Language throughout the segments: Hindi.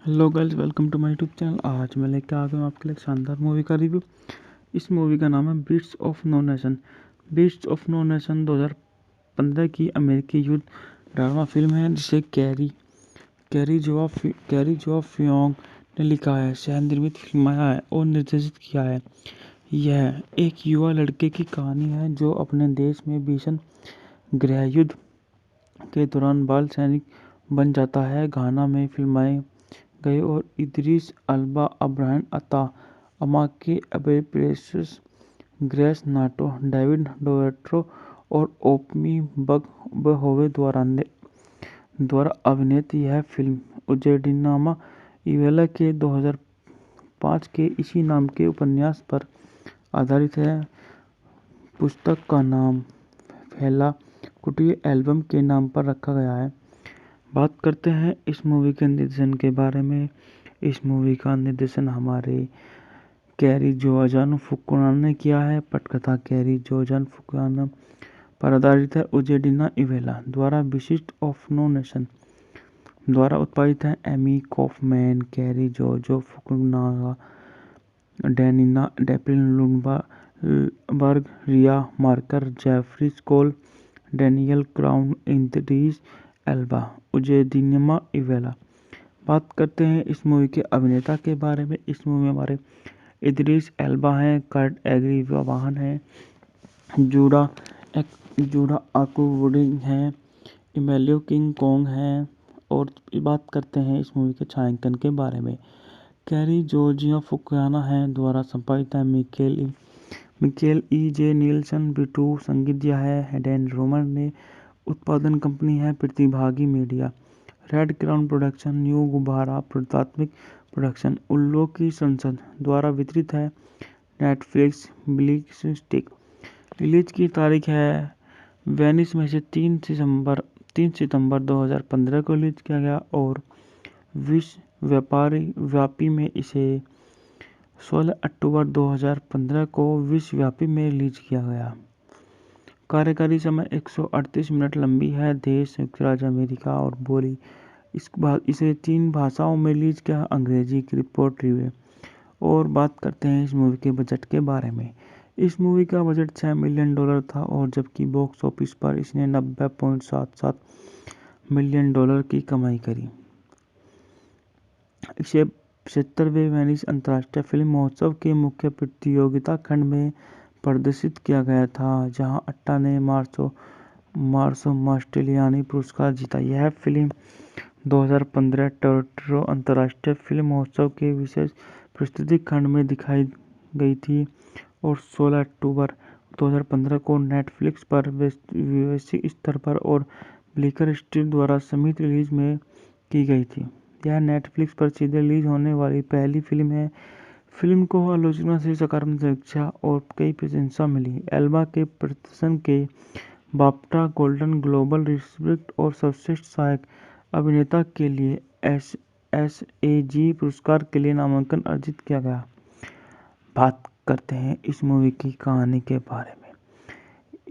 Hello guys, welcome to my YouTube channel. आज मैं लेकर आ गया हूँ आपके लिए एक शानदार मूवी का रिव्यू। इस मूवी का नाम है Beats of No Nation. Beats of No Nation 2015 की अमेरिकी युद्ध ड्रामा फिल्म है, जिसे कैरी जोआ फियोंग ने लिखा है, सह निर्मित फिल्माया है और निर्देशित किया है। यह एक युवा लड़के की कहानी है जो अपने देश में भीषण गृह युद्ध के दौरान बाल सैनिक बन जाता है। घाना में फिल्माए गए और इदरीस अल्बा, अब्राहम अता, अमाके एबेप्रेसस, ग्रेस नाटो, डेविड डोवेट्रो और ओपमी बगहोवे द्वारा अभिनीत यह फिल्म उजेडिनामा इवेला के 2005 के इसी नाम के उपन्यास पर आधारित है। पुस्तक का नाम फैला कुटीर एल्बम के नाम पर रखा गया है। बात करते हैं इस मूवी के निर्देशन के बारे में। इस मूवी का निर्देशन हमारे कैरी जोआजानो फुकुनागा ने किया है। पटकथा कैरी जोआजानो फुकुनागा पर आधारित है। उजेडिना इवेला द्वारा विशिष्ट ऑफ नो नेशन द्वारा उत्पादित है। Amy Kaufman, Cary Joji Fukunaga, Daniela Taplin Lundberg, Riva Marker, Jeffrey Skoll, Daniel Crown, Idris Elba. Uzodinma Iweala. बात करते हैं इस मूवी के अभिनेता के बारे में। इस मूवी में हमारे इदरीस एल्बा हैं, कर्ट एग्री वाहन है, जूडा आकुवुडिंग हैं, इमेलियो किंग कोंग हैं। और बात करते हैं इस मूवी के छायांकन के बारे में। कैरी जोर्जिया फुकुनागा है द्वारा संपादित है। मिकेल ई जे नीलसन बिटू संगीत दिया है। डैन रोमर ने उत्पादन कंपनी है। प्रतिभागी media, red crown production, new गुब्बारा प्राथमिक प्रोडक्शन, उल्लू की संसद द्वारा वितरित है। Netflix bleak stick. रिलीज की तारीख है वेनिस में से 3 सितंबर 2015 को रिलीज किया गया और विश्व व्यापी में इसे 16 अक्टूबर 2015 को विश्वव्यापी में रिलीज किया गया। कार्यकारी समय 138 मिनट लंबी है। देश संयुक्त राज्य अमेरिका और बोली इसे 3 भाषाओं में रिलीज किया, अंग्रेजी की रिपोर्ट रिव्यू। और बात करते हैं इस मूवी के बजट के बारे में। इस मूवी का बजट $6 मिलियन था और जबकि बॉक्स ऑफिस पर इसने $90.77 मिलियन की कमाई करी। इसे 75वें वेनिस अंतर्राष्ट्रीय फिल्म महोत्सव के मुख्य प्रतियोगिता खंड में प्रदर्शित किया गया था, जहां अट्टा ने मार्सो मास्टेलियानी पुरस्कार जीता। यह फिल्म 2015 टोरंटो अंतर्राष्ट्रीय फिल्म महोत्सव के विशेष प्रस्तुति खंड में दिखाई गई थी और 16 अक्टूबर 2015 को नेटफ्लिक्स पर वैश्विक स्तर पर और ब्लिकर स्ट्रीट द्वारा संयुक्त रिलीज में की गई थी। यह नेटफ्लिक्स पर सीधे रिलीज होने वाली पहली फिल्म है। फिल्म को आलोचना से सकारात्मक समीक्षा और कई प्रशंसा मिली। एल्बा के प्रदर्शन के बाफ्टा, गोल्डन ग्लोबल रिस्पेक्ट और सर्वश्रेष्ठ सहायक अभिनेता के लिए SAG पुरस्कार के लिए नामांकन अर्जित किया गया। बात करते हैं इस मूवी की कहानी के बारे में।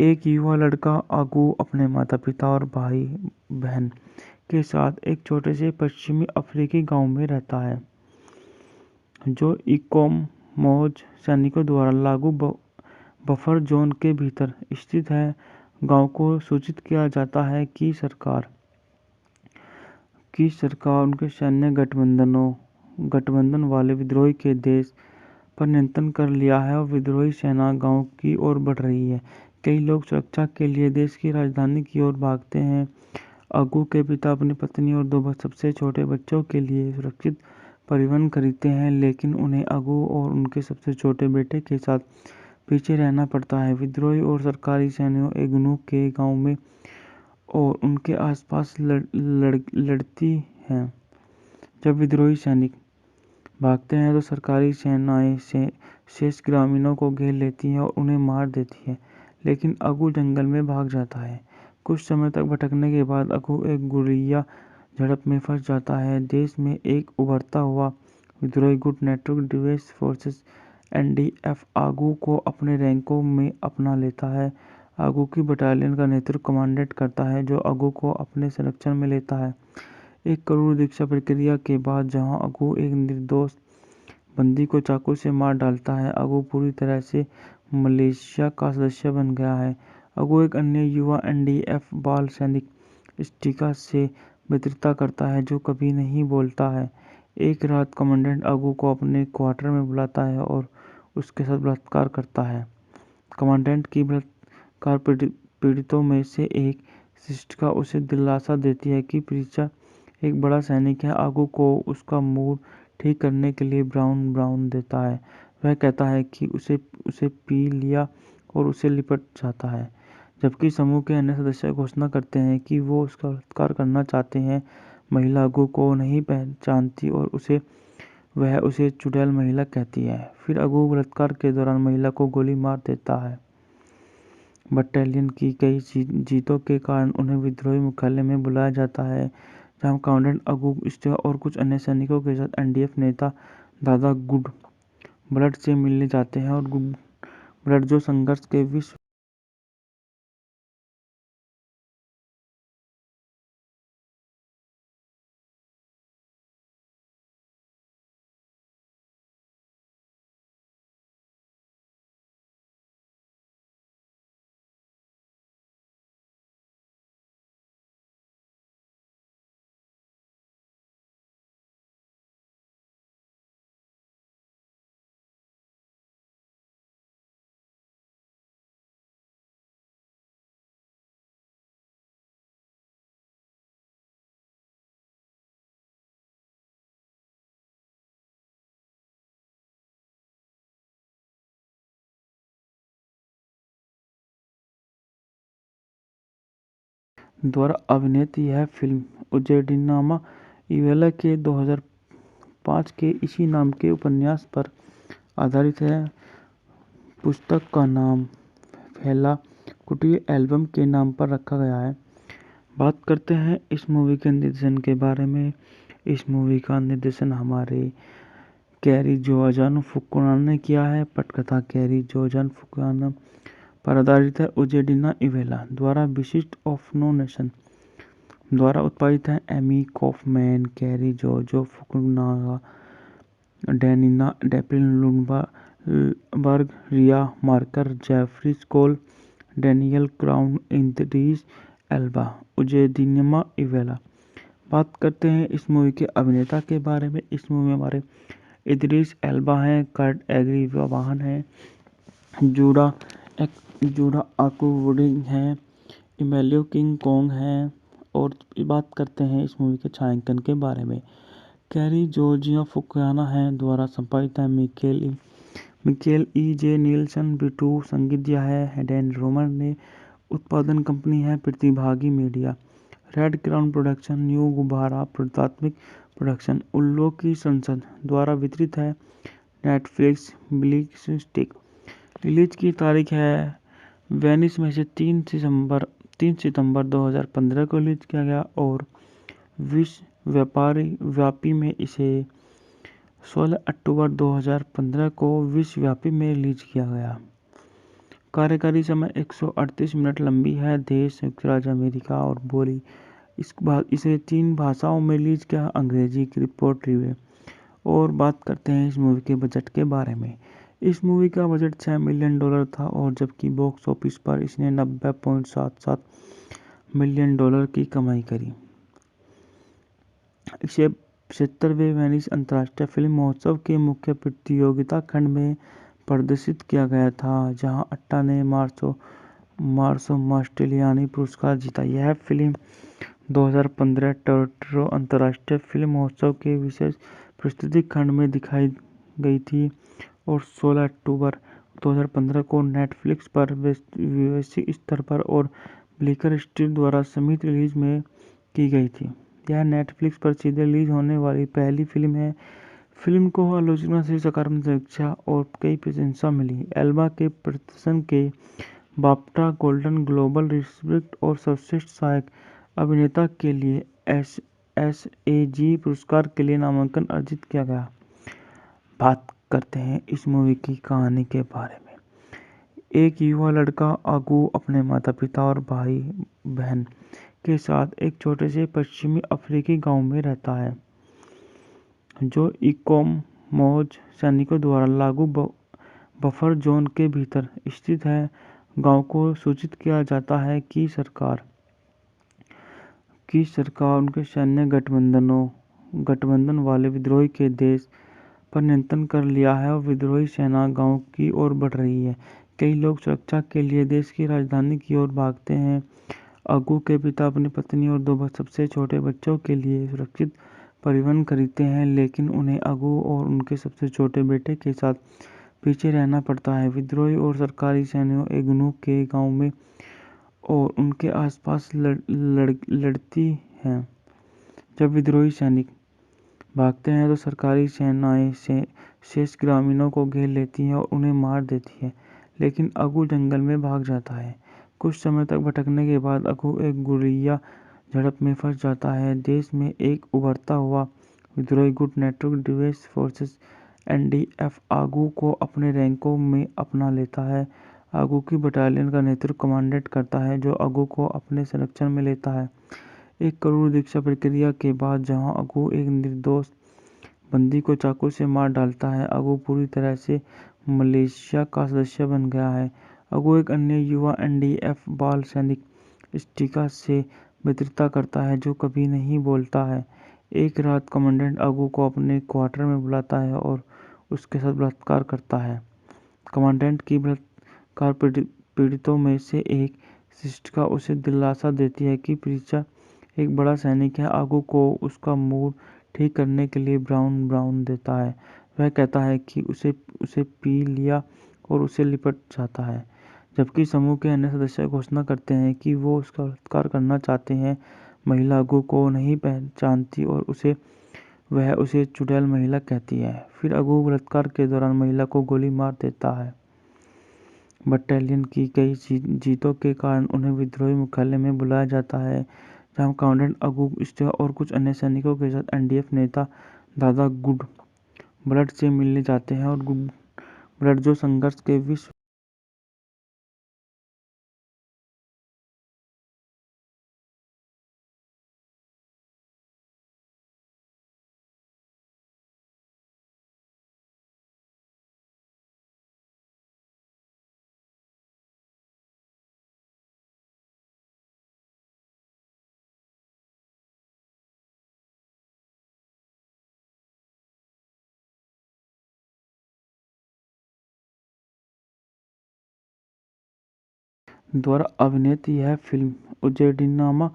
एक युवा लड़का आगू अपने माता पिता और भाई बहन के साथ एक छोटे से पश्चिमी अफ्रीकी गांव में रहता है, जो इकोमोज सैनिकों द्वारा लागू बफर जोन के भीतर स्थित है। गांव को सूचित किया जाता है कि सरकार उनके सैन्य गठबंधन वाले विद्रोही के देश पर नियंत्रण कर लिया है और विद्रोही सेना गांव की ओर बढ़ रही है। कई लोग सुरक्षा के लिए देश की राजधानी की ओर भागते हैं। अगू के पिता अपनी पत्नी और 2 सबसे छोटे बच्चों के लिए सुरक्षित परिवहन खरीदते हैं, लेकिन उन्हें अगू और उनके सबसे छोटे बेटे के साथ पीछे रहना पड़ता है। विद्रोही और सरकारी सैनिकों एग्नू के गांव में और उनके आसपास लड़ती हैं। जब विद्रोही सैनिक भागते हैं तो सरकारी सेनाएं शेष ग्रामीणों को घेर लेती हैं और उन्हें मार देती हैं, लेकिन अगू जंगल में भाग जाता है। कुछ समय तक भटकने के बाद अगू एक गुर्रिया झड़प में फंस जाता है। देश में एक उभरता हुआ विद्रोही गुट नेटवर्क डिफेंस फोर्सेस NDF आगू को अपने रैंकों में अपना लेता है। आगू की बटालियन का नेतृत्व कमांडेंट करता है, जो आगू को अपने संरक्षण में लेता है। एक करोड़ दीक्षा प्रक्रिया के बाद जहां अगू एक निर्दोष बंदी को चाकू से मार डालता है, अगू पूरी तरह से मलेशिया का सदस्य बन गया है। अगू एक अन्य युवा एनडीएफ बाल सैनिक स्टिका से मित्रता करता है जो कभी नहीं बोलता है। एक रात कमांडेंट अगू को अपने क्वार्टर में बुलाता है और उसके साथ बलात्कार करता है। कमांडेंट की बलात्कार पीड़ितों में से एक शिष्टिका उसे दिलासा देती है कि प्रीचा एक बड़ा सैनिक है। आगू को उसका मूड ठीक करने के लिए ब्राउन देता है। वह कहता है कि उसे पी लिया और उसे लिपट जाता है, जबकि समूह के अन्य सदस्य घोषणा करते हैं कि वो उसका बलात्कार करना चाहते हैं। महिला अगू को नहीं पहचानती और वह उसे चुड़ैल महिला कहती है। फिर अगू बलात्कार के दौरान महिला को गोली मार देता है। बटालियन की कई जीतों के कारण उन्हें विद्रोही मुख्यालय में बुलाया जाता है, जहां कमांडेंट अगू स्टिका और कुछ अन्य सैनिकों के साथ एनडीएफ नेता दादा गुड ब्लड से मिलने जाते हैं। और गुड ब्लड जो संघर्ष के विश्व द्वारा अभिनीत यह फिल्म उजेडिनामा इवेला के 2005 के इसी नाम के उपन्यास पर आधारित है। पुस्तक का नाम फेला kuti एल्बम के नाम पर रखा गया है। बात करते हैं इस मूवी के निर्देशन के बारे में। इस मूवी का निर्देशन हमारे कैरी जोआजानो फुकुनागा ने किया है। पटकथा कैरी जोआजानो फुकुनागा पर आधारित है। उजेडिना इवेला द्वारा विशिष्ट ऑफ नो नेशन द्वारा उत्पादित है। Amy Kaufman, Cary Joji Fukunaga, Daniela Taplin Lundberg, Riva Marker, Jeffrey Skoll, Daniel Crown, Idris Elba. Uzodinma Iweala. बात करते हैं इस मूवी के अभिनेता के बारे में। इस मूवी में हमारे इद्रिस एल्बा हैं, कर्ट एग्री वाहन हैं, जूडा आकुवुडिंग हैं, इमेलियो किंग कोंग हैं। और बात करते हैं इस मूवी के छायांकन के बारे में। कैरी जोर्जिया फुकुनागा है द्वारा संपादित है। मिकेल ई जे नीलसन बिटू संगीत दिया है। डैन रोमर ने उत्पादन कंपनी है प्रतिभागी media. Red crown production, new गुब्बारा प्राथमिक प्रोडक्शन, उल्लो की संसद द्वारा वितरित है। Netflix bleak stick. रिलीज की तारीख है वेनिस में से 3 सितंबर 2015 को रिलीज किया गया और विश्व व्यापी में इसे 16 अक्टूबर 2015 को विश्वव्यापी में रिलीज किया गया। कार्यकारी समय 138 मिनट लंबी है। देश संयुक्त राज्य अमेरिका और बोली इसे 3 भाषाओं में रिलीज किया, अंग्रेजी की रिपोर्ट रिव्यू। और बात करते हैं इस मूवी के बजट के बारे में। इस मूवी का बजट $6 मिलियन था और जबकि बॉक्स ऑफिस पर इसने $90.77 मिलियन की कमाई करी। इसे 75वें वेनिस अंतर्राष्ट्रीय फिल्म महोत्सव के मुख्य प्रतियोगिता खंड में प्रदर्शित किया गया था, जहां अट्टा ने मार्सो मास्टेलियानी पुरस्कार जीता। यह फिल्म 2015 टोरंटो अंतर्राष्ट्रीय फिल्म महोत्सव के विशेष प्रस्तुति खंड में दिखाई गई थी और 16 अक्टूबर 2015 को नेटफ्लिक्स पर वैश्विक स्तर पर और ब्लिकर स्ट्रीट द्वारा संयुक्त रिलीज में की गई थी। यह नेटफ्लिक्स पर सीधे रिलीज होने वाली पहली फिल्म है। फिल्म को आलोचना से सकारात्मक समीक्षा और कई प्रशंसा मिली। एल्बा के प्रदर्शन के बाफ्टा, गोल्डन ग्लोब रिस्पेक्ट और सर्वश्रेष्ठ सहायक अभिनेता के लिए SAG पुरस्कार के लिए नामांकन अर्जित किया गया। बात करते हैं इस मूवी की कहानी के बारे में। एक युवा लड़का अगू अपने माता पिता और भाई बहन के साथ एक छोटे से पश्चिमी अफ्रीकी गांव में रहता है, जो इकोमोज सैनिकों द्वारा लागू बफर जोन के भीतर स्थित है। गांव को सूचित किया जाता है कि सरकार उनके सैन्य गठबंधन वाले विद्रोही के देश पर नियंत्रण कर लिया है और विद्रोही सेना गांव की ओर बढ़ रही है। कई लोग सुरक्षा के लिए देश की राजधानी की ओर भागते हैं। अगू के पिता अपनी पत्नी और 2 सबसे छोटे बच्चों के लिए सुरक्षित परिवहन खरीदते हैं, लेकिन उन्हें अगू और उनके सबसे छोटे बेटे के साथ पीछे रहना पड़ता है। विद्रोही और सरकारी सैनिकों एगनू के गांव में और उनके आसपास लड़ती हैं। जब विद्रोही सैनिक भागते हैं तो सरकारी सेनाएं शेष ग्रामीणों को घेर लेती हैं और उन्हें मार देती है, लेकिन अगू जंगल में भाग जाता है। कुछ समय तक भटकने के बाद अगू एक गुरिल्ला झड़प में फंस जाता है। देश में एक उभरता हुआ विद्रोही गुट नेटवर्क डिफेंस फोर्सेस (एनडीएफ) आगू को अपने रैंकों में अपना लेता है। आगू की बटालियन का नेतृत्व कमांडेंट करता है, जो आगू को अपने संरक्षण में लेता है। एक कठोर दीक्षा प्रक्रिया के बाद, जहां आगू एक निर्दोष बंदी को चाकू से मार डालता है, आगू पूरी तरह से मिलिशिया का सदस्य बन गया है। आगू एक अन्य युवा एनडीएफ बाल सैनिक स्टिका से मित्रता करता है, जो कभी नहीं बोलता है। एक रात कमांडेंट आगू को अपने क्वार्टर में बुलाता है और उसके साथ बलात्कार करता है। कमांडेंट की बलात्कार पीड़ितों में से एक स्टिका उसे दिलासा देती है कि प्रीचा एक बड़ा सैनिक है। आगू को उसका मूड ठीक करने के लिए ब्राउन देता है। वह कहता है कि उसे पी लिया और उसे लिपट जाता है, जबकि समूह के अन्य सदस्य घोषणा करते हैं कि वो उसका बलात्कार करना चाहते हैं। महिला आगू को नहीं पहचानती और वह उसे चुड़ैल महिला कहती है। फिर आगू बलात्कार के दौरान महिला को गोली मार देता है। बटालियन की कई जीतों के कारण उन्हें विद्रोही मुख्यालय में बुलाया जाता है, जहां कमांडेंट आगू स्टिका और कुछ अन्य सैनिकों के साथ एनडीएफ नेता दादा गुड ब्लड से मिलने जाते हैं और गुड ब्लड जो संघर्ष के विश्व द्वारा अभिनीत यह फिल्म उजेडिनामा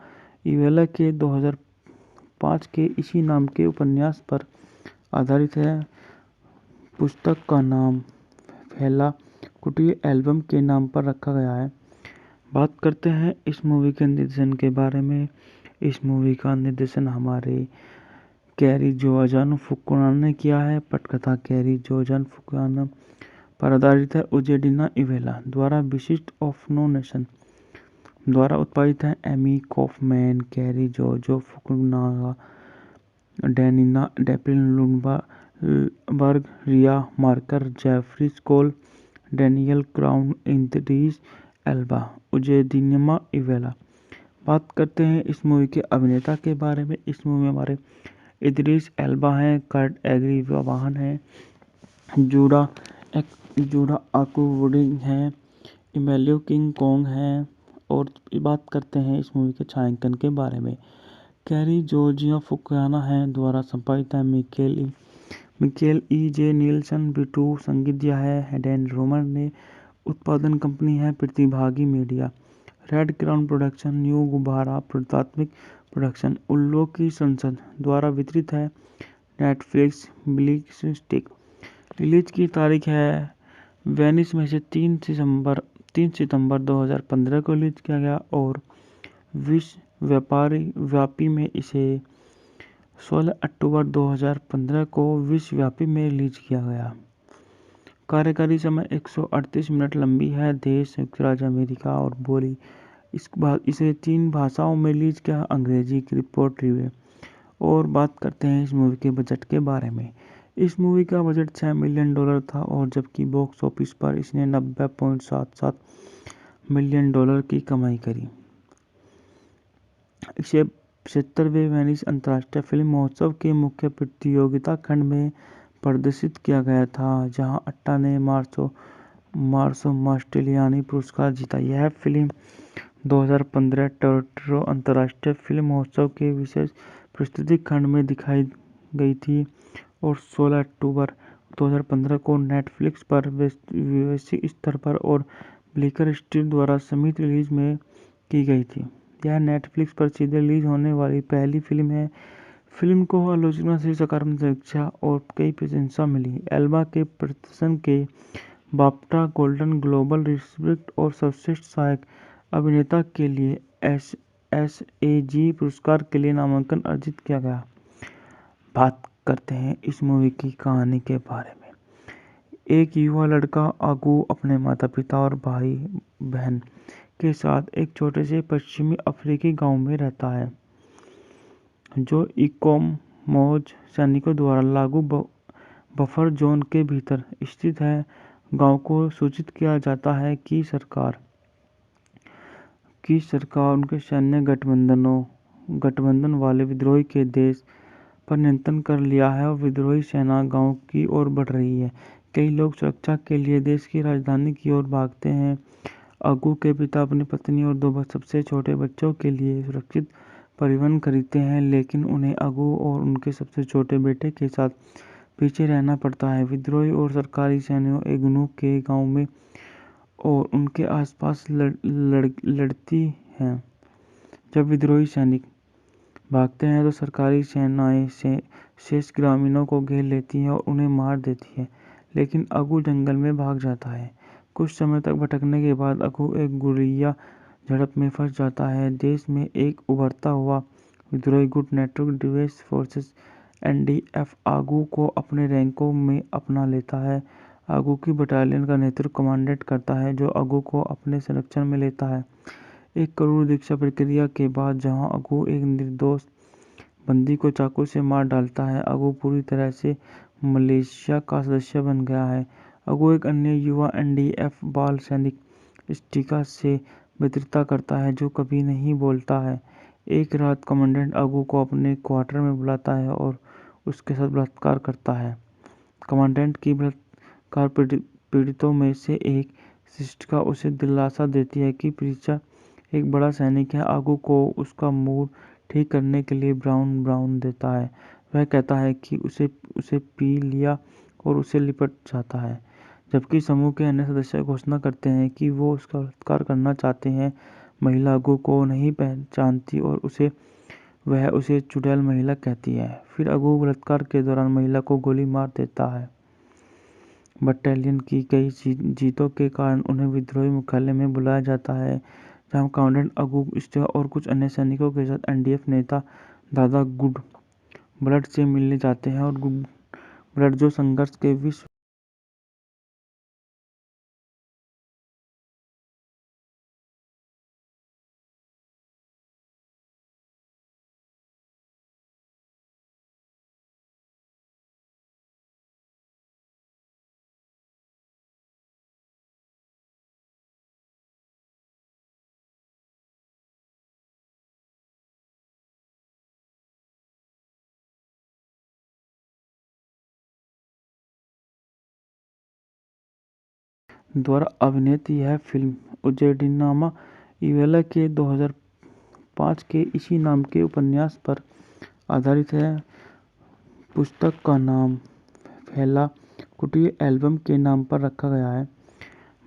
इवेला के 2005 के इसी नाम के उपन्यास पर आधारित है। पुस्तक का नाम फेला kuti एल्बम के नाम पर रखा गया है। बात करते हैं इस मूवी के निर्देशन के बारे में। इस मूवी का निर्देशन हमारे कैरी जोआन फुकुनागा ने किया है। पटकथा कैरी जोआन फुकुनागा पर आधारित है। उजेडिना इवेला द्वारा विशिष्ट ऑफ नो नेशन द्वारा उत्पादित है। Amy Kaufman, Cary Joji Fukunaga, Daniela Taplin Lundberg, Riva Marker, Jeffrey Skoll, Daniel Crown, Idris Elba. Uzodinma Iweala. बात करते हैं इस मूवी के अभिनेता के बारे में। इस मूवी में हमारे इद्रिस एल्बा हैं, कर्ट एग्रीवान हैं, जूडा आकुवुडिन हैं, इमेलियो किंग कॉन्ग हैं। और बात करते हैं इस मूवी के छायांकन के बारे में। कैरी जोर्जिया फुकुनागा हैं द्वारा संपादित है। मिकेल ई जे नील्सन बिटू संगीत दिया है। डैन रोमर ने उत्पादन कंपनी है प्रतिभागी media. Red crown production, new गुब्बारा प्राथमिक प्रोडक्शन, उल्लू की संसद द्वारा वितरित है। Netflix bleak stick. रिलीज की तारीख है वेनिस में से 3 सितंबर 2015 को रिलीज किया गया और विश्व व्यापी में इसे 16 अक्टूबर 2015 को विश्वव्यापी में रिलीज किया गया। कार्यकारी समय 138 मिनट लंबी है। देश संयुक्त राज्य अमेरिका और बोली इसे 3 भाषाओं में रिलीज किया, अंग्रेजी की रिपोर्ट रिव्यू। और बात करते हैं इस मूवी के बजट के बारे में। इस मूवी का बजट $6 मिलियन था और जबकि बॉक्स ऑफिस पर इसने $90.77 मिलियन की कमाई करी। इसे 75वें वेनिस अंतर्राष्ट्रीय फिल्म महोत्सव के मुख्य प्रतियोगिता खंड में प्रदर्शित किया गया था, जहां अट्टा ने मार्सो मास्टेलियानी पुरस्कार जीता। यह फिल्म 2015 टोरंटो अंतर्राष्ट्रीय फिल्म महोत्सव के विशेष प्रस्तुति खंड में दिखाई गई थी और 16 अक्टूबर 2015 को नेटफ्लिक्स पर वैश्विक स्तर पर और ब्लिकर स्ट्रीट द्वारा संयुक्त रिलीज में की गई थी। यह नेटफ्लिक्स पर सीधे रिलीज होने वाली पहली फिल्म है। फिल्म को आलोचना से सकारात्मक समीक्षा और कई प्रशंसा मिली। एल्बा के प्रदर्शन के बाफ्टा, गोल्डन ग्लोब रिस्पेक्ट और सर्वश्रेष्ठ सहायक अभिनेता के लिए SAG पुरस्कार के लिए नामांकन अर्जित किया गया। बात करते हैं इस मूवी की कहानी के बारे में। एक युवा लड़का आगू अपने माता पिता और भाई बहन के साथ एक छोटे से पश्चिमी अफ्रीकी गांव में रहता है, जो इकोमोज सैनिकों द्वारा लागू बफर जोन के भीतर स्थित है। गांव को सूचित किया जाता है कि सरकार उनके सैन्य गठबंधन वाले विद्रोही के देश पर नियंत्रण कर लिया है और विद्रोही सेना गांव की ओर बढ़ रही है। कई लोग सुरक्षा के लिए देश की राजधानी की ओर भागते हैं। अगू के पिता अपनी पत्नी और 2 सबसे छोटे बच्चों के लिए सुरक्षित परिवहन खरीदते हैं, लेकिन उन्हें अगू और उनके सबसे छोटे बेटे के साथ पीछे रहना पड़ता है। विद्रोही और सरकारी सैनिकों एग्नू के गांव में और उनके आसपास लड़ती हैं। जब विद्रोही सैनिक भागते हैं तो सरकारी सेनाएं शेष ग्रामीणों को घेर लेती हैं और उन्हें मार देती है, लेकिन अगू जंगल में भाग जाता है। कुछ समय तक भटकने के बाद अगू एक गुरिल्ला झड़प में फंस जाता है। देश में एक उभरता हुआ विद्रोही गुट नेटवर्क डिफेंस फोर्सेस NDF आगू को अपने रैंकों में अपना लेता है। आगू की बटालियन का नेतृत्व कमांडेंट करता है, जो आगू को अपने संरक्षण में लेता है। एक करोड़ दीक्षा प्रक्रिया के बाद जहां अगू एक निर्दोष बंदी को चाकू से मार डालता है, अगू पूरी तरह से मलेशिया का सदस्य बन गया है। अगू एक अन्य युवा NDF बाल सैनिक स्टिका से मित्रता करता है, जो कभी नहीं बोलता है। एक रात कमांडेंट अगू को अपने क्वार्टर में बुलाता है और उसके साथ बलात्कार करता है। कमांडेंट की बलात्कार पीड़ितों में से एक स्टिका उसे दिलासा देती है कि प्रीचा एक बड़ा सैनिक है। आगू को उसका मूड ठीक करने के लिए ब्राउन देता है। वह कहता है कि उसे पी लिया और उसे लिपट जाता है, जबकि समूह के अन्य सदस्य घोषणा करते हैं कि वो उसका बलात्कार करना चाहते हैं। महिला आगू को नहीं पहचानती और वह उसे चुड़ैल महिला कहती है। फिर आगू बलात्कार के दौरान महिला को गोली मार देता है। बटालियन की कई जीतों के कारण उन्हें विद्रोही मुख्यालय में बुलाया जाता है, जहां कमांडेंट अगू स्टिका और कुछ अन्य सैनिकों के साथ NDF नेता दादा गुड ब्लड से मिलने जाते हैं और गुड ब्लड जो संघर्ष के विश्व द्वारा अभिनीत यह फिल्म उजेडिनामा इवेला के 2005 के इसी नाम के उपन्यास पर आधारित है। पुस्तक का नाम फैला कुटीर एल्बम के नाम पर रखा गया है।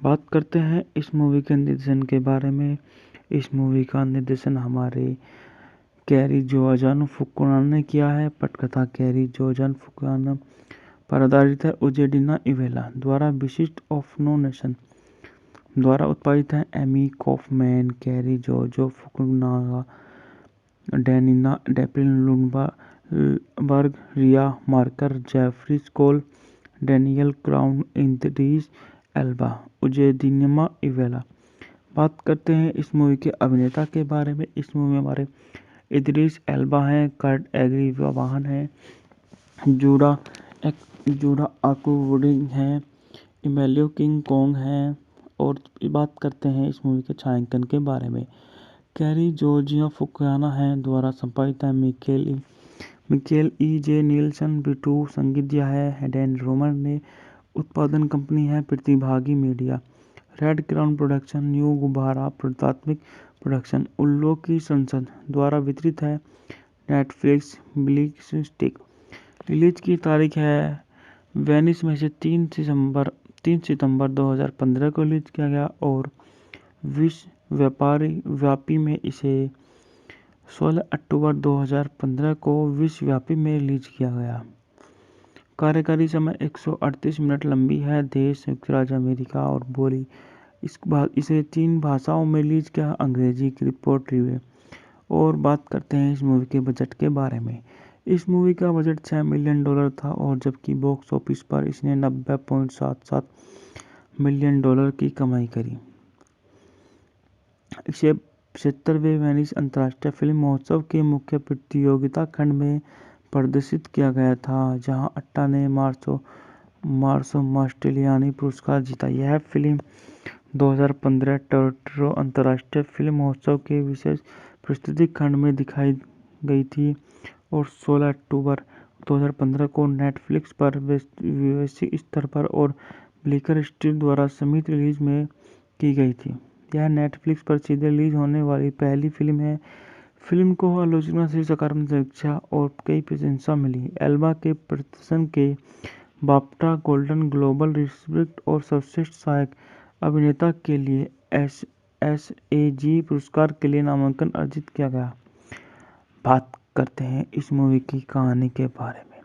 बात करते हैं इस मूवी के निर्देशन के बारे में। इस मूवी का निर्देशन हमारे कैरी जोआन फुकुनागा ने किया है। पटकथा कैरी जोआन फुकुनागा पर आधारित है। उजेडिना इवेला द्वारा विशिष्ट ऑफ नो नेशन द्वारा उत्पादित है। Amy Kaufman, Cary Joji Fukunaga, Daniela Taplin Lundberg, Riva Marker, Jeffrey Skoll, Daniel Crown, Idris Elba. Uzodinma Iweala. बात करते हैं इस मूवी के अभिनेता के बारे में। इस मूवी में हमारे इद्रिस एल्बा हैं, कर्ट एग्री वाहन है, जूडा आर्कवुडिंग है, इमेलियो किंग कॉन्ग है। और बात करते हैं इस मूवी के छायांकन के बारे में। कैरी जॉर्जिया फुकुयामा है द्वारा संपादित है। मिकेल ई जे नीलसन बिटू संगीत दिया है। डैन रोमर ने उत्पादन कंपनी है। प्रतिभागी media, red crown production, new गुब्बारा प्राथमिक प्रोडक्शन, उल्लू की संसद द्वारा वितरित है। Netflix bleak stick. रिलीज की तारीख है वेनिस में से 3 सितंबर 2015 को रिलीज किया गया और विश्व व्यापी में इसे 16 अक्टूबर 2015 को विश्वव्यापी में रिलीज किया गया। कार्यकारी समय 138 मिनट लंबी है। देश संयुक्त राज्य अमेरिका और बोली इसे 3 भाषाओं में रिलीज किया, अंग्रेजी की रिपोर्ट रिव्यू। और बात करते हैं इस मूवी के बजट के बारे में। इस मूवी का बजट $6 मिलियन था और जबकि बॉक्स ऑफिस पर इसने $90.77 मिलियन की कमाई करी। इसे 75वें वेनिस अंतर्राष्ट्रीय फिल्म महोत्सव के मुख्य प्रतियोगिता खंड में प्रदर्शित किया गया था, जहां अट्टा ने मार्सो मास्टेलियानी पुरस्कार जीता। यह फिल्म 2015 टोरंटो अंतर्राष्ट्रीय फिल्म महोत्सव के विशेष प्रस्तुति खंड में दिखाई गई थी और 16 अक्टूबर 2015 को नेटफ्लिक्स पर वैश्विक स्तर पर और ब्लिकर स्ट्रीट द्वारा संयुक्त रिलीज में की गई थी। यह नेटफ्लिक्स पर सीधे रिलीज होने वाली पहली फिल्म है। फिल्म को आलोचना से सकारात्मक समीक्षा और कई प्रशंसा मिली। एल्बा के प्रदर्शन के बाफ्टा, गोल्डन ग्लोब रिट्रीट और सर्वश्रेष्ठ सहायक अभिनेता के लिए एसएजी पुरस्कार के लिए नामांकन अर्जित किया गया। बात करते हैं इस मूवी की कहानी के बारे में।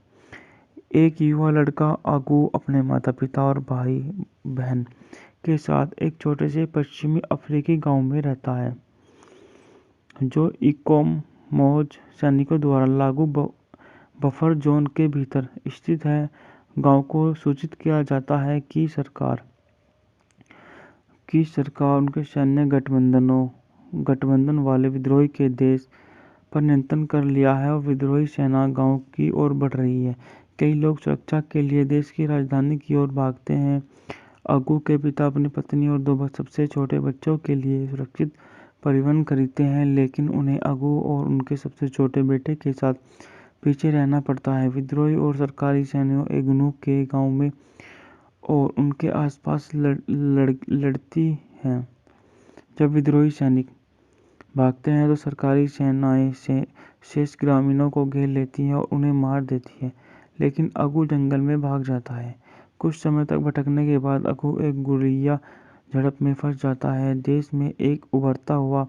एक युवा लड़का आगू अपने माता पिता और भाई बहन के साथ एक छोटे से पश्चिमी अफ्रीकी गांव में रहता है, जो इकोमोज सैनिकों द्वारा लागू बफर जोन के भीतर स्थित है। गांव को सूचित किया जाता है कि सरकार उनके सैन्य गठबंधन वाले विद्रोही के देश पर नियंत्रण कर लिया है और विद्रोही सेना गांव की ओर बढ़ रही है। कई लोग सुरक्षा के लिए देश की राजधानी की ओर भागते हैं। अगू के पिता अपनी पत्नी और 2 सबसे छोटे बच्चों के लिए सुरक्षित परिवहन खरीदते हैं, लेकिन उन्हें अगू और उनके सबसे छोटे बेटे के साथ पीछे रहना पड़ता है। विद्रोही और सरकारी सैन्यों एगनू के गांव में और उनके आसपास लड़ती हैं। जब विद्रोही सैनिक भागते हैं तो सरकारी सेनाएं शेष ग्रामीणों को घेर लेती हैं और उन्हें मार देती हैं, लेकिन अगू जंगल में भाग जाता है। कुछ समय तक भटकने के बाद अगू एक गुर्रिया झड़प में फंस जाता है। देश में एक उभरता हुआ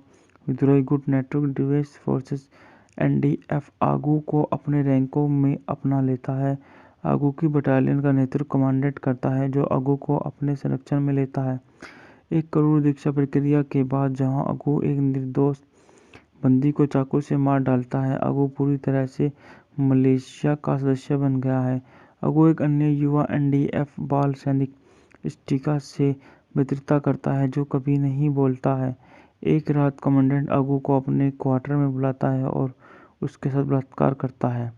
विद्रोही गुट नेटवर्क डिफेंस फोर्सेस एनडीएफ आगू को अपने रैंकों में अपना लेता है। आगू की बटालियन का नेतृत्व कमांडेंट करता है, जो आगू को अपने संरक्षण में लेता है। एक करोड़ दीक्षा प्रक्रिया के बाद जहां अगू एक निर्दोष बंदी को चाकू से मार डालता है, अगू पूरी तरह से मलेशिया का सदस्य बन गया है। अगू एक अन्य युवा एनडीएफ बाल सैनिक स्टिका से मित्रता करता है, जो कभी नहीं बोलता है। एक रात कमांडेंट अगू को अपने क्वार्टर में बुलाता है और उसके साथ बलात्कार करता है।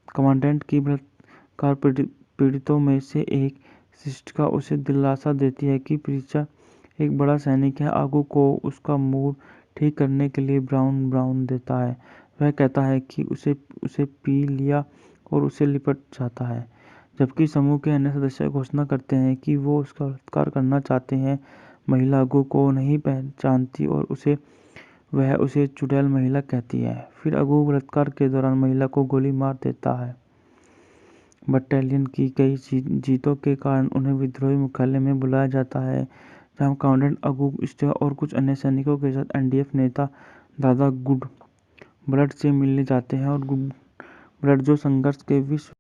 कमांडेंट की बलात्कार पीड़ितों में से एक शिष्टिका उसे दिलासा देती है कि प्रीचा एक बड़ा सैनिक है। आगू को उसका मूड ठीक करने के लिए ब्राउन देता है। वह कहता है कि उसे पी लिया और उसे लिपट जाता है, जबकि समूह के अन्य सदस्य घोषणा करते हैं कि वो उसका बलात्कार करना चाहते हैं। महिला अगू को नहीं पहचानती और वह उसे चुड़ैल महिला कहती है। फिर अगू बलात्कार के दौरान महिला को गोली मार देता है। बटालियन की कई जीतों के कारण उन्हें विद्रोही मुख्यालय में बुलाया जाता है, जहां कमांडेंट अगू स्टिका और कुछ अन्य सैनिकों के साथ एनडीएफ नेता दादा गुड ब्लड से मिलने जाते हैं और गुड ब्लड जो संघर्ष के विश्व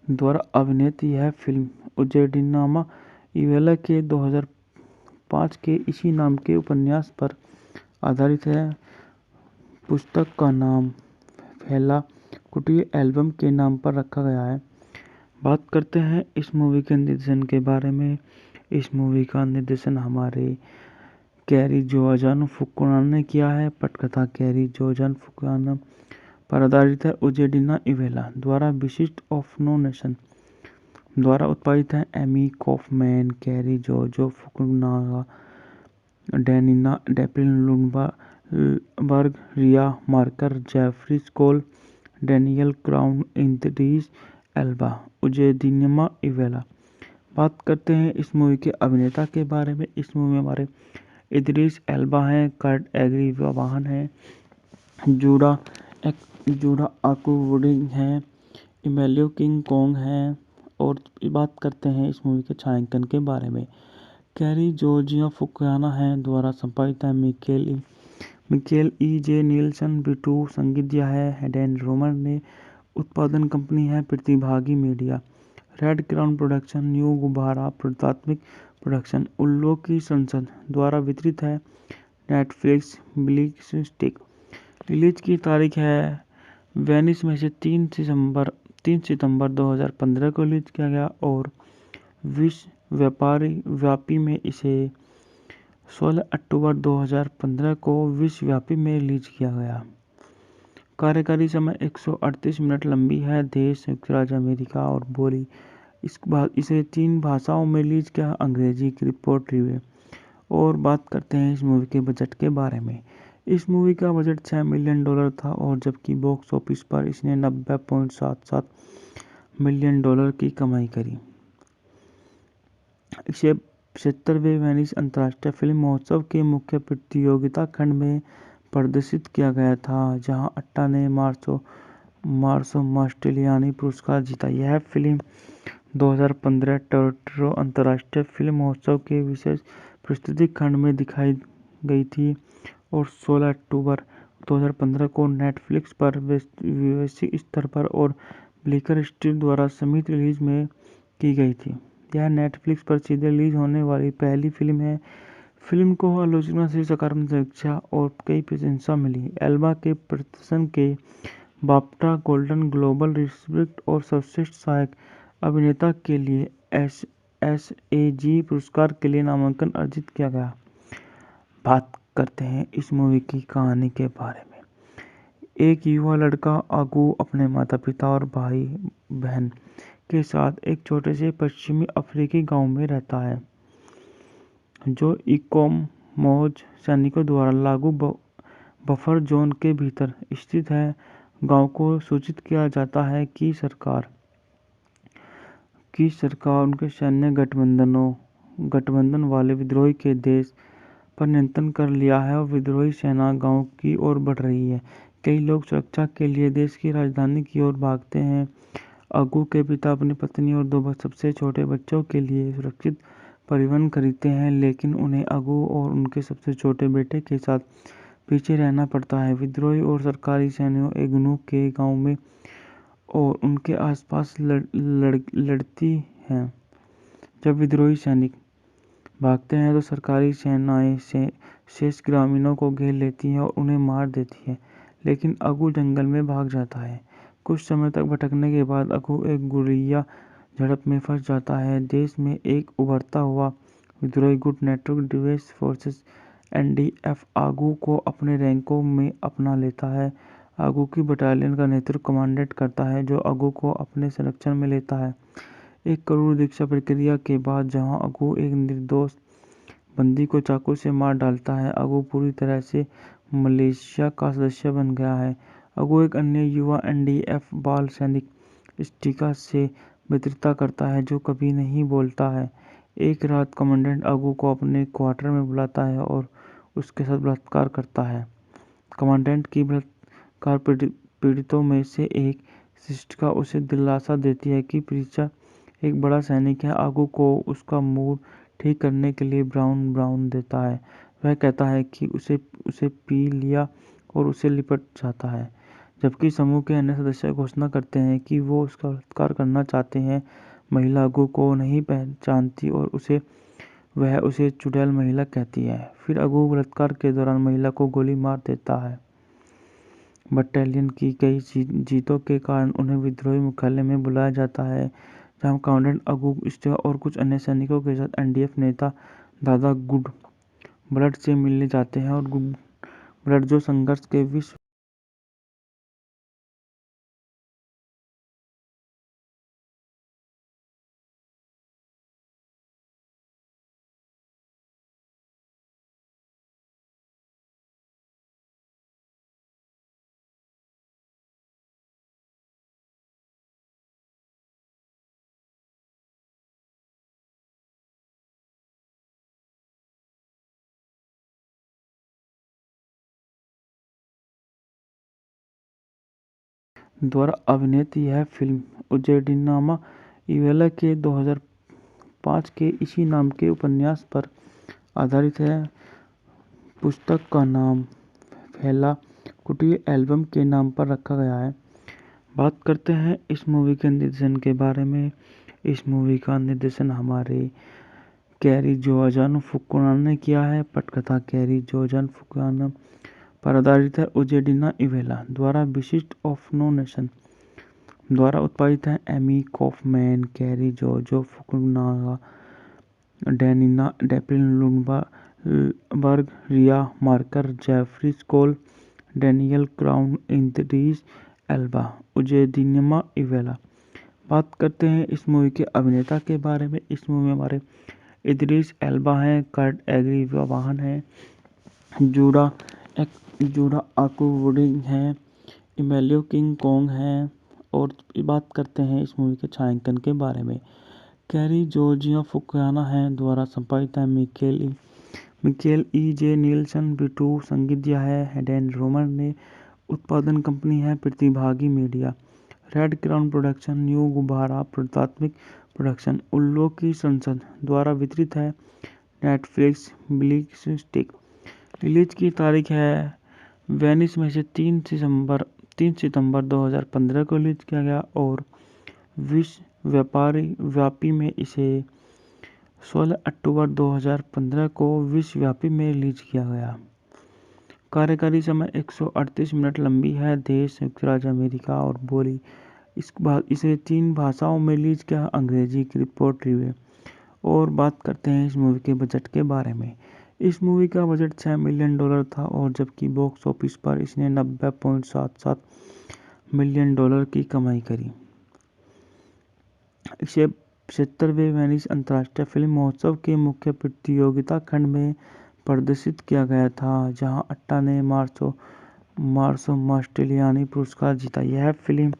द्वारा अभिनीत यह फिल्म उजेडिनामा इवेला के 2015 2005 के इसी नाम के उपन्यास पर आधारित है। पुस्तक का नाम फैला कुटीर एल्बम के नाम पर रखा गया है। बात करते हैं इस मूवी के निर्देशन के बारे में। इस मूवी का निर्देशन हमारे कैरी जोआन फुकुनागा ने किया है। पटकथा कैरी जोआन फुकुनागा पर आधारित है। उजेडिना इवेला द्वारा विशिष्ट ऑफ नो नेशन द्वारा उत्पादित है। Amy Kaufman, Cary Joji Fukunaga, Daniela Taplin Lundberg, Riva Marker, Jeffrey Skoll, Daniel Crown, Idris Elba. Uzodinma Iweala. बात करते हैं इस मूवी के अभिनेता के बारे में। इस मूवी में हमारे इद्रिस एल्बा हैं, कर्ट एग्रीवाहन हैं, जूडा अकवुडिंग हैं, इमेलियो किंग कोंग हैं। और बात करते हैं इस मूवी के छायांकन के बारे में। कैरी जोर्जिया फुकुनागा हैं द्वारा संपादित है। मिकेल ई जे नीलसन बिटू संगीत दिया है। हेडेन रोमर ने उत्पादन कंपनी है। प्रतिभागी media, red crown production, new गुब्बारा प्राथमिक प्रोडक्शन, उल्लू की संसद द्वारा वितरित है। Netflix bleak stick. रिलीज की तारीख है वेनिस में से 3 सितंबर 2015 को रिलीज किया गया और विश्व व्यापी में इसे 16 अक्टूबर 2015 को विश्वव्यापी में रिलीज किया गया। कार्यकारी समय 138 मिनट लंबी है। देश संयुक्त राज्य अमेरिका और बोली इसे 3 भाषाओं में रिलीज किया, अंग्रेजी की रिपोर्ट रिव्यू। और बात करते हैं इस मूवी के बजट के बारे में। इस मूवी का बजट $6 मिलियन था और जबकि बॉक्स ऑफिस पर इसने $90.77 मिलियन की कमाई करी। इसे 75वें वेनिस अंतर्राष्ट्रीय फिल्म महोत्सव के मुख्य प्रतियोगिता खंड में प्रदर्शित किया गया था, जहां अट्टा ने मार्सो मास्टेलियानी पुरस्कार जीता। यह फिल्म 2015 टोरंटो अंतर्राष्ट्रीय फिल्म महोत्सव के विशेष प्रस्तुति खंड में दिखाई गई थी और 16 अक्टूबर 2015 को नेटफ्लिक्स पर वैश्विक स्तर पर और ब्लिकर स्ट्रीट द्वारा संयुक्त रिलीज में की गई थी। यह नेटफ्लिक्स पर सीधे रिलीज होने वाली पहली फिल्म है। फिल्म को आलोचना से सकारात्मक समीक्षा और कई प्रशंसा मिली। एल्बा के प्रदर्शन के बाफ्टा, गोल्डन ग्लोब रिस्ट्रिक्ट और सर्वश्रेष्ठ सहायक अभिनेता के लिए SAG पुरस्कार के लिए नामांकन अर्जित किया गया। बात करते हैं इस मूवी की कहानी के बारे में। एक युवा लड़का अगू अपने माता पिता और भाई बहन के साथ एक छोटे से पश्चिमी अफ्रीकी गांव में रहता है, जो इकोमोज सैनिकों द्वारा लागू बफर जोन के भीतर स्थित है। गांव को सूचित किया जाता है कि सरकार उनके सैन्य गठबंधन वाले विद्रोही के देश पर नियंत्रण कर लिया है और विद्रोही सेना गांव की ओर बढ़ रही है। कई लोग सुरक्षा के लिए देश की राजधानी की ओर भागते हैं। अगू के पिता अपनी पत्नी और 2 सबसे छोटे बच्चों के लिए सुरक्षित परिवहन खरीदते हैं, लेकिन उन्हें अगू और उनके सबसे छोटे बेटे के साथ पीछे रहना पड़ता है। विद्रोही और सरकारी सैनिकों एग्नू के गांव में और उनके आसपास लड़ती हैं। जब विद्रोही सैनिक भागते हैं तो सरकारी सेनाएं शेष ग्रामीणों को घेर लेती हैं और उन्हें मार देती है, लेकिन अगू जंगल में भाग जाता है। कुछ समय तक भटकने के बाद अगू एक गुरिल्ला झड़प में फंस जाता है। देश में एक उभरता हुआ विद्रोही गुट नेटवर्क डिफेंस फोर्सेस NDF आगू को अपने रैंकों में अपना लेता है। आगू की बटालियन का नेतृत्व कमांडेंट करता है, जो आगू को अपने संरक्षण में लेता है। एक करोड़ दीक्षा प्रक्रिया के बाद जहां आगू एक निर्दोष बंदी को चाकू से मार डालता है, आगू पूरी तरह से मलेशिया का सदस्य बन गया है। आगू एक अन्य युवा NDF बाल सैनिक स्टिका से मित्रता करता है, जो कभी नहीं बोलता है। एक रात कमांडेंट आगू को अपने क्वार्टर में बुलाता है और उसके साथ बलात्कार करता है। कमांडेंट की बलात्कार पीड़ितों में से एक स्टिका उसे दिलासा देती है कि प्रीचा एक बड़ा सैनिक है। आगू को उसका मूड ठीक करने के लिए ब्राउन देता है। वह कहता है कि उसे पी लिया और उसे लिपट जाता है, जबकि समूह के अन्य सदस्य घोषणा करते हैं कि वो उसका बलात्कार करना चाहते हैं। महिला आगू को नहीं पहचानती और उसे वह उसे चुड़ैल महिला कहती है। फिर अगू बलात्कार के दौरान महिला को गोली मार देता है। बटालियन की कई जीतों के कारण उन्हें विद्रोही मुख्यालय में बुलाया जाता है, जहां कमांडेंट अगू स्टेवा और कुछ अन्य सैनिकों के साथ एनडीएफ नेता दादा गुड ब्लड से मिलने जाते हैं और गुड ब्लड जो संघर्ष के विश्व द्वारा अभिनीत यह फिल्म उजेडिनामा इवेला के 2005 के इसी नाम के उपन्यास पर आधारित है। पुस्तक का नाम फेला kuti एल्बम के नाम पर रखा गया है। बात करते हैं इस मूवी के निर्देशन के बारे में। इस मूवी का निर्देशन हमारे कैरी जोआजानो फुकुनागा ने किया है। पटकथा कैरी जोआजानो फुकुनागा पर आधारित है। उजेडिना इवेला द्वारा विशिष्ट ऑफ नो नेशन द्वारा उत्पादित है। Amy Kaufman, Cary Joji Fukunaga, Daniela Taplin Lundberg, Riva Marker, Jeffrey Skoll, Daniel Crown, Idris Elba. Uzodinma Iweala. बात करते हैं इस मूवी के अभिनेता के बारे में। इस मूवी में हमारे इद्रिस एल्बा हैं, कर्ट एग्री वाहन है, जूडा आकुवुडिंग है, इमेलियो किंग कोंग है। और बात करते हैं इस मूवी के छायांकन के बारे में। कैरी जोर्जिया फुकुनागा है द्वारा संपादित है। मिकेल ई जे नीलसन बिटू संगीत दिया है। हेडेन रोमर ने उत्पादन कंपनी है। प्रतिभागी media, red crown production, new गुब्बारा प्राथमिक प्रोडक्शन, उल्लू की संसद द्वारा वितरित है। Netflix bleak stick. रिलीज की तारीख है वेनिस में से 3 सितंबर 2015 को रिलीज किया गया और विश्व व्यापी में इसे 16 अक्टूबर 2015 को विश्वव्यापी में रिलीज किया गया। कार्यकारी समय 138 मिनट लंबी है। देश संयुक्त राज्य अमेरिका और बोली इसे 3 भाषाओं में रिलीज किया, अंग्रेजी की रिपोर्ट रिव्यू। और बात करते हैं इस मूवी के बजट के बारे में। इस मूवी का बजट $6 मिलियन था और जबकि बॉक्स ऑफिस पर इसने $90.77 मिलियन की कमाई करी। इसे 75वें वेनिस अंतर्राष्ट्रीय फिल्म महोत्सव के मुख्य प्रतियोगिता खंड में प्रदर्शित किया गया था, जहां अट्टा ने मार्सो मास्टेलियानी पुरस्कार जीता। यह फिल्म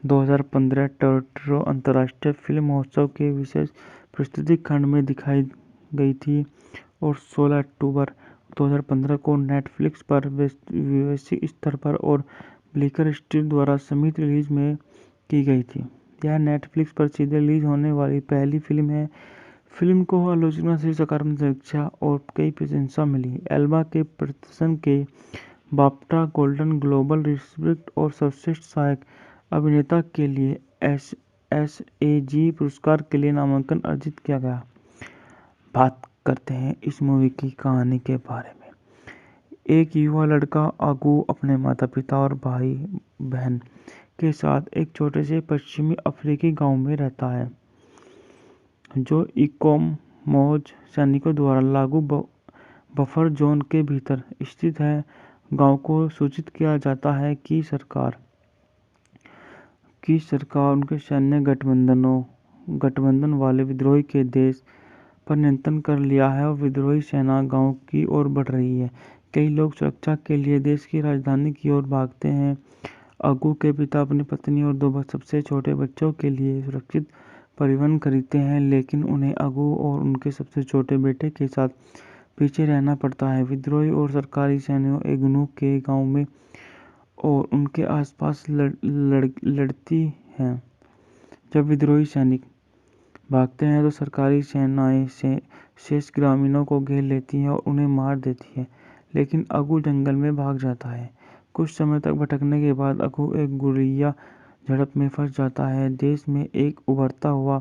2015 टोरंटो अंतर्राष्ट्रीय फिल्म महोत्सव के विशेष प्रस्तुति खंड में दिखाई गई थी और 16 अक्टूबर 2015 को नेटफ्लिक्स पर वैश्विक स्तर पर और ब्लिकर स्ट्रीट द्वारा संयुक्त रिलीज में की गई थी। यह नेटफ्लिक्स पर सीधे रिलीज होने वाली पहली फिल्म है। फिल्म को आलोचना से सकारात्मक समीक्षा और कई प्रशंसा मिली। एल्बा के प्रदर्शन के बाफ्टा, गोल्डन ग्लोब रिस्पब्लिक और सर्वश्रेष्ठ सहायक अभिनेता के लिए SAG पुरस्कार के लिए नामांकन अर्जित किया गया। बात करते हैं इस मूवी की कहानी के बारे में। एक युवा लड़का अगू अपने माता पिता और भाई बहन के साथ एक छोटे से पश्चिमी अफ्रीकी गांव में रहता है, जो इकोमोज सैनिकों द्वारा लागू बफर जोन के भीतर स्थित है। गांव को सूचित किया जाता है कि सरकार उनके सैन्य गठबंधन वाले विद्रोही के देश पर नियंत्रण कर लिया है और विद्रोही सेना गांव की ओर बढ़ रही है। कई लोग सुरक्षा के लिए देश की राजधानी की ओर भागते हैं। अगू के पिता अपनी पत्नी और 2 सबसे छोटे बच्चों के लिए सुरक्षित परिवहन खरीदते हैं, लेकिन उन्हें अगू और उनके सबसे छोटे बेटे के साथ पीछे रहना पड़ता है। विद्रोही और सरकारी सैनिकों एग्नू के गांव में और उनके आसपास लड़ती हैं। जब विद्रोही सैनिक भागते हैं तो सरकारी सेनाएं शेष ग्रामीणों को घेर लेती हैं और उन्हें मार देती है, लेकिन अगू जंगल में भाग जाता है। कुछ समय तक भटकने के बाद अगू एक गुरिल्ला झड़प में फंस जाता है। देश में एक उभरता हुआ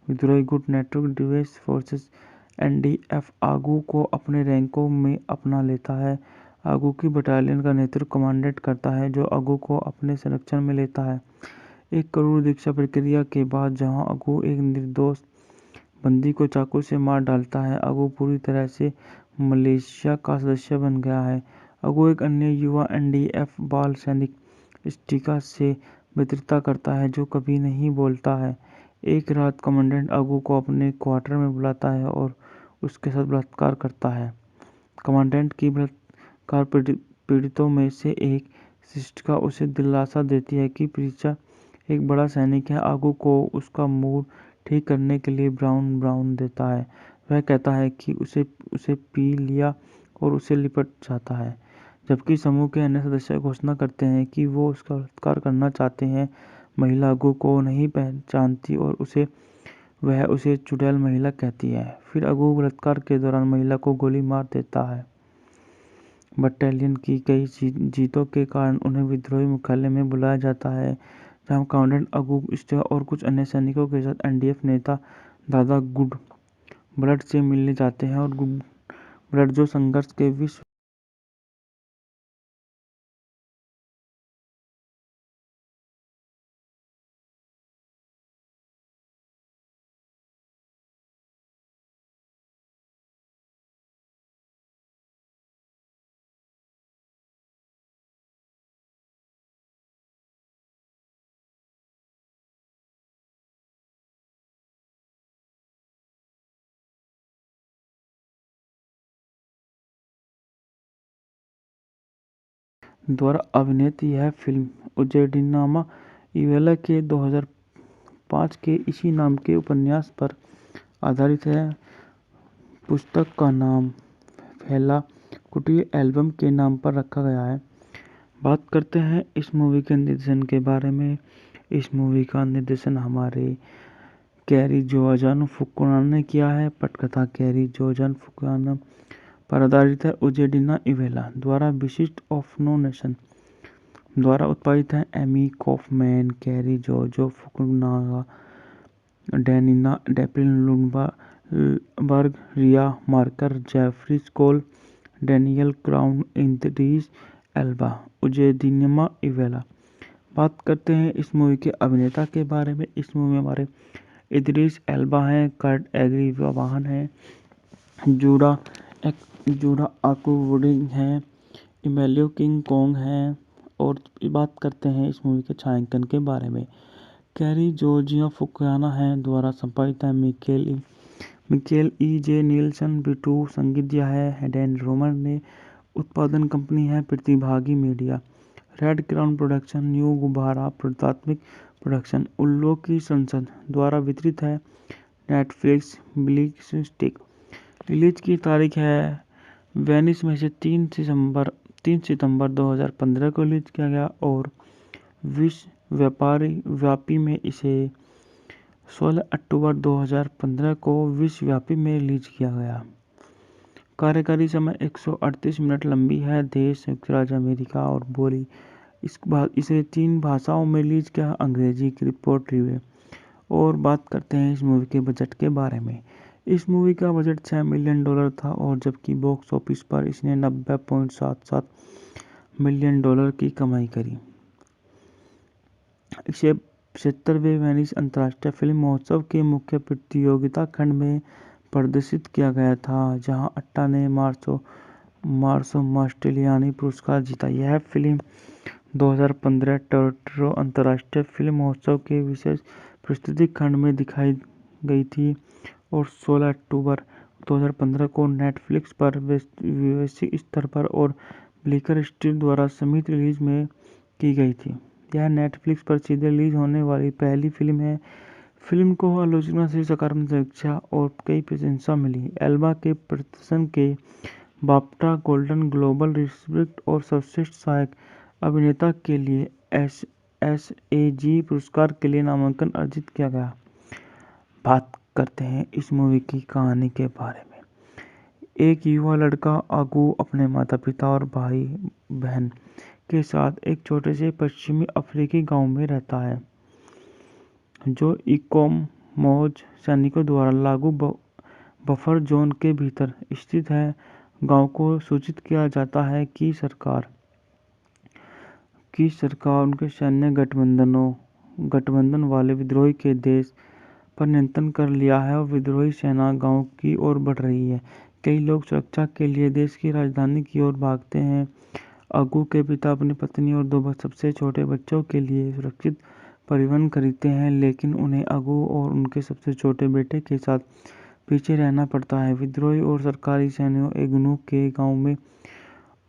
विद्रोही गुट नेटवर्क डिफेंस फोर्सेस एनडीएफ आगू को अपने रैंकों में अपना लेता है। आगू की बटालियन का नेतृत्व कमांडेंट करता है, जो आगू को अपने संरक्षण में लेता है। एक करोड़ दीक्षा प्रक्रिया के बाद जहां आगू एक निर्दोष बंदी को चाकू से मार डालता है, आगू पूरी तरह से मलेशिया का सदस्य बन गया है। आगू एक अन्य युवा एनडीएफ बाल सैनिक स्टिका से मित्रता करता है, जो कभी नहीं बोलता है। एक रात कमांडेंट आगू को अपने क्वार्टर में बुलाता है और उसके साथ बलात्कार करता है। कमांडेंट की बलात्कार पीड़ितों में से एक शिष्टिका उसे दिलासा देती है कि प्रीचा एक बड़ा सैनिक है। आगू को उसका मूड ठीक करने के लिए ब्राउन देता है। वह कहता है कि उसे पी लिया और उसे लिपट जाता है, जबकि समूह के अन्य सदस्य घोषणा करते हैं कि वो उसका बलात्कार करना चाहते हैं। महिला आगू को नहीं पहचानती और वह उसे चुड़ैल महिला कहती है। फिर आगू बलात्कार के दौरान महिला को गोली मार देता है। बटालियन की कई जीतों के कारण उन्हें विद्रोही मुख्यालय में बुलाया जाता है, जहां कमांडेंट आगू स्टिका और कुछ अन्य सैनिकों के साथ एनडीएफ नेता दादा गुड ब्लड से मिलने जाते हैं। और गुड ब्लड जो संघर्ष के विश्व द्वारा अभिनीत यह फिल्म उजेडिनामा इवेला के 2005 के इसी नाम के उपन्यास पर आधारित है। पुस्तक का नाम फैला कुटीर एल्बम के नाम पर रखा गया है। बात करते हैं इस मूवी के निर्देशन के बारे में। इस मूवी का निर्देशन हमारे कैरी जोआन फुकुनागा ने किया है। पटकथा कैरी जोआन फुकुनागा पर आधारित है। उजेडिना इवेला द्वारा विशिष्ट ऑफ नो नेशन द्वारा उत्पादित है। Amy Kaufman, Cary Joji Fukunaga, Daniela Taplin Lundberg, Riva Marker, Jeffrey Skoll, Daniel Crown, Idris Elba. Uzodinma Iweala. बात करते हैं इस मूवी के अभिनेता के बारे में। इस मूवी में हमारे इद्रिस एल्बा हैं, कर्ट एग्री वाहन हैं, जूडा आकुवुडिंग हैं, इमेलियो किंग कोंग हैं। और बात करते हैं इस मूवी के छायांकन के बारे में। कैरी जोर्जिया फुकुनागा हैं द्वारा संपादित है। मिकेल ई जे नीलसन बिटू संगीत दिया है। डैन रोमर ने उत्पादन कंपनी है। प्रतिभागी media, red crown production, new गुब्बारा प्राथमिक प्रोडक्शन, उल्लू की संसद द्वारा वितरित है। Netflix bleak stick. रिलीज की तारीख है वेनिस में से 3 सितंबर 2015 को रिलीज किया गया और विश्व व्यापी में इसे 16 अक्टूबर 2015 को विश्वव्यापी में रिलीज किया गया। कार्यकारी समय 138 मिनट लंबी है। देश संयुक्त राज्य अमेरिका और बोली इसे 3 भाषाओं में रिलीज किया, अंग्रेजी की रिपोर्ट रिव्यू। और बात करते हैं इस मूवी के बजट के बारे में। इस मूवी का बजट $6 मिलियन था और जबकि बॉक्स ऑफिस पर इसने $90.77 मिलियन की कमाई करी। इसे 75वें वेनिस अंतर्राष्ट्रीय फिल्म महोत्सव के मुख्य प्रतियोगिता खंड में प्रदर्शित किया गया था, जहां अट्टा ने मार्सो मास्टेलियानी पुरस्कार जीता। यह फिल्म 2015 टोरंटो अंतर्राष्ट्रीय फिल्म महोत्सव के विशेष प्रस्तुति खंड में दिखाई गई थी और 16 अक्टूबर 2015 को नेटफ्लिक्स पर वैश्विक स्तर पर और ब्लिकर स्ट्रीट द्वारा संयुक्त रिलीज में की गई थी। यह नेटफ्लिक्स पर सीधे रिलीज होने वाली पहली फिल्म है। फिल्म को आलोचना से सकारात्मक समीक्षा और कई प्रशंसा मिली। एल्बा के प्रदर्शन के बाफ्टा, गोल्डन ग्लोब रिट्रीट और सर्वश्रेष्ठ सहायक अभिनेता के लिए SAG पुरस्कार के लिए नामांकन अर्जित किया गया। बात करते हैं इस मूवी की कहानी के बारे में। एक युवा लड़का आगू अपने माता पिता और भाई बहन के साथ एक छोटे से पश्चिमी अफ्रीकी गांव में रहता है, जो इकोमोज सैनिकों द्वारा बफर जोन के भीतर स्थित है। गांव को सूचित किया जाता है कि सरकार उनके सैन्य गठबंधन वाले विद्रोही के देश पर नियंत्रण कर लिया है और विद्रोही सेना गांव की ओर बढ़ रही है। कई लोग सुरक्षा के लिए देश की राजधानी की ओर भागते हैं। अगू के पिता अपनी पत्नी और 2 सबसे छोटे बच्चों के लिए सुरक्षित परिवहन खरीदते हैं, लेकिन उन्हें अगू और उनके सबसे छोटे बेटे के साथ पीछे रहना पड़ता है। विद्रोही और सरकारी सैन्यों एगनू के गांव में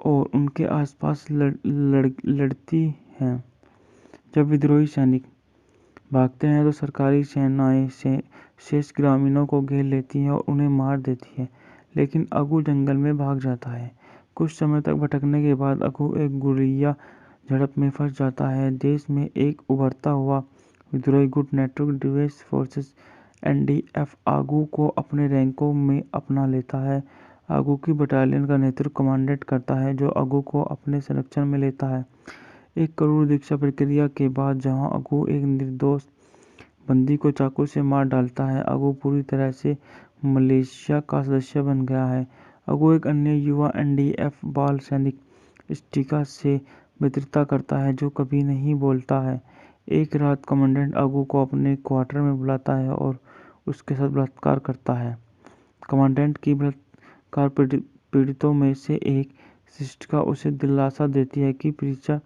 और उनके आसपास लड़ती हैं। जब विद्रोही सैनिक भागते हैं तो सरकारी सेनाएं शेष ग्रामीणों को घेर लेती हैं और उन्हें मार देती है, लेकिन अगू जंगल में भाग जाता है। कुछ समय तक भटकने के बाद अगू एक गुर्रिया झड़प में फंस जाता है। देश में एक उभरता हुआ विद्रोही गुट नेटवर्क डिफेंस फोर्सेस एनडीएफ आगू को अपने रैंकों में अपना लेता है। आगू की बटालियन का नेतृत्व कमांडेंट करता है, जो आगू को अपने संरक्षण में लेता है। एक करोड़ दीक्षा प्रक्रिया के बाद जहां आगू एक निर्दोष बंदी को चाकू से मार डालता है, आगू पूरी तरह से मलेशिया का सदस्य बन गया है। आगू एक अन्य युवा एनडीएफ बाल सैनिक स्टिका से मित्रता करता है, जो कभी नहीं बोलता है। एक रात कमांडेंट आगू को अपने क्वार्टर में बुलाता है और उसके साथ बलात्कार करता है। कमांडेंट की बलात्कार पीड़ितों में से एक शिष्टिका उसे दिलासा देती है कि प्रीचा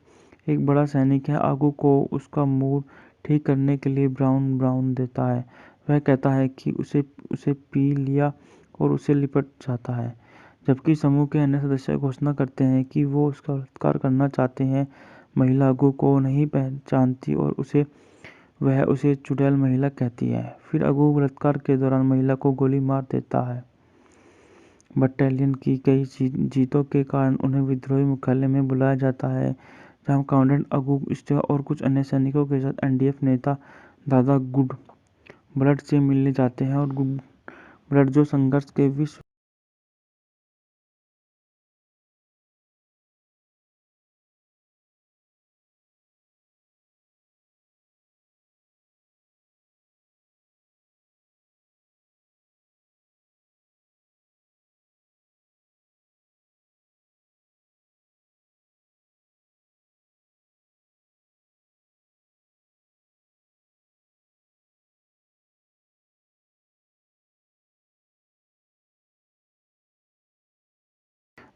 एक बड़ा सैनिक है। आगू को उसका मूड ठीक करने के लिए ब्राउन देता है। वह कहता है कि उसे पी लिया और उसे लिपट जाता है, जबकि समूह के अन्य सदस्य घोषणा करते हैं कि वो उसका बलात्कार करना चाहते हैं। महिला आगू को नहीं पहचानती और वह उसे चुड़ैल महिला कहती है। फिर आगू बलात्कार के दौरान महिला को गोली मार देता है। बटालियन की कई जीतों के कारण उन्हें विद्रोही मुख्यालय में बुलाया जाता है, जहां कमांडेंट अगू स्टिका और कुछ अन्य सैनिकों के साथ एनडीएफ नेता दादा गुड ब्लड से मिलने जाते हैं। और गुड ब्लड जो संघर्ष के विश्व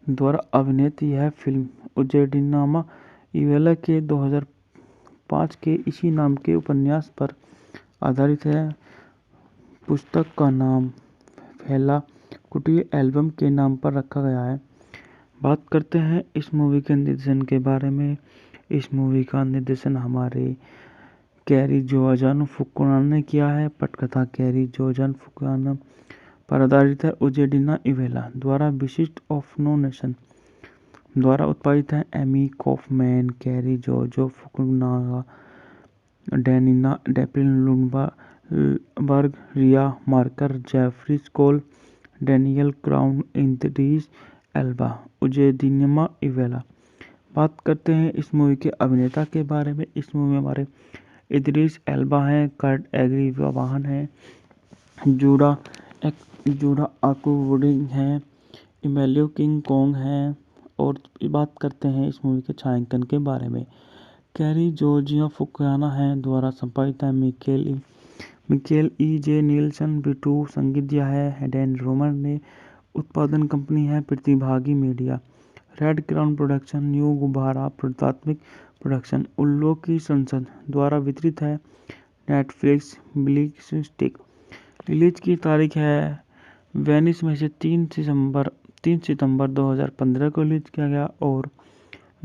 द्वारा अभिनीत यह फिल्म उजेडिनामा इवेला के 2005 के इसी नाम के उपन्यास पर आधारित है। पुस्तक का नाम फैला कुटीर एल्बम के नाम पर रखा गया है। बात करते हैं इस मूवी के निर्देशन के बारे में। इस मूवी का निर्देशन हमारे कैरी जोआजानो फुकुनागा ने किया है। पटकथा कैरी जोआजानो फुकुनागा पर आधारित है। उजेडिना इवेला द्वारा विशिष्ट ऑफ नो नेशन द्वारा उत्पादित है। Amy Kaufman, Cary Joji Fukunaga, Daniela Taplin Lundberg, Riva Marker, Jeffrey Skoll, Daniel Crown, Idris Elba. Uzodinma Iweala. बात करते हैं इस मूवी के अभिनेता के बारे में। इस मूवी में हमारे इद्रिस एल्बा हैं, कर्ट एग्री वाहन हैं, जूडा आकुवुडिंग हैं, इमेलियो किंग कोंग हैं। और बात करते हैं इस मूवी के छायांकन के बारे में। कैरी जोर्जिया फुकुनागा हैं द्वारा संपादित है। मिकेल ई जे नीलसन बिटू संगीत दिया है। डैन रोमर ने उत्पादन कंपनी है। प्रतिभागी media, red crown production, new गुब्बारा प्राथमिक प्रोडक्शन, उल्लू की संसद द्वारा वितरित है। Netflix bleak stick. रिलीज की तारीख है वेनिस में से 3 सितंबर 2015 को रिलीज किया गया और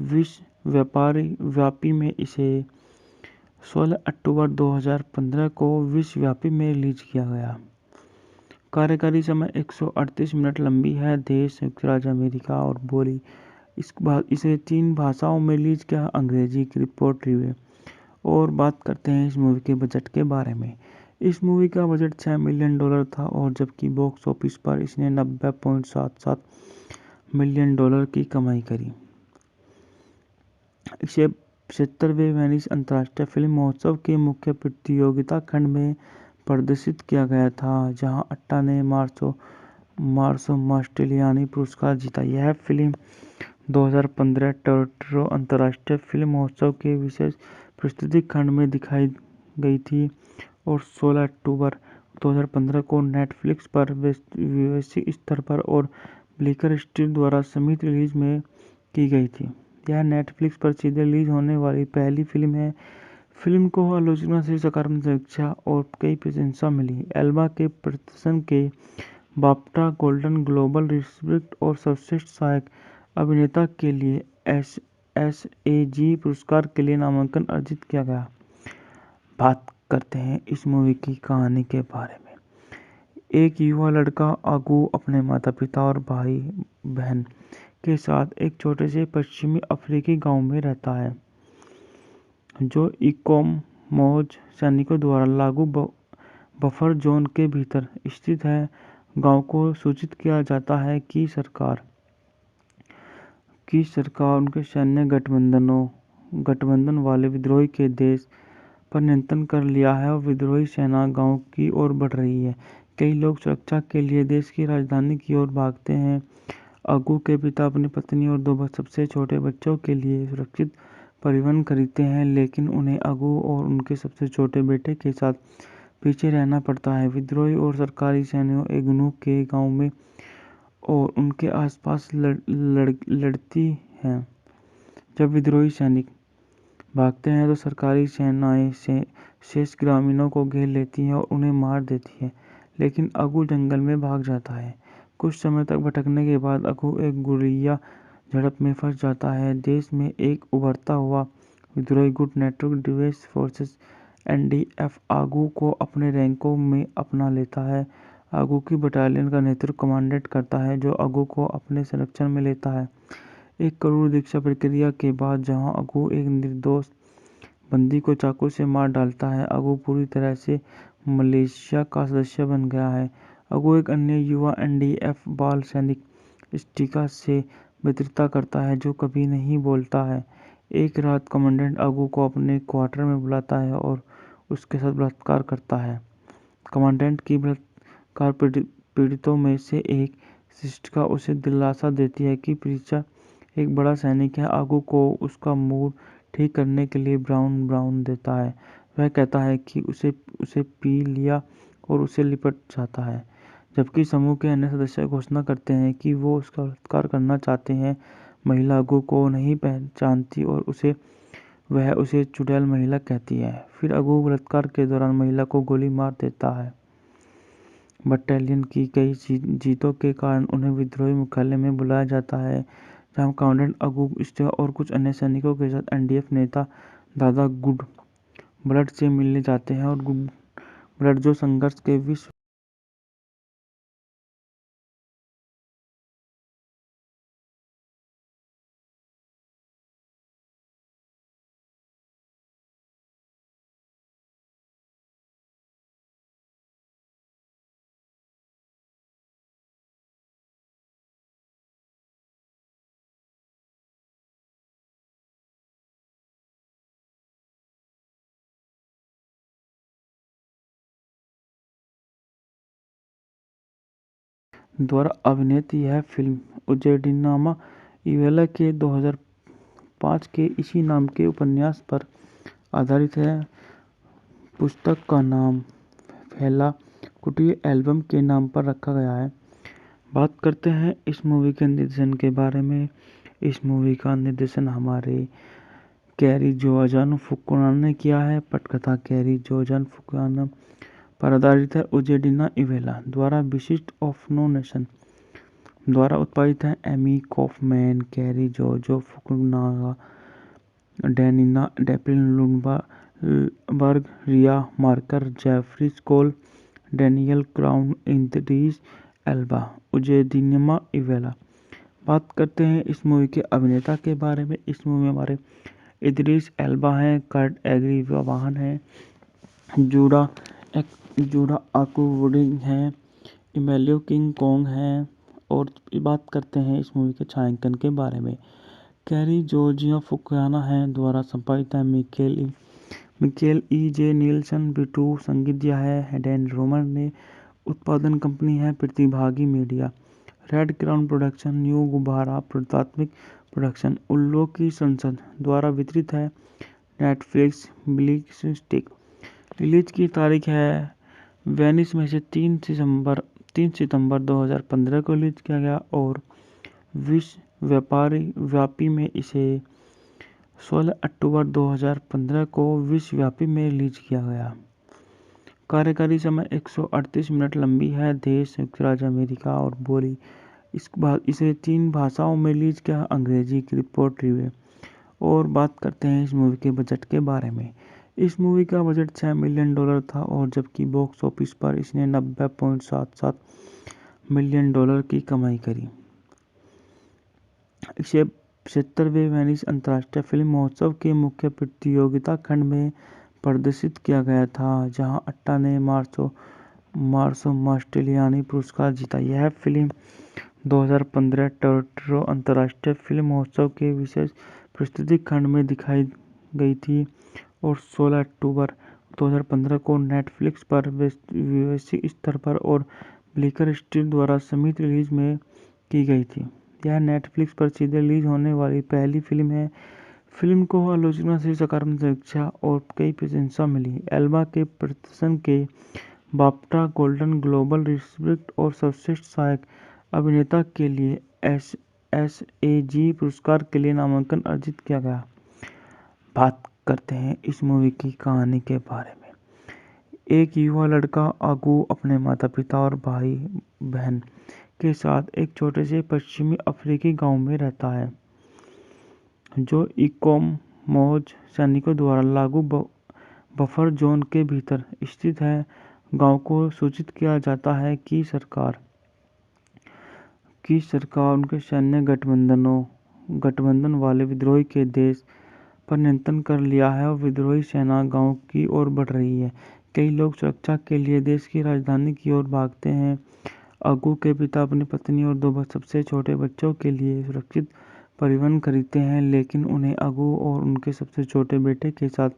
विश्व व्यापी में इसे 16 अक्टूबर 2015 को विश्वव्यापी में रिलीज किया गया। कार्यकारी समय 138 मिनट लंबी है। देश संयुक्त राज्य अमेरिका और बोली इसे 3 भाषाओं में रिलीज किया, अंग्रेजी की रिपोर्ट रिव्यू। और बात करते हैं इस मूवी के बजट के बारे में। इस मूवी का बजट $6 मिलियन था और जबकि बॉक्स ऑफिस पर इसने $90.77 मिलियन की कमाई करी। इसे 75वें वेनिस अंतर्राष्ट्रीय फिल्म महोत्सव के मुख्य प्रतियोगिता खंड में प्रदर्शित किया गया था, जहां अट्टा ने मार्सो मास्टेलियानी पुरस्कार जीता। यह फिल्म 2015 टोरंटो अंतर्राष्ट्रीय फिल्म महोत्सव के विशेष प्रस्तुति खंड में दिखाई गई थी और 16 अक्टूबर 2015 को नेटफ्लिक्स पर वैश्विक स्तर पर और ब्लिकर स्ट्रीट द्वारा संयुक्त रिलीज में की गई थी। यह नेटफ्लिक्स पर सीधे रिलीज होने वाली पहली फिल्म है। फिल्म को आलोचना से सकारात्मक समीक्षा और कई प्रशंसा मिली। एल्बा के प्रदर्शन के बाफ्टा, गोल्डन ग्लोब रिट्रीट और सर्वश्रेष्ठ सहायक अभिनेता के लिए SAG पुरस्कार के लिए नामांकन अर्जित किया गया। बात करते हैं इस मूवी की कहानी के बारे में। एक युवा लड़का आगू अपने माता पिता और भाई बहन के साथ एक छोटे से पश्चिमी अफ्रीकी गांव में रहता है, जो इकोमोज सैनिकों द्वारा लागू बफर जोन के भीतर स्थित है। गांव को सूचित किया जाता है कि सरकार उनके सैन्य गठबंधन वाले विद्रोही के देश पर नियंत्रण कर लिया है और विद्रोही सेना गांव की ओर बढ़ रही है। कई लोग सुरक्षा के लिए देश की राजधानी की ओर भागते हैं। अगू के पिता अपनी पत्नी और 2 सबसे छोटे बच्चों के लिए सुरक्षित परिवहन खरीदते हैं, लेकिन उन्हें अगू और उनके सबसे छोटे बेटे के साथ पीछे रहना पड़ता है। विद्रोही और सरकारी सेनाएं एगनू के गांव में और उनके आसपास लड़ती हैं। जब विद्रोही सैनिक भागते हैं तो सरकारी सेनाएं शेष ग्रामीणों को घेर लेती हैं और उन्हें मार देती हैं, लेकिन अगू जंगल में भाग जाता है। कुछ समय तक भटकने के बाद अगू एक गुर्रिया झड़प में फंस जाता है। देश में एक उभरता हुआ विद्रोही गुट नेटवर्क डिफेंस फोर्सेस NDF आगू को अपने रैंकों में अपना लेता है। आगू की बटालियन का नेतृत्व कमांडेंट करता है, जो आगू को अपने संरक्षण में लेता है। एक कठोर दीक्षा प्रक्रिया के बाद, जहां अगू एक निर्दोष बंदी को चाकू से मार डालता है, अगू पूरी तरह से मलेशिया का सदस्य बन गया है। अगू एक अन्य युवा NDF बाल सैनिक स्टिका से मित्रता करता है, जो कभी नहीं बोलता है। एक रात कमांडेंट अगू को अपने क्वार्टर में बुलाता है और उसके साथ बलात्कार करता है। कमांडेंट की बलात्कार पीड़ितों में से एक शिष्टिका उसे दिलासा देती है कि प्रीचा एक बड़ा सैनिक है। आगू को उसका मूड ठीक करने के लिए ब्राउन देता है। वह कहता है कि उसे पी लिया और उसे लिपट जाता है, जबकि समूह के अन्य सदस्य घोषणा करते हैं कि वो उसका बलात्कार करना चाहते हैं। महिला अगू को नहीं पहचानती और वह उसे चुड़ैल महिला कहती है। फिर अगू बलात्कार के दौरान महिला को गोली मार देता है। बटालियन की कई जीतों के कारण उन्हें विद्रोही मुख्यालय में बुलाया जाता है, जहां कमांडेंट अगू स्टिका और कुछ अन्य सैनिकों के साथ NDF नेता दादा गुड ब्लड से मिलने जाते हैं और गुड ब्लड जो संघर्ष के विश्व द्वारा अभिनीत यह फिल्म उजेडिनामा इवेला के 2005 के इसी नाम के उपन्यास पर आधारित है। पुस्तक का नाम फेला kuti एल्बम के नाम पर रखा गया है। बात करते हैं इस मूवी के निर्देशन के बारे में। इस मूवी का निर्देशन हमारे कैरी जोआजानो फुकुनागा ने किया है। पटकथा कैरी जोआजानो फुकुनागा पर आधारित है। उजेडिना इवेला द्वारा विशिष्ट ऑफ नो नेशन द्वारा उत्पादित है। Amy Kaufman, Cary Joji Fukunaga, Daniela Taplin Lundberg, Riva Marker, Jeffrey Skoll, Daniel Crown, Idris Elba. Uzodinma Iweala. बात करते हैं इस मूवी के अभिनेता के बारे में। इस मूवी में हमारे इद्रिस एल्बा हैं, कर्ट एग्रीवाहन हैं, जूडा आकुवुडिंग हैं, इमेलियो किंग कोंग हैं। और बात करते हैं इस मूवी के छायांकन के बारे में। कैरी जोर्जिया फुकुनागा हैं द्वारा संपादित है। मिकेल मिकेल ई जे नीलसन बिटू संगीत दिया है। डैन रोमर ने उत्पादन कंपनी है प्रतिभागी media. Red crown production, new गुब्बारा प्राथमिक प्रोडक्शन, उल्लू की संसद द्वारा वितरित है। Netflix bleak stick. रिलीज की तारीख है वेनिस में से 3 सितंबर 2015 को रिलीज किया गया और विश्व व्यापी में इसे 16 अक्टूबर 2015 को विश्वव्यापी में रिलीज किया गया। कार्यकारी समय 138 मिनट लंबी है। देश संयुक्त राज्य अमेरिका और बोली इसे 3 भाषाओं में रिलीज किया, अंग्रेजी की रिपोर्ट रिव्यू। और बात करते हैं इस मूवी के बजट के बारे में। इस मूवी का बजट $6 मिलियन था और जबकि बॉक्स ऑफिस पर इसने $90.77 मिलियन की कमाई करी। इसे 75वें वेनिस अंतर्राष्ट्रीय फिल्म महोत्सव के मुख्य प्रतियोगिता खंड में प्रदर्शित किया गया था, जहां अट्टा ने मार्सो मास्टेलियानी पुरस्कार जीता। यह फिल्म 2015 टोरंटो अंतर्राष्ट्रीय फिल्म महोत्सव के विशेष प्रस्तुति खंड में दिखाई गई थी और 16 अक्टूबर 2015 को नेटफ्लिक्स पर वैश्विक स्तर पर और ब्लिकर स्ट्रीट द्वारा संयुक्त रिलीज में की गई थी। यह नेटफ्लिक्स पर सीधे रिलीज होने वाली पहली फिल्म है। फिल्म को आलोचना से सकारात्मक समीक्षा और कई प्रशंसा मिली। एल्बा के प्रदर्शन के बाफ्टा, गोल्डन ग्लोब रिस्पब्लिक और सर्वश्रेष्ठ सहायक अभिनेता के लिए SAG पुरस्कार के लिए नामांकन अर्जित किया गया। बात करते हैं इस मूवी की कहानी के बारे में। एक युवा लड़का आगू अपने माता पिता और भाई बहन के साथ एक छोटे से पश्चिमी अफ्रीकी गांव में रहता है, जो इकोमोज सैनिकों द्वारा लागू बफर जोन के भीतर स्थित है। गांव को सूचित किया जाता है कि सरकार उनके सैन्य गठबंधन वाले विद्रोही के देश पर नियंत्रण कर लिया है और विद्रोही सेना गांव की ओर बढ़ रही है। कई लोग सुरक्षा के लिए देश की राजधानी की ओर भागते हैं। अगू के पिता अपनी पत्नी और 2 सबसे छोटे बच्चों के लिए सुरक्षित परिवहन खरीदते हैं, लेकिन उन्हें अगू और उनके सबसे छोटे बेटे के साथ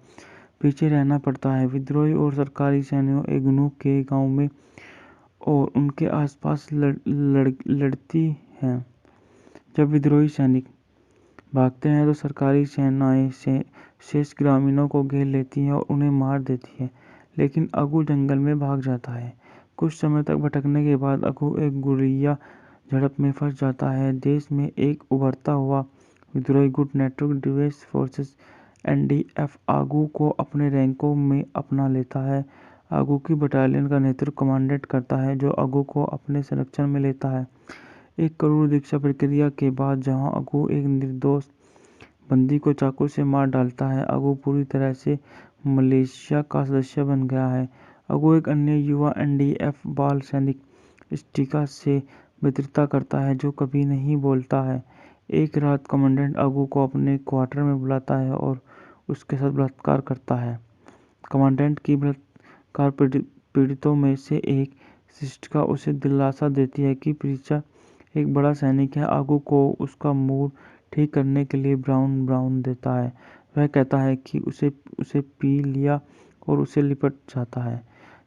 पीछे रहना पड़ता है। विद्रोही और सरकारी सैनिकों एग्नू के गांव में और उनके आसपास लड़ती हैं। जब विद्रोही सैनिक भागते हैं तो सरकारी सेनाएं शेष ग्रामीणों को घेर लेती हैं और उन्हें मार देती है, लेकिन अगू जंगल में भाग जाता है। कुछ समय तक भटकने के बाद अगू एक गुर्रिया झड़प में फंस जाता है। देश में एक उभरता हुआ विद्रोही गुट नेटवर्क डिफेंस फोर्सेस NDF आगू को अपने रैंकों में अपना लेता है। आगू की बटालियन का नेतृत्व कमांडेंट करता है, जो आगू को अपने संरक्षण में लेता है। एक करोड़ दीक्षा प्रक्रिया के बाद जहां अगू एक निर्दोष बंदी को चाकू से मार डालता है, अगू पूरी तरह से मलेशिया का सदस्य बन गया है। अगू एक अन्य युवा NDF बाल सैनिक स्टिका से मित्रता करता है, जो कभी नहीं बोलता है। एक रात कमांडेंट अगू को अपने क्वार्टर में बुलाता है और उसके साथ बलात्कार करता है। कमांडेंट की बलात्कार पीड़ितों में से एक शिष्टिका उसे दिलासा देती है कि प्रीचा एक बड़ा सैनिक है। आगू को उसका मूड ठीक करने के लिए ब्राउन देता है। वह कहता है कि उसे पी लिया और उसे लिपट जाता है,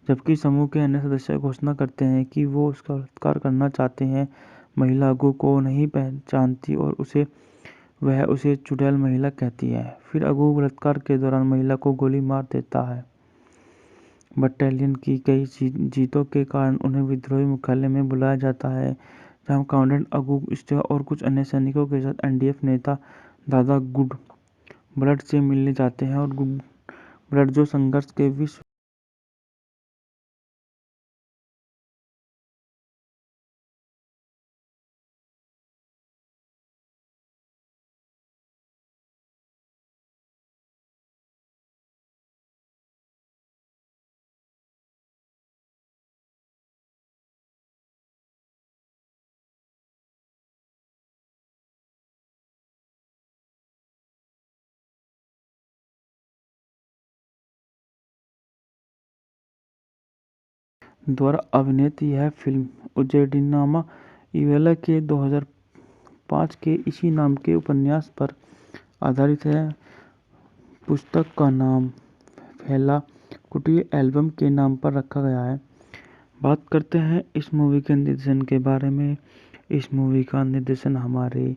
जबकि समूह के अन्य सदस्य घोषणा करते हैं कि वो उसका बलात्कार करना चाहते हैं। महिला आगू को नहीं पहचानती और वह उसे चुड़ैल महिला कहती है। फिर अगू बलात्कार के दौरान महिला को गोली मार देता है। बटालियन की कई जीतों के कारण उन्हें विद्रोही मुख्यालय में बुलाया जाता है, जहां कमांडेंट अगू स्टिका और कुछ अन्य सैनिकों के साथ NDF नेता दादा गुड ब्लड से मिलने जाते हैं। और गुड ब्लड जो संघर्ष के विश्व द्वारा अभिनीत यह फिल्म उजेडिनामा इवेला के 2005 के इसी नाम के उपन्यास पर आधारित है। पुस्तक का नाम फेला कुटी एल्बम के नाम पर रखा गया है। बात करते हैं इस मूवी के निर्देशन के बारे में। इस मूवी का निर्देशन हमारे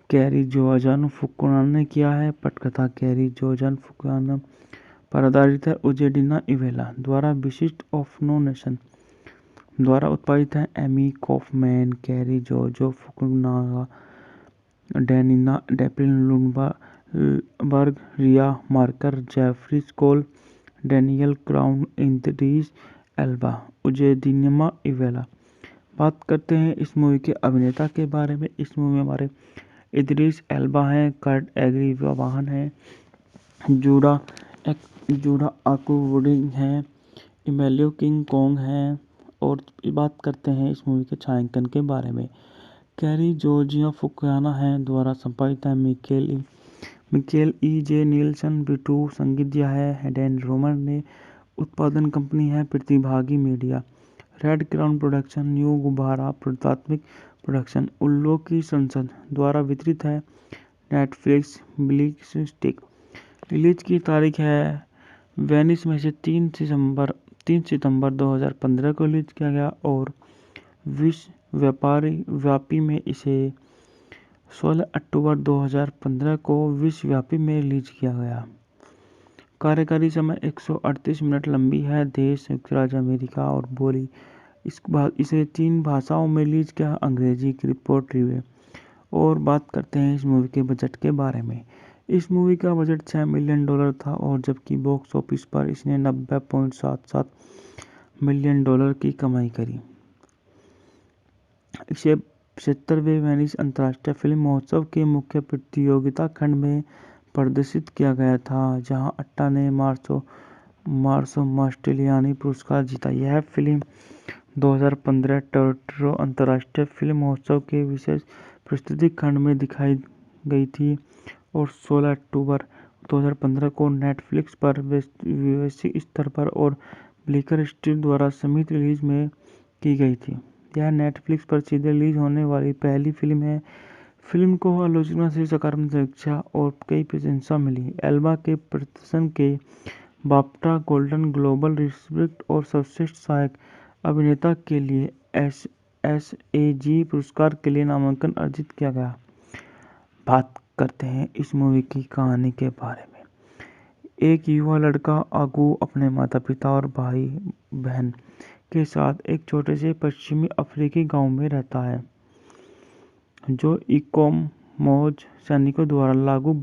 कैरी जोआन फुकुनागा ने किया है। पटकथा कैरी जोआन फुकुनागा पर आधारित है। उजेडिना इवेला द्वारा विशिष्ट ऑफ नो नेशन द्वारा उत्पादित है। Amy Kaufman, Cary Joji Fukunaga, Daniela Taplin Lundberg, Riva Marker, Jeffrey Skoll, Daniel Crown, Idris Elba, Uzodinma Iweala. बात करते हैं इस मूवी के अभिनेता के बारे में। इस मूवी में हमारे इद्रिस एल्बा हैं, कर्ट एग्रीवाहन हैं, जूडा आकुवुडिंग हैं, इमेलियो किंग कोंग हैं। और बात करते हैं इस मूवी के छायांकन के बारे में। कैरी जोर्जिया फुकुनागा है द्वारा संपादित है। मिकेल ई जे नीलसन बिटू संगीत दिया है। डैन रोमर ने उत्पादन कंपनी है। प्रतिभागी media, red crown production, new गुब्बारा प्राथमिक प्रोडक्शन, उल्लू की संसद द्वारा वितरित है। Netflix bleak stick. रिलीज की तारीख है वेनिस में से 3 सितंबर 2015 को रिलीज किया गया और विश्व व्यापी में इसे 16 अक्टूबर 2015 को विश्वव्यापी में रिलीज किया गया। कार्यकारी समय 138 मिनट लंबी है। देश संयुक्त राज्य अमेरिका और बोली इसे 3 भाषाओं में रिलीज किया, अंग्रेजी की रिपोर्ट रिव्यू। और बात करते हैं इस मूवी के बजट के बारे में। इस मूवी का बजट $6 मिलियन था और जबकि बॉक्स ऑफिस पर इसने $90.77 मिलियन की कमाई करी। इसे 75वें वेनिस अंतर्राष्ट्रीय फिल्म महोत्सव के मुख्य प्रतियोगिता खंड में प्रदर्शित किया गया था, जहां अट्टा ने मार्सो मास्टेलियानी पुरस्कार जीता। यह फिल्म 2015 टोरंटो अंतर्राष्ट्रीय फिल्म महोत्सव के विशेष प्रस्तुति खंड में दिखाई गई थी और 16 अक्टूबर 2015 को नेटफ्लिक्स पर वैश्विक स्तर पर और ब्लिकर स्ट्रीट द्वारा संयुक्त रिलीज में की गई थी। यह नेटफ्लिक्स पर सीधे रिलीज होने वाली पहली फिल्म है। फिल्म को आलोचना से सकारात्मक समीक्षा और कई प्रशंसा मिली। एल्बा के प्रदर्शन के बाफ्टा, गोल्डन ग्लोबल रिस्ट्रिक्ट और सर्वश्रेष्ठ सहायक अभिनेता के लिए SAG पुरस्कार के लिए नामांकन अर्जित किया गया। बात करते हैं इस मूवी की कहानी के बारे में। एक युवा लड़का आगू अपने माता पिता और भाई बहन के साथ एक छोटे से पश्चिमी अफ्रीकी गांव में रहता है, जो इकोमोज सैनिकों द्वारा लागू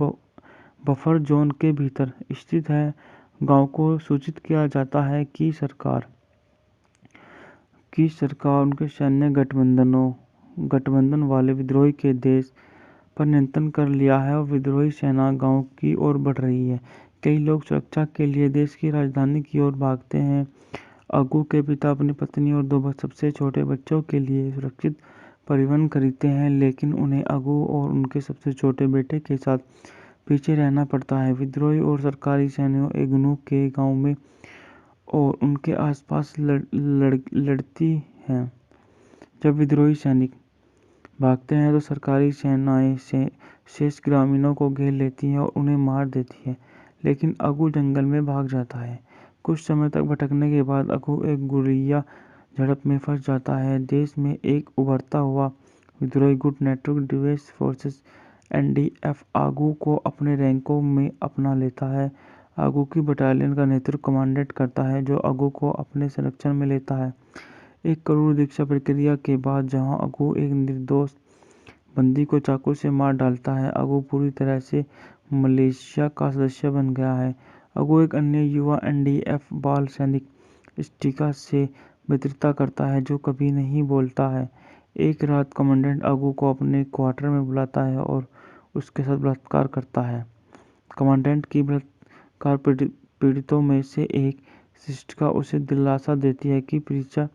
बफर जोन के भीतर स्थित है। गांव को सूचित किया जाता है कि सरकार उनके सैन्य गठबंधन वाले विद्रोही के देश पर नियंत्रण कर लिया है और विद्रोही सेना गांव की ओर बढ़ रही है। कई लोग सुरक्षा के लिए देश की राजधानी की ओर भागते हैं। अगू के पिता अपनी पत्नी और 2 सबसे छोटे बच्चों के लिए सुरक्षित परिवहन खरीदते हैं, लेकिन उन्हें अगू और उनके सबसे छोटे बेटे के साथ पीछे रहना पड़ता है। विद्रोही और सरकारी सैनिकों एगनू के गांव में और उनके आसपास लड़ती हैं। जब विद्रोही सैनिक भागते हैं तो सरकारी सेनाएं शेष ग्रामीणों को घेर लेती हैं और उन्हें मार देती हैं, लेकिन अगू जंगल में भाग जाता है। कुछ समय तक भटकने के बाद अगू एक गुर्रिया झड़प में फंस जाता है। देश में एक उभरता हुआ विद्रोही गुट नेटवर्क डिफेंस फोर्सेस NDF आगू को अपने रैंकों में अपना लेता है। आगू की बटालियन का नेतृत्व कमांडेंट करता है, जो आगू को अपने संरक्षण में लेता है। एक करोड़ दीक्षा प्रक्रिया के बाद जहां अगू एक निर्दोष बंदी को चाकू से मार डालता है, अगू पूरी तरह से मलेशिया का सदस्य बन गया है। अगू एक अन्य युवा NDF बाल सैनिक स्टिका से मित्रता करता है, जो कभी नहीं बोलता है। एक रात कमांडेंट अगू को अपने क्वार्टर में बुलाता है और उसके साथ बलात्कार करता है। कमांडेंट की बलात्कार पीड़ितों में से एक शिष्टिका उसे दिलासा देती है कि प्रीचा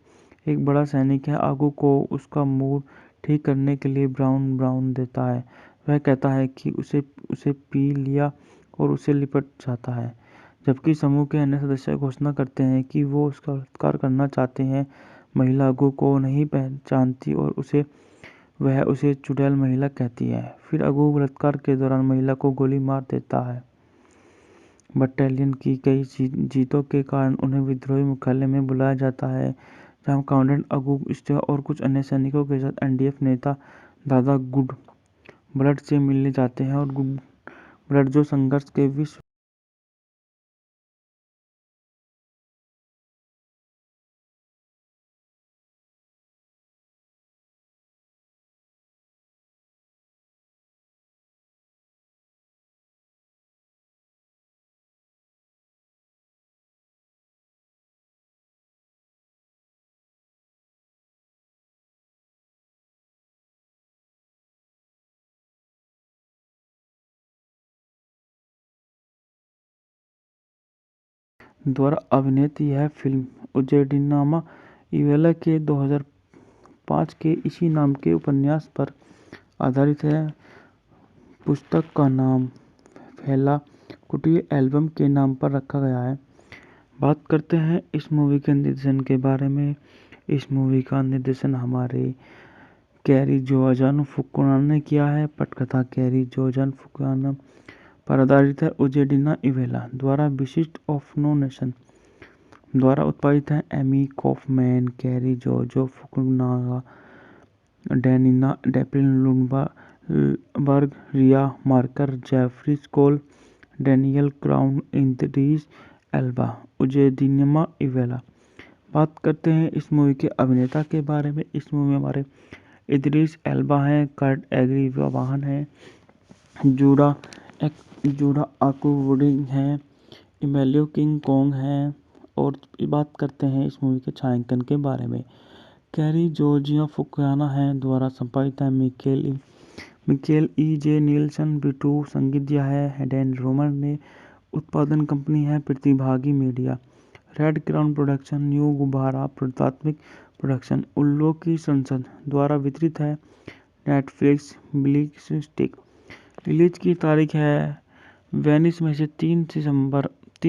एक बड़ा सैनिक है। आगू को उसका मूड ठीक करने के लिए ब्राउन देता है। वह कहता है कि उसे पी लिया और उसे लिपट जाता है, जबकि समूह के अन्य सदस्य घोषणा करते हैं कि वो उसका बलात्कार करना चाहते हैं। महिला अगू को नहीं पहचानती और वह उसे चुड़ैल महिला कहती है। फिर अगू बलात्कार के दौरान महिला को गोली मार देता है। बटालियन की कई जीतों के कारण उन्हें विद्रोही मुख्यालय में बुलाया जाता है, जहां कमांडेंट अगू स्टे और कुछ अन्य सैनिकों के साथ एनडीएफ नेता दादा गुड ब्लड से मिलने जाते हैं और गुड ब्लड जो संघर्ष के विश्व द्वारा अभिनीत यह फिल्म उजेडिनामा इवेला के 2005 के इसी नाम के उपन्यास पर आधारित है। पुस्तक का नाम फेला kuti एल्बम के नाम पर रखा गया है। बात करते हैं इस मूवी के निर्देशन के बारे में। इस मूवी का निर्देशन हमारे कैरी जोआजानो फुकुनागा ने किया है। पटकथा कैरी जोआजानो फुकुनागा पर आधारित है। उजेडिना इवेला द्वारा विशिष्ट ऑफ नो नेशन द्वारा उत्पादित है। Amy Kaufman, Cary Joji Fukunaga, Daniela Taplin Lundberg, Riva Marker, Jeffrey Skoll, Daniel Crown, Idris Elba. Uzodinma Iweala. बात करते हैं इस मूवी के अभिनेता के बारे में। इस मूवी में हमारे इद्रिस एल्बा हैं, कर्ट एग्री वाहन हैं, जूडा आकुवुडिंग हैं, इमेलियो किंग कोंग हैं। और बात करते हैं इस मूवी के छायांकन के बारे में। कैरी जॉर्जिया फुकुनागा है द्वारा संपादित है। मिकेल ई जे नीलसन बिटू संगीत दिया है। हेडेन रोमर ने उत्पादन कंपनी है। प्रतिभागी media, red crown production, new गुब्बारा प्राथमिक प्रोडक्शन, उल्लू की संसद द्वारा वितरित है। Netflix bleak stick. रिलीज की तारीख है वेनिस में से 3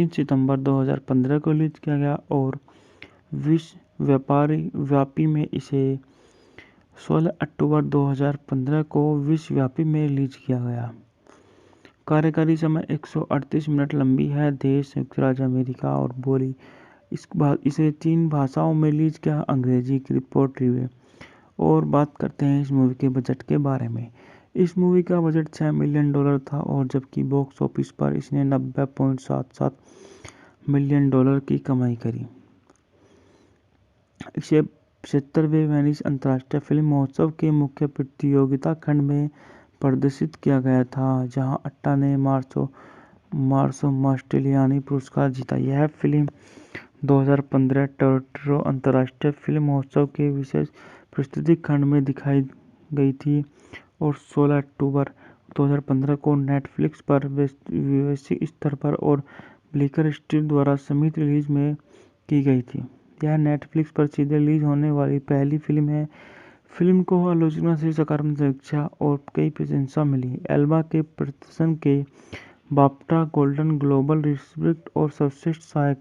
सितंबर 2015 को रिलीज किया गया और विश्व व्यापी में इसे 16 अक्टूबर 2015 को विश्वव्यापी में रिलीज किया गया। कार्यकारी समय 138 मिनट लंबी है। देश संयुक्त राज्य अमेरिका और बोली इसे 3 भाषाओं में रिलीज किया, अंग्रेजी की रिपोर्ट रिव्यू। और बात करते हैं इस मूवी के बजट के बारे में। इस मूवी का बजट $6 मिलियन था और जबकि बॉक्स ऑफिस पर इसने $90.77 मिलियन की कमाई करी। इसे 75वें वेनिस अंतर्राष्ट्रीय फिल्म महोत्सव के मुख्य प्रतियोगिता खंड में प्रदर्शित किया गया था, जहां अट्टा ने मार्सो मास्टेलियानी पुरस्कार जीता। यह फिल्म 2015 टोरंटो अंतर्राष्ट्रीय फिल्म महोत्सव के विशेष प्रस्तुति खंड में दिखाई गई थी और 16 अक्टूबर 2015 को नेटफ्लिक्स पर वैश्विक स्तर पर और ब्लिकर स्ट्रीट द्वारा संयुक्त रिलीज में की गई थी। यह नेटफ्लिक्स पर सीधे रिलीज होने वाली पहली फिल्म है। फिल्म को आलोचना से सकारात्मक समीक्षा और कई प्रशंसा मिली। एल्बा के प्रदर्शन के बाफ्टा, गोल्डन ग्लोब रिट्रीट और सर्वश्रेष्ठ सहायक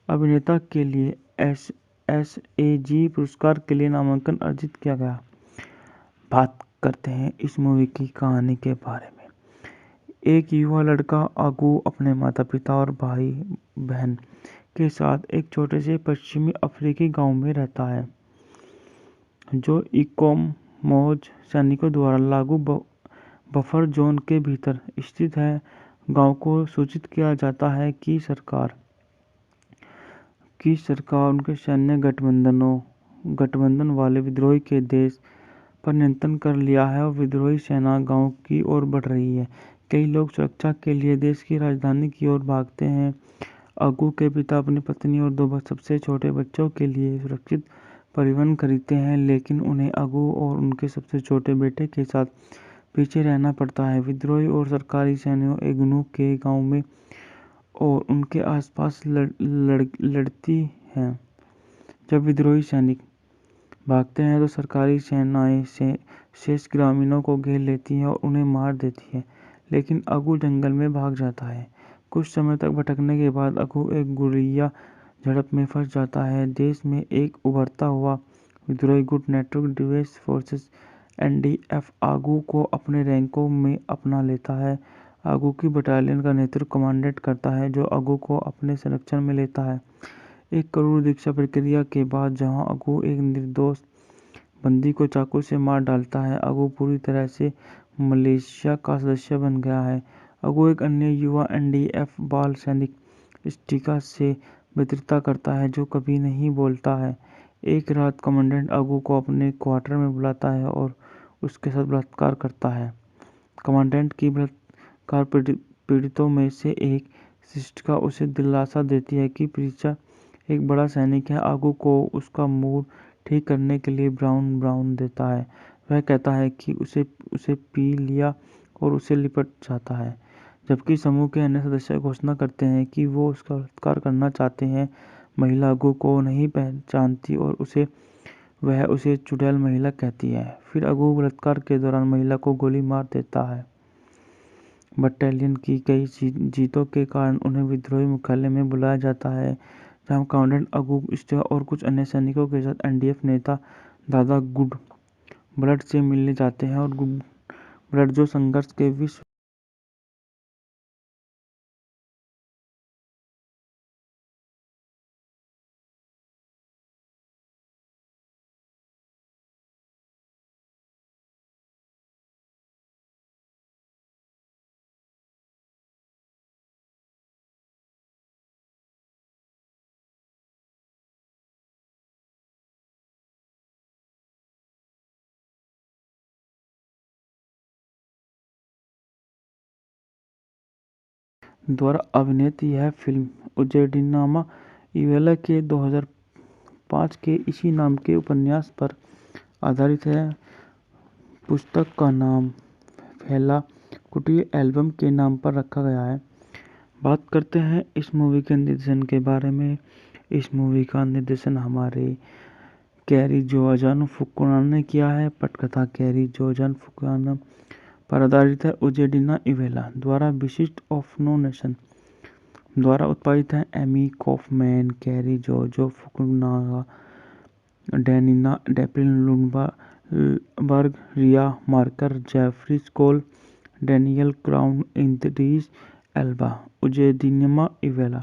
अभिनेता के लिए SAG पुरस्कार के लिए नामांकन अर्जित किया गया। बात करते हैं इस मूवी की कहानी के बारे में। एक युवा लड़का अगू अपने माता पिता और भाई बहन के साथ एक छोटे से पश्चिमी अफ्रीकी गांव में रहता है, जो इकोमोज सैनिकों द्वारा लागू बफर जोन के भीतर स्थित है। गांव को सूचित किया जाता है कि सरकार उनके सैन्य गठबंधन वाले विद्रोही के देश पर नियंत्रण कर लिया है और विद्रोही सेना गांव की ओर बढ़ रही है। कई लोग सुरक्षा के लिए देश की राजधानी की ओर भागते हैं। अगू के पिता अपनी पत्नी और 2 सबसे छोटे बच्चों के लिए सुरक्षित परिवहन खरीदते हैं, लेकिन उन्हें अगू और उनके सबसे छोटे बेटे के साथ पीछे रहना पड़ता है। विद्रोही और सरकारी सैनिक एग्नू के गांव में और उनके आसपास लड़ती हैं। जब विद्रोही सैनिक भागते हैं तो सरकारी सेनाएं शेष ग्रामीणों को घेर लेती हैं और उन्हें मार देती हैं, लेकिन अगू जंगल में भाग जाता है। कुछ समय तक भटकने के बाद अगू एक गुरिल्ला झड़प में फंस जाता है। देश में एक उभरता हुआ विद्रोही गुट नेटवर्क डिफेंस फोर्सेस NDF अगू को अपने रैंकों में अपना लेता है। आगू की बटालियन का नेतृत्व कमांडेंट करता है, जो आगू को अपने संरक्षण में लेता है। एक करोड़ दीक्षा प्रक्रिया के बाद जहां आगू एक निर्दोष बंदी को चाकू से मार डालता है, आगू पूरी तरह से मलेशिया का सदस्य बन गया है। आगू एक अन्य युवा एनडीएफ बाल सैनिक स्टिका से मित्रता करता है, जो कभी नहीं बोलता है। एक रात कमांडेंट आगू को अपने क्वार्टर में बुलाता है और उसके साथ बलात्कार करता है। कमांडेंट की बलात्कार पीड़ितों में से एक शिष्टिका उसे दिलासा देती है कि प्रीचा एक बड़ा सैनिक है। आगू को उसका मूड ठीक करने के लिए ब्राउन देता है। वह कहता है कि उसे पी लिया और उसे लिपट जाता है, जबकि समूह के अन्य सदस्य घोषणा करते हैं कि वो उसका बलात्कार करना चाहते हैं। महिला आगू को नहीं पहचानती और वह उसे चुड़ैल महिला कहती है। फिर आगू बलात्कार के दौरान महिला को गोली मार देता है। बटालियन की कई जीतों के कारण उन्हें विद्रोही मुख्यालय में बुलाया जाता है, जहां कमांडेंट आगू स्टिका और कुछ अन्य सैनिकों के साथ एनडीएफ नेता दादा गुड ब्लड से मिलने जाते हैं। और गुड ब्लड जो संघर्ष के विश्व द्वारा अभिनीत यह फिल्म उजेडिनामा इवेला के 2005 के इसी नाम के उपन्यास पर आधारित है। पुस्तक का नाम फेला kuti एल्बम के नाम पर रखा गया है। बात करते हैं इस मूवी के निर्देशन के बारे में। इस मूवी का निर्देशन हमारे कैरी जोआजानो फुकुनागा ने किया है। पटकथा कैरी जोआजानो फुकुनागा पर आधारित है। उजेडिना इवेला द्वारा विशिष्ट ऑफ नो नेशन द्वारा उत्पादित है। Amy Kaufman, Cary Joji Fukunaga, Daniela Taplin Lundberg, Riva Marker, Jeffrey Skoll, Daniel Crown, Idris Elba. Uzodinma Iweala.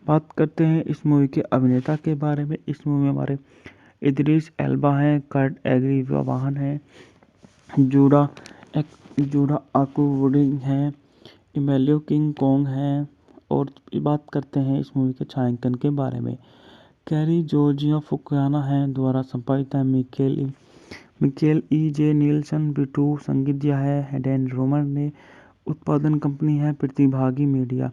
बात करते हैं इस मूवी के अभिनेता के बारे में। इस मूवी में हमारे इद्रिस एल्बा हैं, कर्ट एग्री वाहन है, जूडा आकुवुडिंग हैं, इमेलियो किंग कोंग हैं। और बात करते हैं इस मूवी के छायांकन के बारे में। कैरी जोर्जिया फुकुनागा है द्वारा संपादित है। मिकेल ई जे नीलसन बिटू संगीत दिया है। डैन रोमन ने उत्पादन कंपनी है। प्रतिभागी media,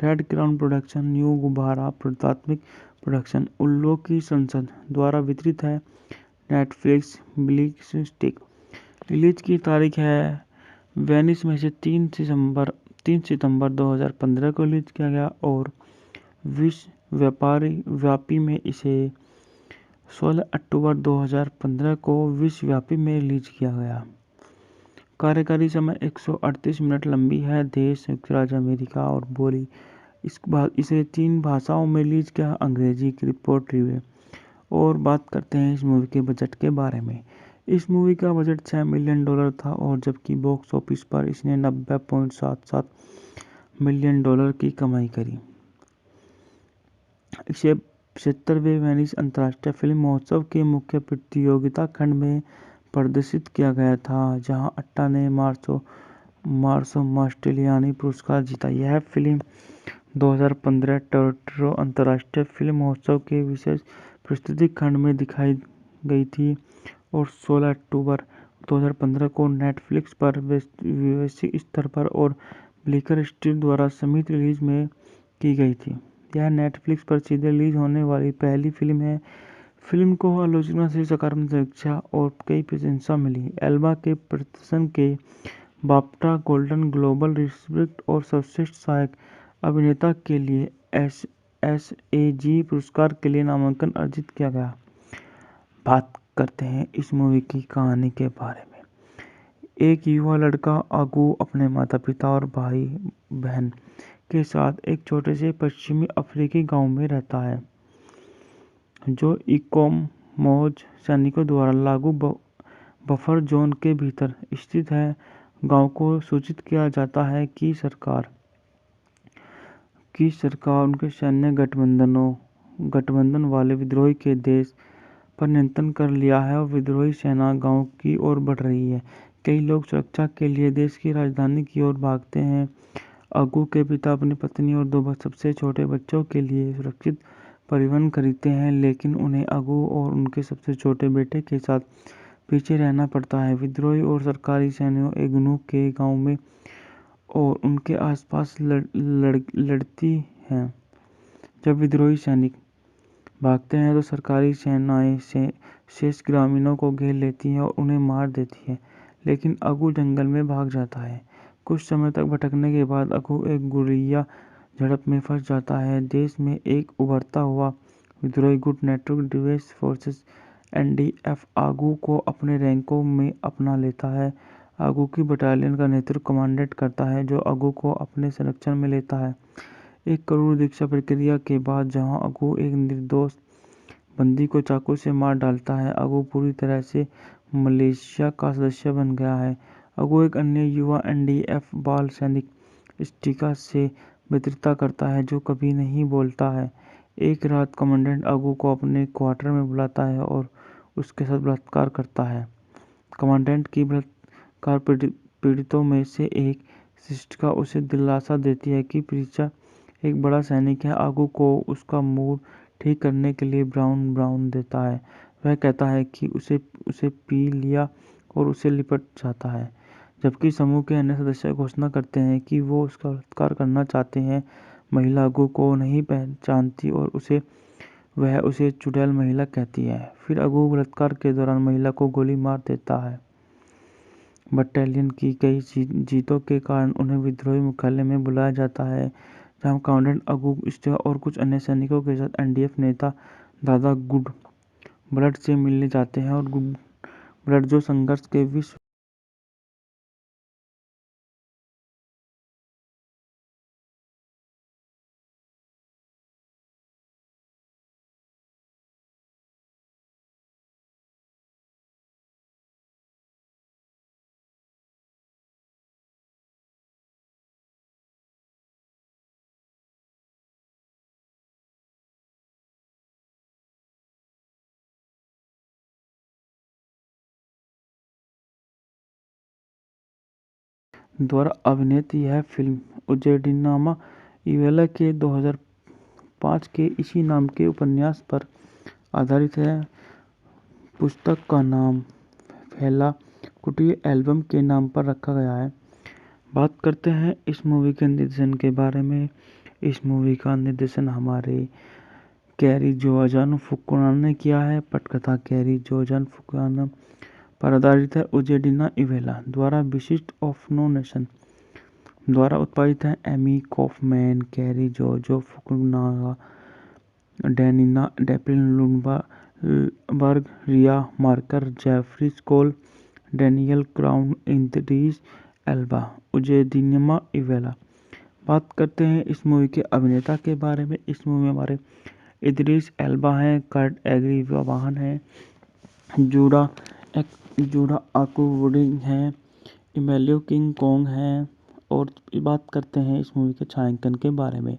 red crown production, new गुब्बारा प्राथमिक प्रोडक्शन, उल्लू की संसद द्वारा वितरित है। Netflix bleak stick. रिलीज की तारीख है वेनिस में से 3 सितंबर 2015 को रिलीज किया गया और विश्व व्यापी में इसे 16 अक्टूबर 2015 को विश्वव्यापी में रिलीज किया गया। कार्यकारी समय 138 मिनट लंबी है। देश संयुक्त राज्य अमेरिका और बोली इसे 3 भाषाओं में रिलीज किया, अंग्रेजी की रिपोर्ट रिव्यू। और बात करते हैं इस मूवी के बजट के बारे में। इस मूवी का बजट $6 मिलियन था और जबकि बॉक्स ऑफिस पर इसने $90.77 मिलियन की कमाई करी। इसे 75वें वेनिस अंतर्राष्ट्रीय फिल्म महोत्सव के मुख्य प्रतियोगिता खंड में प्रदर्शित किया गया था, जहां अट्टा ने मार्सो मास्टेलियानी पुरस्कार जीता। यह फिल्म 2015 टोरंटो अंतर्राष्ट्रीय फिल्म महोत्सव के विशेष प्रस्तुति खंड में दिखाई गई थी और 16 अक्टूबर 2015 को नेटफ्लिक्स पर वैश्विक स्तर पर और ब्लिकर स्ट्रीट द्वारा संयुक्त रिलीज में की गई थी। यह नेटफ्लिक्स पर सीधे रिलीज होने वाली पहली फिल्म है। फिल्म को आलोचना से सकारात्मक समीक्षा और कई प्रशंसा मिली। एल्बा के प्रदर्शन के बाफ्टा, गोल्डन ग्लोब रिस्पब्लिक और सर्वश्रेष्ठ सहायक अभिनेता के लिए SAG पुरस्कार के लिए नामांकन अर्जित किया गया। बात करते हैं इस मूवी की कहानी के बारे में। एक युवा लड़का आगू अपने माता पिता और भाई बहन के साथ एक छोटे से पश्चिमी अफ्रीकी गांव में रहता है, जो इकोमोज सैनिकों द्वारा लागू बफर जोन के भीतर स्थित है। गांव को सूचित किया जाता है कि सरकार उनके सैन्य गठबंधन वाले विद्रोही के देश पर नियंत्रण कर लिया है और विद्रोही सेना गांव की ओर बढ़ रही है। कई लोग सुरक्षा के लिए देश की राजधानी की ओर भागते हैं। अगू के पिता अपनी पत्नी और दो सबसे छोटे बच्चों के लिए सुरक्षित परिवहन खरीदते हैं, लेकिन उन्हें अगू और उनके सबसे छोटे बेटे के साथ पीछे रहना पड़ता है। विद्रोही और सरकारी सैनिकों एगनू के गांव में और उनके आसपास लड़ती हैं। जब विद्रोही सैनिक भागते हैं तो सरकारी सेनाएं शेष ग्रामीणों को घेर लेती हैं और उन्हें मार देती हैं, लेकिन अगू जंगल में भाग जाता है। कुछ समय तक भटकने के बाद अगू एक गुर्रिया झड़प में फंस जाता है। देश में एक उभरता हुआ विद्रोही गुट नेटवर्क डिफेंस फोर्सेस एनडीएफ आगू को अपने रैंकों में अपना लेता है। आगू की बटालियन का नेतृत्व कमांडेंट करता है, जो आगू को अपने संरक्षण में लेता है। एक करोड़ दीक्षा प्रक्रिया के बाद जहां अगू एक निर्दोष बंदी को चाकू से मार डालता है, अगू पूरी तरह से मलेशिया का सदस्य बन गया है। अगू एक अन्य युवा एनडीएफ बाल सैनिक स्टिका से मित्रता करता है, जो कभी नहीं बोलता है। एक रात कमांडेंट अगू को अपने क्वार्टर में बुलाता है और उसके साथ बलात्कार करता है। कमांडेंट की बलात्कार पीड़ितों में से एक शिष्टिका उसे दिलासा देती है कि प्रीचा एक बड़ा सैनिक है। आगू को उसका मूड ठीक करने के लिए ब्राउन देता है। वह कहता है कि उसे पी लिया और उसे लिपट जाता है, जबकि समूह के अन्य सदस्य घोषणा करते हैं कि वो उसका बलात्कार करना चाहते हैं। महिला आगू को नहीं पहचानती और वह उसे चुड़ैल महिला कहती है। फिर अगू बलात्कार के दौरान महिला को गोली मार देता है। बटालियन की कई जीतों के कारण उन्हें विद्रोही मुख्यालय में बुलाया जाता है, जहां कमांडेंट अगू स्टिका और कुछ अन्य सैनिकों के साथ एनडीएफ नेता दादा गुड ब्लड से मिलने जाते हैं। और गुड ब्लड जो संघर्ष के विश्व द्वारा अभिनीत यह फिल्म उजेडिनामा इवेला के 2005 के इसी नाम के उपन्यास पर आधारित है। पुस्तक का नाम फैला कुटीर एल्बम के नाम पर रखा गया है। बात करते हैं इस मूवी के निर्देशन के बारे में। इस मूवी का निर्देशन हमारे कैरी जोआजानो फुकुनागा ने किया है। पटकथा कैरी जोआजानो फुकुनागा पर आधारित है। उजेडिना इवेला द्वारा विशिष्ट ऑफ नो नेशन द्वारा उत्पादित है। Amy Kaufman, Cary Joji Fukunaga, Daniela Taplin Lundberg, Riva Marker, Jeffrey Skoll, Daniel Crown, Idris Elba. Uzodinma Iweala. बात करते हैं इस मूवी के अभिनेता के बारे में। इस मूवी में हमारे इद्रिस एल्बा हैं, कर्ट एग्री वाहन है, जूडा आकुवुडिंग हैं, इमेलियो किंग कोंग हैं। और बात करते हैं इस मूवी के छायांकन के बारे में।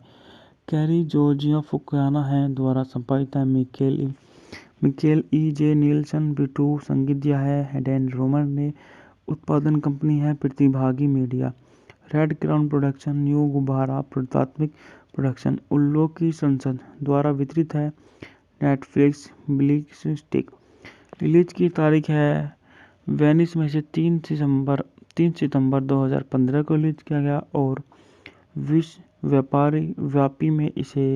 कैरी जोर्जिया फुकुनागा है द्वारा संपादित है। मिकेल ई जे नीलसन बिटू संगीत दिया है। डैन रोमर ने उत्पादन कंपनी है। प्रतिभागी media, red crown production, new गुब्बारा प्राथमिक प्रोडक्शन, उल्लू की संसद द्वारा वितरित है। Netflix bleak stick. रिलीज की तारीख है वेनिस में से 3 सितंबर 2015 को रिलीज किया गया और विश्व व्यापी में इसे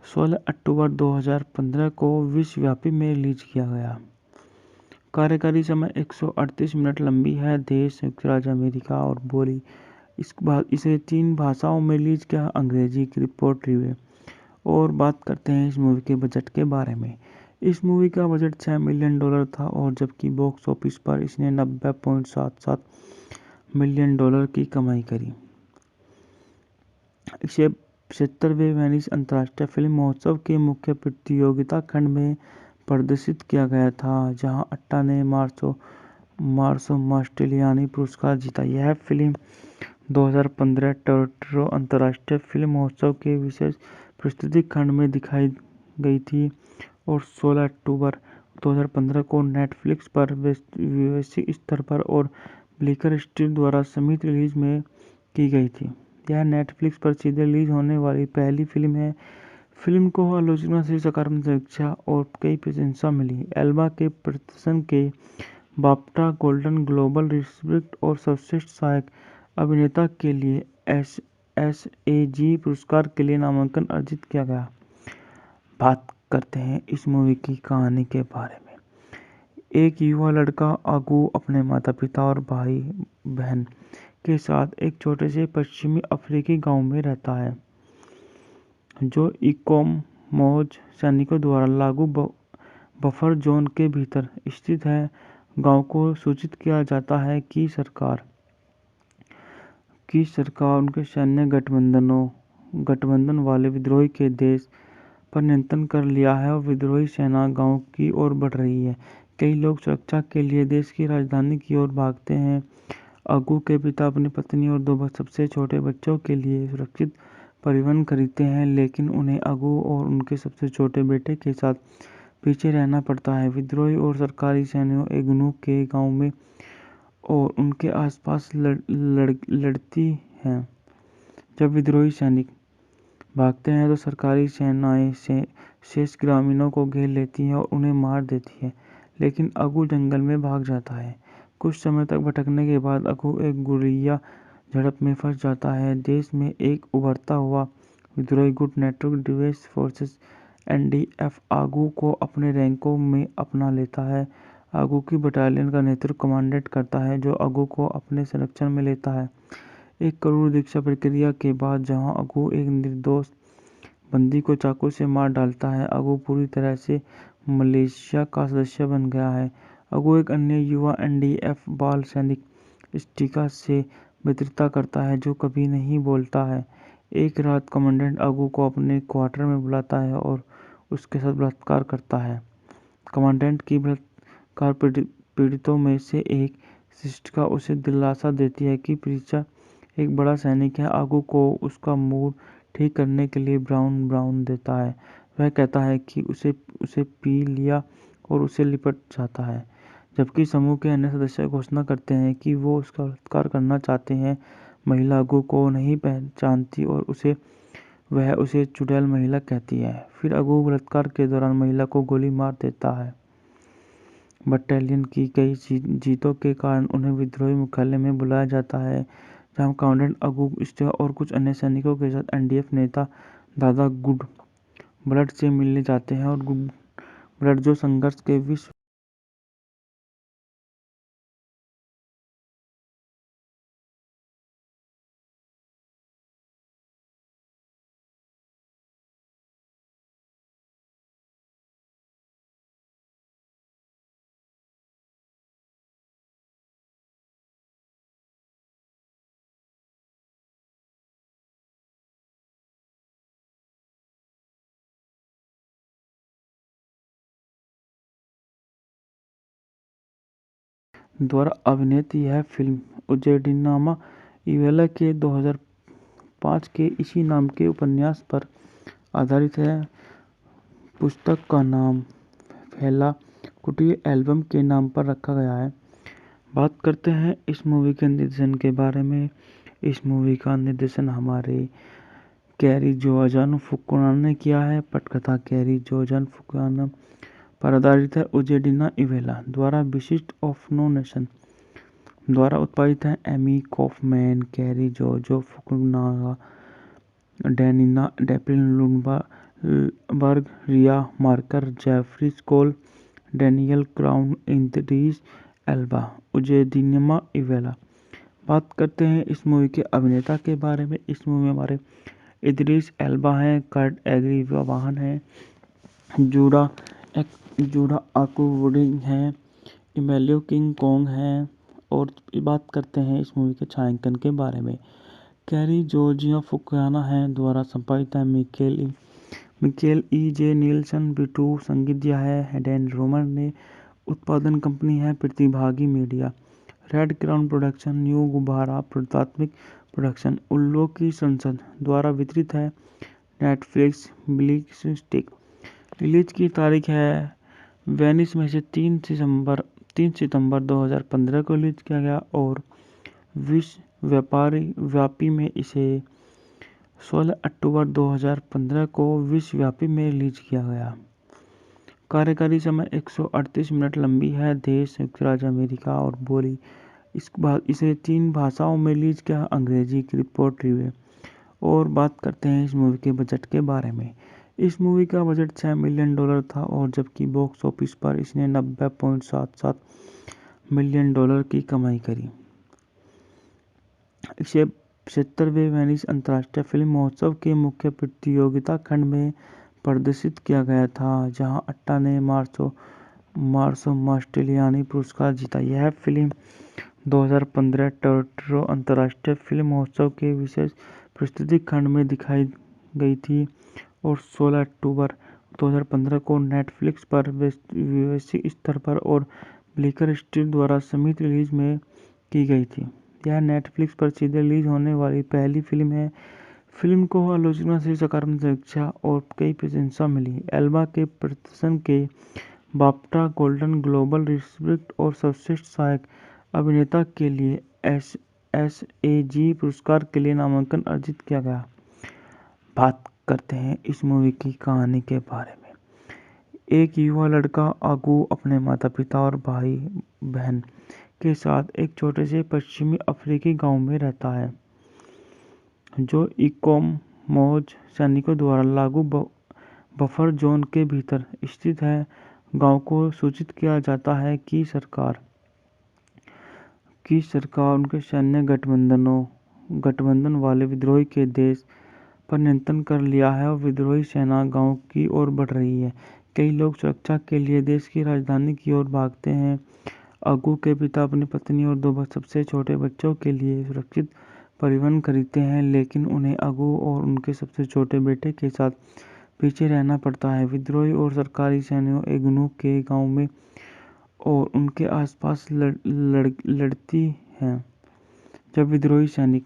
16 अक्टूबर 2015 को विश्वव्यापी में रिलीज किया गया। कार्यकारी समय 138 मिनट लंबी है। देश संयुक्त राज्य अमेरिका और बोली इसे 3 भाषाओं में रिलीज किया, अंग्रेजी की रिपोर्ट रिव्यू। और बात करते हैं इस मूवी के बजट के बारे में। इस मूवी का बजट $6 मिलियन था और जबकि बॉक्स ऑफिस पर इसने $90.77 मिलियन की कमाई करी। इसे 75वें वेनिस अंतर्राष्ट्रीय फिल्म महोत्सव के मुख्य प्रतियोगिता खंड में प्रदर्शित किया गया था, जहां अट्टा ने मार्सो मास्टेलियानी पुरस्कार जीता। यह फिल्म 2015 टोरंटो अंतर्राष्ट्रीय फिल्म महोत्सव के विशेष प्रस्तुति खंड में दिखाई गई थी और 16 अक्टूबर 2015 को नेटफ्लिक्स पर वैश्विक स्तर पर और ब्लिकर स्ट्रीम द्वारा संयुक्त रिलीज में की गई थी। यह नेटफ्लिक्स पर सीधे रिलीज होने वाली पहली फिल्म है। फिल्म को आलोचना से सकारात्मक समीक्षा और कई प्रशंसा मिली। एल्बा के प्रदर्शन के बाफ्टा, गोल्डन ग्लोब रिट्रीट और सर्वश्रेष्ठ सहायक अभिनेता के लिए एसएजी पुरस्कार के लिए नामांकन अर्जित किया गया। बात करते हैं इस मूवी की कहानी के बारे में। एक युवा लड़का आगू अपने माता पिता और भाई बहन के साथ एक छोटे से पश्चिमी अफ्रीकी गांव में रहता है जो इकोमोज सैनिकों द्वारा लागू बफर जोन के भीतर स्थित है। गांव को सूचित किया जाता है कि सरकार उनके सैन्य गठबंधन वाले विद्रोही के देश पर नियंत्रण कर लिया है और विद्रोही सेना गांव की ओर बढ़ रही है। कई लोग सुरक्षा के लिए देश की राजधानी की ओर भागते हैं। अगू के पिता अपनी पत्नी और 2 सबसे छोटे बच्चों के लिए सुरक्षित परिवहन खरीदते हैं, लेकिन उन्हें अगू और उनके सबसे छोटे बेटे के साथ पीछे रहना पड़ता है। विद्रोही और सरकारी सेनाएं एगनू के गांव में और उनके आसपास लड़ती हैं। जब विद्रोही सैनिक भागते हैं तो सरकारी सेनाएं शेष ग्रामीणों को घेर लेती हैं और उन्हें मार देती है, लेकिन अगू जंगल में भाग जाता है। कुछ समय तक भटकने के बाद अगू एक गुरिल्ला झड़प में फंस जाता है। देश में एक उभरता हुआ विद्रोही गुट नेटवर्क डिफेंस फोर्सेस एनडीएफ आगू को अपने रैंकों में अपना लेता है। आगू की बटालियन का नेतृत्व कमांडेंट करता है जो आगू को अपने संरक्षण में लेता है। एक करोड़ दीक्षा प्रक्रिया के बाद जहां आगू एक निर्दोष बंदी को चाकू से मार डालता है, आगू पूरी तरह से मलेशिया का सदस्य बन गया है। आगू एक अन्य युवा एनडीएफ बाल सैनिक स्टिका से मित्रता करता है जो कभी नहीं बोलता है। एक रात कमांडेंट आगू को अपने क्वार्टर में बुलाता है और उसके साथ बलात्कार करता है। कमांडेंट की बलात्कार पीड़ितों में से एक शिष्टिका उसे दिलासा देती है कि प्रीचा एक बड़ा सैनिक है। आगू को उसका मूड ठीक करने के लिए ब्राउन देता है। वह कहता है कि उसे पी लिया और उसे लिपट जाता है, जबकि समूह के अन्य सदस्य घोषणा करते हैं कि वो उसका बलात्कार करना चाहते हैं। महिला आगू को नहीं पहचानती और वह उसे चुड़ैल महिला कहती है। फिर आगू बलात्कार के दौरान महिला को गोली मार देता है। बटालियन की कई जीतों के कारण उन्हें विद्रोही मुख्यालय में बुलाया जाता है, जहां कमांडेंट आगू स्टिका और कुछ अन्य सैनिकों के साथ एनडीएफ नेता दादा गुड ब्लड से मिलने जाते हैं। और गुड ब्लड जो संघर्ष के विश्व द्वारा अभिनीत यह फिल्म उजेडिनामा इवेला के 2005 के इसी नाम के उपन्यास पर आधारित है। पुस्तक का नाम फैला कुटीर एल्बम के नाम पर रखा गया है। बात करते हैं इस मूवी के निर्देशन के बारे में। इस मूवी का निर्देशन हमारे कैरी जोआन फुकुनागा ने किया है। पटकथा कैरी जोआन फुकुनागा पर आधारित है। उजेडिना इवेला द्वारा विशिष्ट ऑफ नो नेशन द्वारा उत्पादित है। Amy Kaufman, Cary Joji Fukunaga, Daniela Taplin Lundberg, Riva Marker, Jeffrey Skoll, Daniel Crown, Idris Elba. Uzodinma Iweala. बात करते हैं इस मूवी के अभिनेता के बारे में। इस मूवी में हमारे इद्रिस एल्बा हैं, कर्ट एग्री वाहन है, जूडा आकुवुडिंग है, इमेलियो किंग कोंग है। और बात करते हैं इस मूवी के छायांकन के बारे में। कैरी जोर्जिया फुकुनागा है द्वारा संपादित है। मिकेल ई जे नील्सन बिटू संगीत दिया है। डैन रोमर ने उत्पादन कंपनी है प्रतिभागी media. Red crown production, new गुब्बारा प्राथमिक प्रोडक्शन, उल्लू की संसद द्वारा वितरित है। Netflix bleak stick. रिलीज की तारीख है वेनिस में से 3 सितंबर 2015 को रिलीज किया गया और विश्व व्यापी में इसे 16 अक्टूबर 2015 को विश्वव्यापी में रिलीज किया गया। कार्यकारी समय 138 मिनट लंबी है। देश संयुक्त राज्य अमेरिका और बोली इसे 3 भाषाओं में रिलीज किया, अंग्रेजी की रिपोर्ट रिव्यू। और बात करते हैं इस मूवी के बजट के बारे में। इस मूवी का बजट $6 मिलियन था और जबकि बॉक्स ऑफिस पर इसने $90.77 मिलियन की कमाई करी। इसे 75वें वेनिस अंतर्राष्ट्रीय फिल्म महोत्सव के मुख्य प्रतियोगिता खंड में प्रदर्शित किया गया था, जहां अट्टा ने मार्सो मास्टेलियानी पुरस्कार जीता। यह फिल्म 2015 टोरंटो अंतर्राष्ट्रीय फिल्म महोत्सव के विशेष प्रस्तुति खंड में दिखाई गई थी और 16 अक्टूबर 2015 को नेटफ्लिक्स पर वैश्विक स्तर पर और ब्लिकर स्ट्रीट द्वारा संयुक्त रिलीज में की गई थी। यह नेटफ्लिक्स पर सीधे रिलीज होने वाली पहली फिल्म है। फिल्म को आलोचना से सकारात्मक समीक्षा और कई प्रशंसा मिली। एल्बा के प्रदर्शन के बाफ्टा, गोल्डन ग्लोब रिस्ट्रिक्ट और सर्वश्रेष्ठ सहायक अभिनेता के लिए SAG पुरस्कार के लिए नामांकन अर्जित किया गया। बात करते हैं इस मूवी की कहानी के बारे में। एक युवा लड़का आगू अपने माता पिता और भाई बहन के साथ एक छोटे से पश्चिमी अफ्रीकी गांव में रहता है, जो इकोमोज सैनिकों द्वारा लागू बफर जोन के भीतर स्थित है। गांव को सूचित किया जाता है कि सरकार उनके सैन्य गठबंधन वाले विद्रोही के देश पर नियंत्रण कर लिया है और विद्रोही सेना गांव की ओर बढ़ रही है। कई लोग सुरक्षा के लिए देश की राजधानी की ओर भागते हैं। अगू के पिता अपनी पत्नी और 2 सबसे छोटे बच्चों के लिए सुरक्षित परिवहन खरीदते हैं, लेकिन उन्हें अगू और उनके सबसे छोटे बेटे के साथ पीछे रहना पड़ता है। विद्रोही और सरकारी सैनिकों एग्नू के गांव में और उनके आसपास लड़ती हैं। जब विद्रोही सैनिक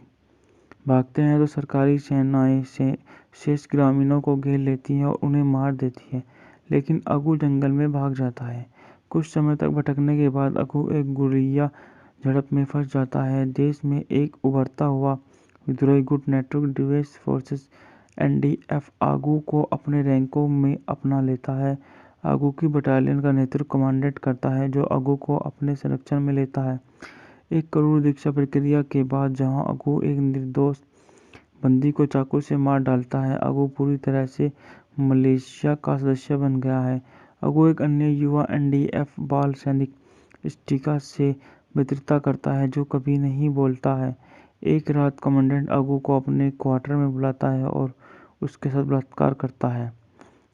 भागते हैं तो सरकारी सेनाएं शेष ग्रामीणों को घेर लेती हैं और उन्हें मार देती है, लेकिन अगू जंगल में भाग जाता है। कुछ समय तक भटकने के बाद अगू एक गुर्रिया झड़प में फंस जाता है। देश में एक उभरता हुआ विद्रोही गुट नेटवर्क डिफेंस फोर्सेस NDF आगू को अपने रैंकों में अपना लेता है। आगू की बटालियन का नेतृत्व कमांडेंट करता है, जो आगू को अपने संरक्षण में लेता है। एक करोड़ दीक्षा प्रक्रिया के बाद जहां अगू एक निर्दोष बंदी को चाकू से मार डालता है, अगू पूरी तरह से मलेशिया का सदस्य बन गया है। अगू एक अन्य युवा NDF बाल सैनिक स्टिका से मित्रता करता है, जो कभी नहीं बोलता है। एक रात कमांडेंट अगू को अपने क्वार्टर में बुलाता है और उसके साथ बलात्कार करता है।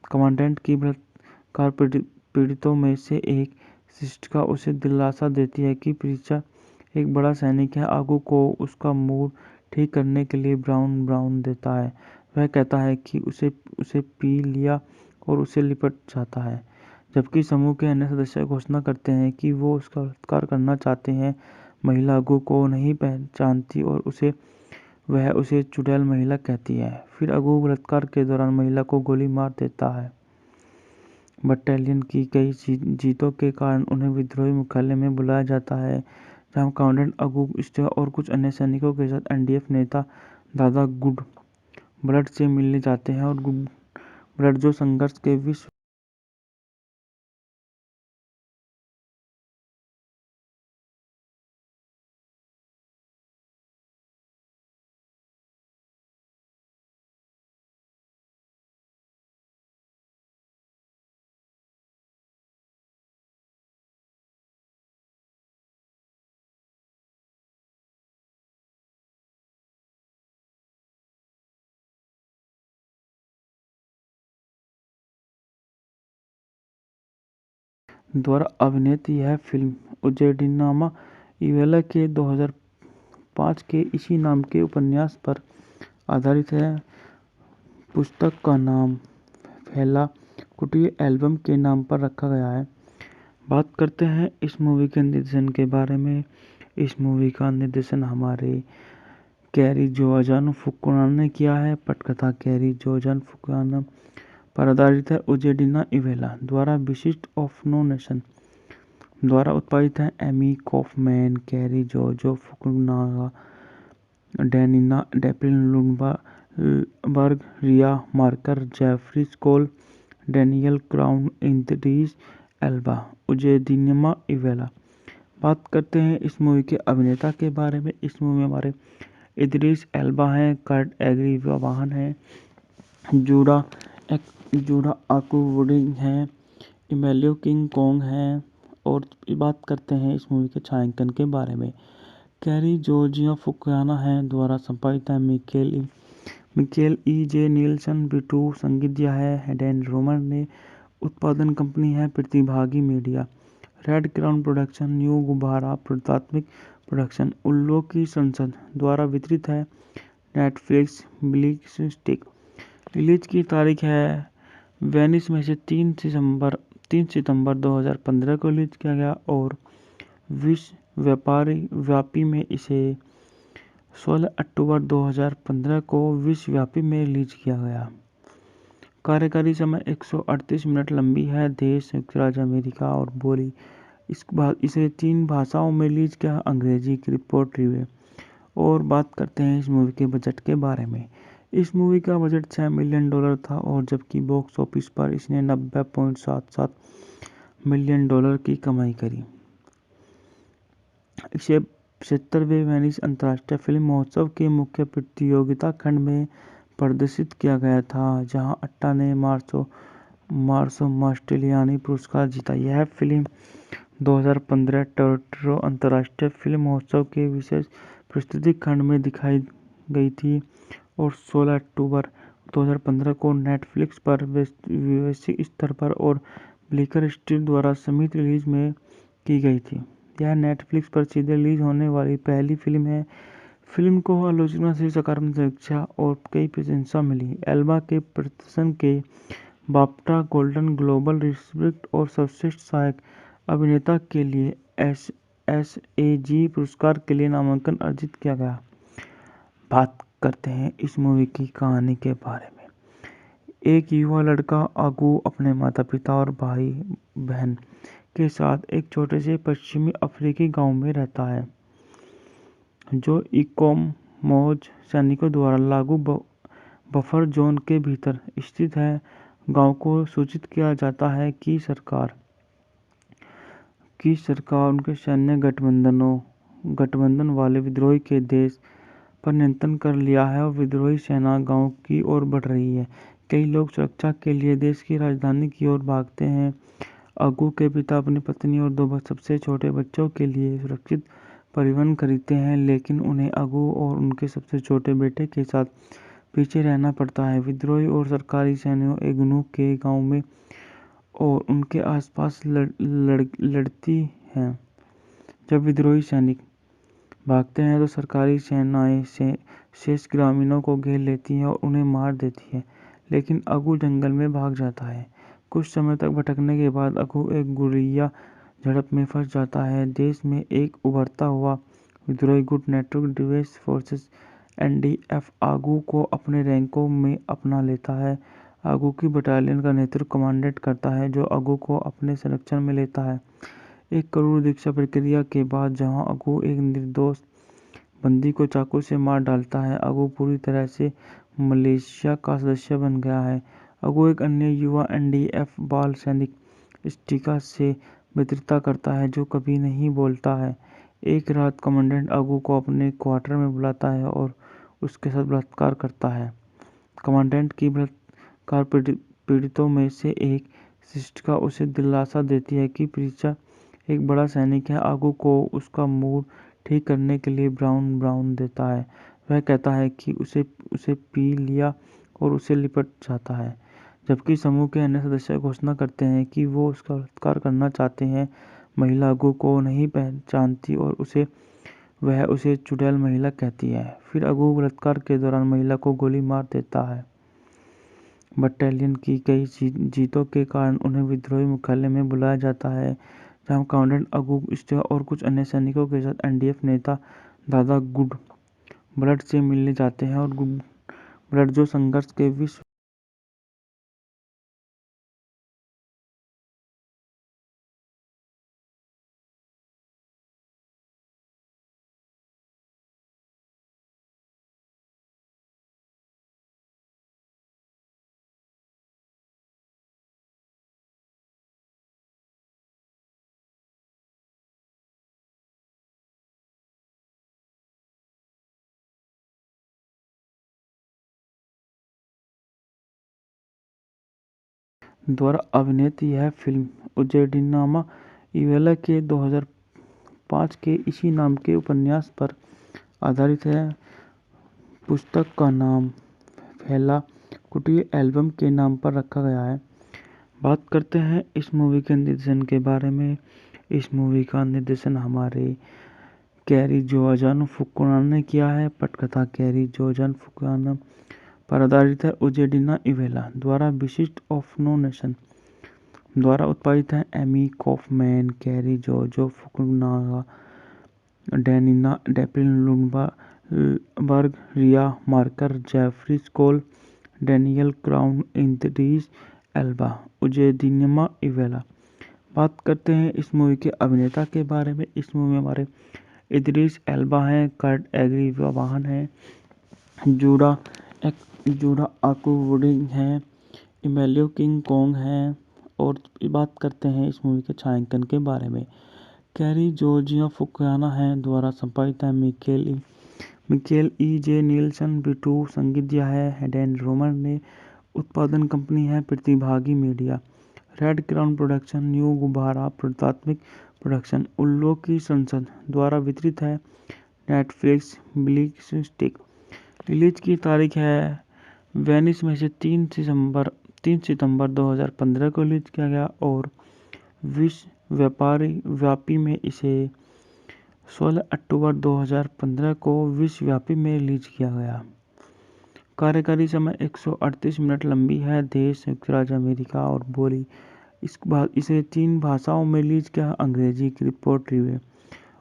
कमांडेंट की बलात्कार पीड़ितों में से एक स्टिका उसे दिलासा देती है कि प्रीचा एक बड़ा सैनिक है। आगू को उसका मूड ठीक करने के लिए ब्राउन देता है। वह कहता है कि उसे पी लिया और उसे लिपट जाता है, जबकि समूह के अन्य सदस्य घोषणा करते हैं कि वो उसका बलात्कार करना चाहते हैं। महिला आगू को नहीं पहचानती और वह उसे चुड़ैल महिला कहती है। फिर आगू बलात्कार के दौरान महिला को गोली मार देता है। बटालियन की कई जीतों के कारण उन्हें विद्रोही मुख्यालय में बुलाया जाता है, जहां कमांडेंट अगू स्टिका और कुछ अन्य सैनिकों के साथ NDF नेता दादा गुड ब्लड से मिलने जाते हैं और गुड ब्लड जो संघर्ष के विश्व द्वारा अभिनीत यह फिल्म उजेडिनामा इवेला के 2005 के इसी नाम के उपन्यास पर आधारित है। पुस्तक का नाम फेला कुटी एल्बम के नाम पर रखा गया है। बात करते हैं इस मूवी के निर्देशन के बारे में। इस मूवी का निर्देशन हमारे कैरी जोआजानो फुकुनागा ने किया है। पटकथा कैरी जोआजानो फुकुनागा पर आधारित है। उजेडिना इवेला द्वारा विशिष्ट ऑफ नो नेशन द्वारा उत्पादित है। Amy Kaufman, Cary Joji Fukunaga, Daniela Taplin Lundberg, Riva Marker, Jeffrey Skoll, Daniel Crown, Idris Elba. Uzodinma Iweala. बात करते हैं इस मूवी के अभिनेता के बारे में। इस मूवी में हमारे इद्रिस एल्बा हैं, कर्ट एग्रीवाहन हैं, जूडा आकुवुडिंग हैं, इमेलियो किंग कोंग हैं। और बात करते हैं इस मूवी के छायांकन के बारे में। कैरी जोर्जिया फुकुनागा है द्वारा संपादित है। मिकेल ई जे नीलसन बिटू संगीत दिया है। डैन रोमर ने उत्पादन कंपनी है। प्रतिभागी media, red crown production, new गुब्बारा प्राथमिक प्रोडक्शन, उल्लू की संसद द्वारा वितरित है। Netflix bleak stick. रिलीज की तारीख है वेनिस में से 3 सितंबर 2015 को रिलीज किया गया और विश्व व्यापी में इसे 16 अक्टूबर 2015 को विश्वव्यापी में रिलीज किया गया। कार्यकारी समय 138 मिनट लंबी है। देश संयुक्त राज्य अमेरिका और बोली इसे 3 भाषाओं में रिलीज किया, अंग्रेजी की रिपोर्ट रिव्यू। और बात करते हैं इस मूवी के बजट के बारे में। इस मूवी का बजट $6 मिलियन था और जबकि बॉक्स ऑफिस पर इसने $90.77 मिलियन की कमाई करी। इसे 75वें वेनिस अंतर्राष्ट्रीय फिल्म महोत्सव के मुख्य प्रतियोगिता खंड में प्रदर्शित किया गया था, जहां अट्टा ने मार्सो मास्टेलियानी पुरस्कार जीता। यह फिल्म 2015 टोरंटो अंतर्राष्ट्रीय फिल्म महोत्सव के विशेष प्रस्तुति खंड में दिखाई गई थी और 16 अक्टूबर 2015 को नेटफ्लिक्स पर वैश्विक स्तर पर और ब्लिकर स्ट्रीट द्वारा संयुक्त रिलीज में की गई थी। यह नेटफ्लिक्स पर सीधे रिलीज होने वाली पहली फिल्म है। फिल्म को आलोचना से सकारात्मक समीक्षा और कई प्रशंसा मिली। एल्बा के प्रदर्शन के बाफ्टा, गोल्डन ग्लोब रिस्ट्रिक्ट और सर्वश्रेष्ठ सहायक अभिनेता के लिए SAG पुरस्कार के लिए नामांकन अर्जित किया गया। बात करते हैं इस मूवी की कहानी के बारे में। एक युवा लड़का आगू अपने माता पिता और भाई बहन के साथ एक छोटे से पश्चिमी अफ्रीकी गांव में रहता है, जो इकोमोज सैनिकों द्वारा लागू बफर जोन के भीतर स्थित है। गांव को सूचित किया जाता है कि सरकार उनके सैन्य गठबंधन वाले विद्रोही के देश पर नियंत्रण कर लिया है और विद्रोही सेना गांव की ओर बढ़ रही है। कई लोग सुरक्षा के लिए देश की राजधानी की ओर भागते हैं। अगू के पिता अपनी पत्नी और 2 सबसे छोटे बच्चों के लिए सुरक्षित परिवहन खरीदते हैं, लेकिन उन्हें अगू और उनके सबसे छोटे बेटे के साथ पीछे रहना पड़ता है। विद्रोही और सरकारी सेनाएं एगनू के गांव में और उनके आसपास लड़ती हैं। जब विद्रोही सैनिक भागते हैं तो सरकारी सेनाएं शेष ग्रामीणों को घेर लेती हैं और उन्हें मार देती हैं, लेकिन अगू जंगल में भाग जाता है। कुछ समय तक भटकने के बाद अगू एक गुर्रिया झड़प में फंस जाता है। देश में एक उभरता हुआ विद्रोही गुट नेटवर्क डिफेंस फोर्सेस NDF आगू को अपने रैंकों में अपना लेता है। आगू की बटालियन का नेतृत्व कमांडेंट करता है, जो आगू को अपने संरक्षण में लेता है। एक करोड़ दीक्षा प्रक्रिया के बाद जहां अगू एक निर्दोष बंदी को चाकू से मार डालता है, अगू पूरी तरह से मलेशिया का सदस्य बन गया है। अगू एक अन्य युवा NDF बाल सैनिक स्टिका से मित्रता करता है, जो कभी नहीं बोलता है। एक रात कमांडेंट अगू को अपने क्वार्टर में बुलाता है और उसके साथ बलात्कार करता है। कमांडेंट की बलात्कार पीड़ितों में से एक शिष्टिका उसे दिलासा देती है कि प्रीचा एक बड़ा सैनिक है। आगू को उसका मूड ठीक करने के लिए ब्राउन देता है। वह कहता है कि उसे पी लिया और उसे लिपट जाता है, जबकि समूह के अन्य सदस्य घोषणा करते हैं कि वो उसका बलात्कार करना चाहते हैं। महिला आगू को नहीं पहचानती और वह उसे चुड़ैल महिला कहती है। फिर अगू बलात्कार के दौरान महिला को गोली मार देता है। बटालियन की कई जीतों के कारण उन्हें विद्रोही मुख्यालय में बुलाया जाता है, जहां कमांडेंट अगू स्टे और कुछ अन्य सैनिकों के साथ एनडीएफ नेता दादा गुड ब्लड से मिलने जाते हैं। और गुड ब्लड जो संघर्ष के विश्व द्वारा अभिनीत यह फिल्म उजेडिनामा इवेला के 2005 के इसी नाम के उपन्यास पर आधारित है। पुस्तक का नाम फैला कुटीर एल्बम के नाम पर रखा गया है। बात करते हैं इस मूवी के निर्देशन के बारे में। इस मूवी का निर्देशन हमारे कैरी जोआन फुकुनागा ने किया है। पटकथा कैरी जोआन फुकुनागा पर आधारित है। उजेडिना इवेला द्वारा विशिष्ट ऑफ नो नेशन द्वारा उत्पादित है। Amy Kaufman, Cary Joji Fukunaga, Daniela Taplin Lundberg, Riva Marker, Jeffrey Skoll, Daniel Crown, Idris Elba. Uzodinma Iweala. बात करते हैं इस मूवी के अभिनेता के बारे में। इस मूवी में हमारे इद्रिस एल्बा हैं, कर्ट एग्री वाहन है, जूडा आकुवुडिंग है, इमेलियो किंग कोंग है। और बात करते हैं इस मूवी के छायांकन के बारे में। कैरी जोर्जिया फुकुनागा है द्वारा संपादित है। मिकेल ई जे नीलसन बिटू संगीत दिया है। हेडेन रोमर ने उत्पादन कंपनी है। प्रतिभागी media, red crown production, new गुब्बारा प्राथमिक प्रोडक्शन, उल्लू की संसद द्वारा वितरित है। Netflix bleak stick. रिलीज की तारीख है वेनिस में से 3 सितंबर 2015 को रिलीज किया गया और विश्व व्यापी में इसे 16 अक्टूबर 2015 को विश्वव्यापी में रिलीज किया गया। कार्यकारी समय 138 मिनट लंबी है। देश संयुक्त राज्य अमेरिका और बोली इसे 3 भाषाओं में रिलीज किया, अंग्रेजी की रिपोर्ट रिव्यू।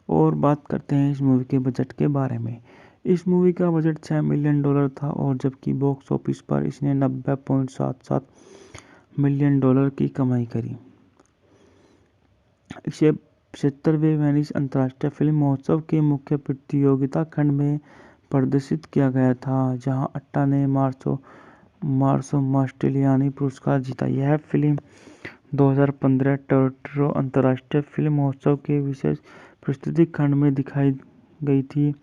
और बात करते हैं इस मूवी के बजट के बारे में। इस मूवी का बजट $6 मिलियन था और जबकि बॉक्स ऑफिस पर इसने $90.77 मिलियन की कमाई करी। इसे 75वें वेनिस अंतर्राष्ट्रीय फिल्म महोत्सव के मुख्य प्रतियोगिता खंड में प्रदर्शित किया गया था, जहां अट्टा ने मार्सो मास्टेलियानी पुरस्कार जीता। यह फिल्म 2015 टोरंटो अंतर्राष्ट्रीय फिल्म महोत्सव के विशेष प्रस्तुति खंड में दिखाई गई थी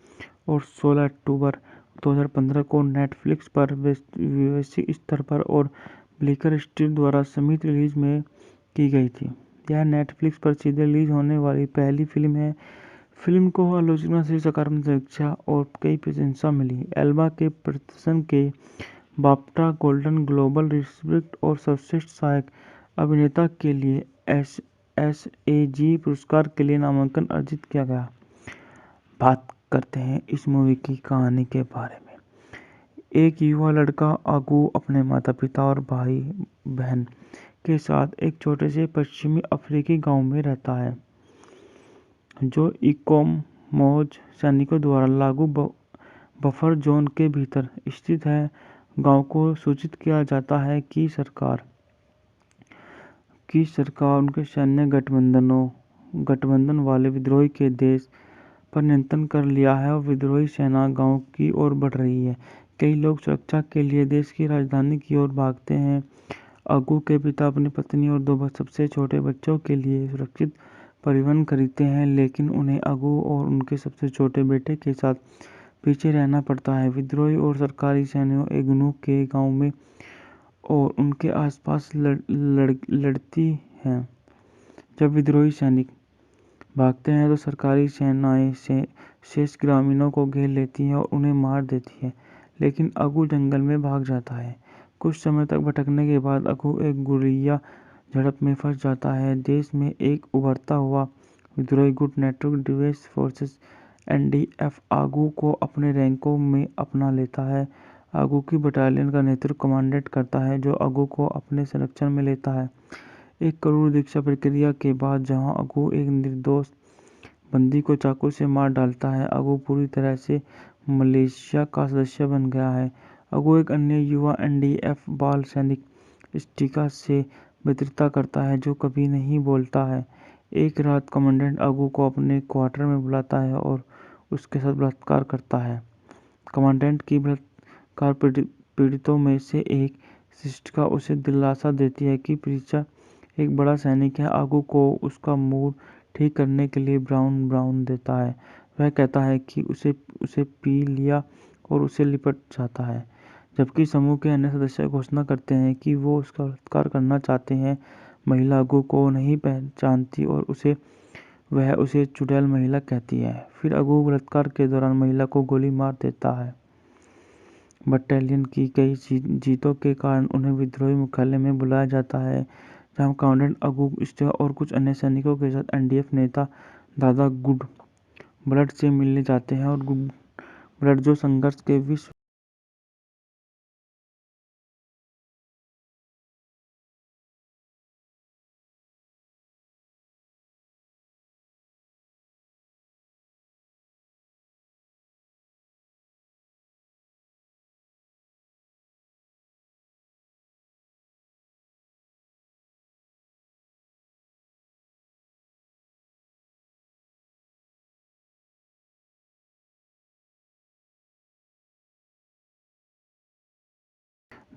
और 16 अक्टूबर 2015 को नेटफ्लिक्स पर वैश्विक स्तर पर और ब्लिकर स्ट्रीट द्वारा संयुक्त रिलीज में की गई थी। यह नेटफ्लिक्स पर सीधे रिलीज होने वाली पहली फिल्म है। फिल्म को आलोचना से सकारात्मक समीक्षा और कई प्रशंसा मिली। एल्बा के प्रदर्शन के बाफ्टा, गोल्डन ग्लोबल रिट्रीट और सर्वश्रेष्ठ सहायक अभिनेता के लिए SAG पुरस्कार के लिए नामांकन अर्जित किया गया। बात करते हैं इस मूवी की कहानी के बारे में। एक युवा लड़का अगू अपने माता पिता और भाई बहन के साथ एक छोटे से पश्चिमी अफ्रीकी गांव में रहता है, जो इकोमोज सैनिकों द्वारा लागू बफर जोन के भीतर स्थित है। गांव को सूचित किया जाता है कि सरकार उनके सैन्य गठबंधन वाले विद्रोही के देश पर नियंत्रण कर लिया है और विद्रोही सेना गांव की ओर बढ़ रही है। कई लोग सुरक्षा के लिए देश की राजधानी की ओर भागते हैं। अगू के पिता अपनी पत्नी और 2 सबसे छोटे बच्चों के लिए सुरक्षित परिवहन खरीदते हैं, लेकिन उन्हें अगू और उनके सबसे छोटे बेटे के साथ पीछे रहना पड़ता है। विद्रोही और सरकारी सेनाएं एग्नू के गांव में और उनके आसपास लड़ती हैं। जब विद्रोही सैनिक भागते हैं तो सरकारी सेनाएं शेष ग्रामीणों को घेर लेती हैं और उन्हें मार देती हैं, लेकिन अगू जंगल में भाग जाता है। कुछ समय तक भटकने के बाद अगू एक गुर्रिया झड़प में फंस जाता है। देश में एक उभरता हुआ विद्रोही गुट नेटवर्क डिफेंस फोर्सेस NDF अगू को अपने रैंकों में अपना लेता है। अगू की बटालियन का नेतृत्व कमांडेंट करता है, जो अगू को अपने संरक्षण में लेता है। एक करोड़ दीक्षा प्रक्रिया के बाद जहां अगू एक निर्दोष बंदी को चाकू से मार डालता है, अगू पूरी तरह से मलेशिया का सदस्य बन गया है। अगू एक अन्य युवा एनडीएफ बाल सैनिक स्टिका से मित्रता करता है जो कभी नहीं बोलता है। एक रात कमांडेंट अगू को अपने क्वार्टर में बुलाता है और उसके साथ बलात्कार करता है। कमांडेंट की बलात्कार पीड़ितों में से एक शिष्टिका उसे दिलासा देती है कि प्रीचा एक बड़ा सैनिक है। आगू को उसका मूड ठीक करने के लिए ब्राउन देता है। वह कहता है कि उसे पी लिया और उसे लिपट जाता है। जबकि समूह के अन्य सदस्य घोषणा करते हैं कि वो उसका बलात्कार करना चाहते हैं। महिला अगू को नहीं पहचानती और वह उसे चुड़ैल महिला कहती है। फिर अगू बलात्कार के दौरान महिला को गोली मार देता है। बटालियन की कई जीतों के कारण उन्हें विद्रोही मुख्यालय में बुलाया जाता है, जहां कमांडेंट अगू स्टिका और कुछ अन्य सैनिकों के साथ एनडीएफ नेता दादा गुड ब्लड से मिलने जाते हैं और गुड ब्लड जो संघर्ष के विश्व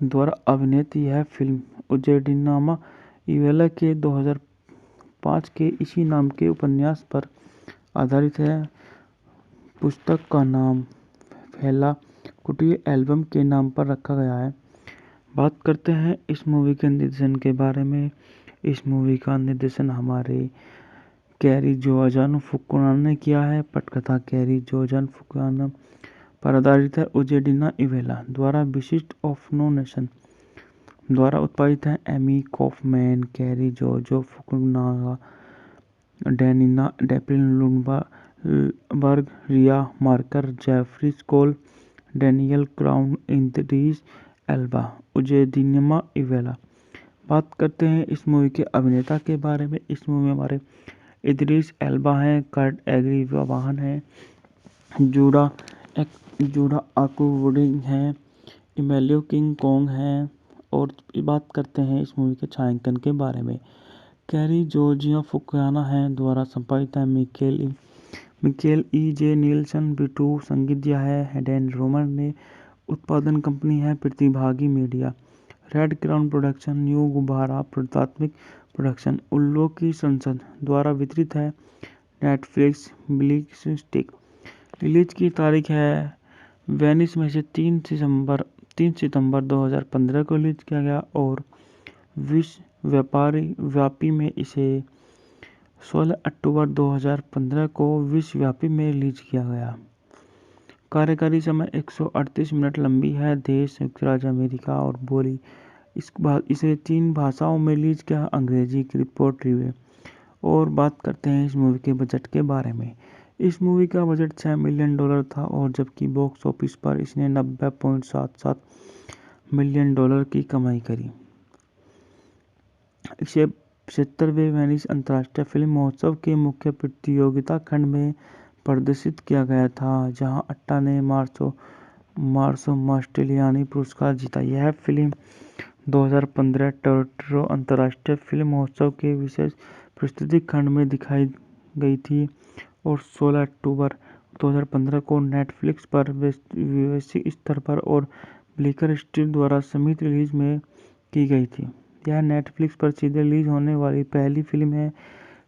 द्वारा अभिनीत यह फिल्म उजेडिनामा इवेला के 2005 के इसी नाम के उपन्यास पर आधारित है। पुस्तक का नाम फेला kuti एल्बम के नाम पर रखा गया है। बात करते हैं इस मूवी के निर्देशन के बारे में। इस मूवी का निर्देशन हमारे कैरी जोआजानो फुकुनागा ने किया है। पटकथा कैरी जोआजानो फुकुनागा पर आधारित है। उजेडिना इवेला द्वारा विशिष्ट ऑफ नो नेशन द्वारा उत्पादित है। Amy Kaufman, Cary Joji Fukunaga, Daniela Taplin Lundberg, Riva Marker, Jeffrey Skoll, Daniel Crown, Idris Elba. Uzodinma Iweala. बात करते हैं इस मूवी के अभिनेता के बारे में। इस मूवी में हमारे इद्रिस एल्बा हैं, कर्ट एग्री वाहन हैं, जूडा आकुवुडिंग हैं, इमेलियो किंग कोंग हैं। और बात करते हैं इस मूवी के छायांकन के बारे में। कैरी जॉर्जिया फुकुनागा है द्वारा संपादित है। मिकेल ई जे नीलसन बिटू संगीत दिया है। हेडेन रोमर ने उत्पादन कंपनी है। प्रतिभागी media, red crown production, new गुब्बारा प्राथमिक प्रोडक्शन, उल्लू की संसद द्वारा वितरित है। Netflix bleak stick. रिलीज की तारीख है वेनिस में से 3 सितंबर 2015 को रिलीज किया गया और विश्व व्यापी में इसे 16 अक्टूबर 2015 को विश्वव्यापी में रिलीज किया गया। कार्यकारी समय 138 मिनट लंबी है। देश संयुक्त राज्य अमेरिका और बोली इसे 3 भाषाओं में रिलीज किया, अंग्रेजी की रिपोर्ट रिव्यू। और बात करते हैं इस मूवी के बजट के बारे में। इस मूवी का बजट $6 मिलियन था और जबकि बॉक्स ऑफिस पर इसने $90.77 मिलियन की कमाई करी। इसे 75वें वेनिस अंतर्राष्ट्रीय फिल्म महोत्सव के मुख्य प्रतियोगिता खंड में प्रदर्शित किया गया था, जहां अट्टा ने मार्सो मास्टेलियानी पुरस्कार जीता। यह फिल्म 2015 टोरंटो अंतर्राष्ट्रीय फिल्म महोत्सव के विशेष प्रस्तुति खंड में दिखाई गई थी और 16 अक्टूबर 2015 को नेटफ्लिक्स पर वैश्विक स्तर पर और ब्लिकर स्ट्रीट द्वारा संयुक्त रिलीज में की गई थी। यह नेटफ्लिक्स पर सीधे रिलीज होने वाली पहली फिल्म है।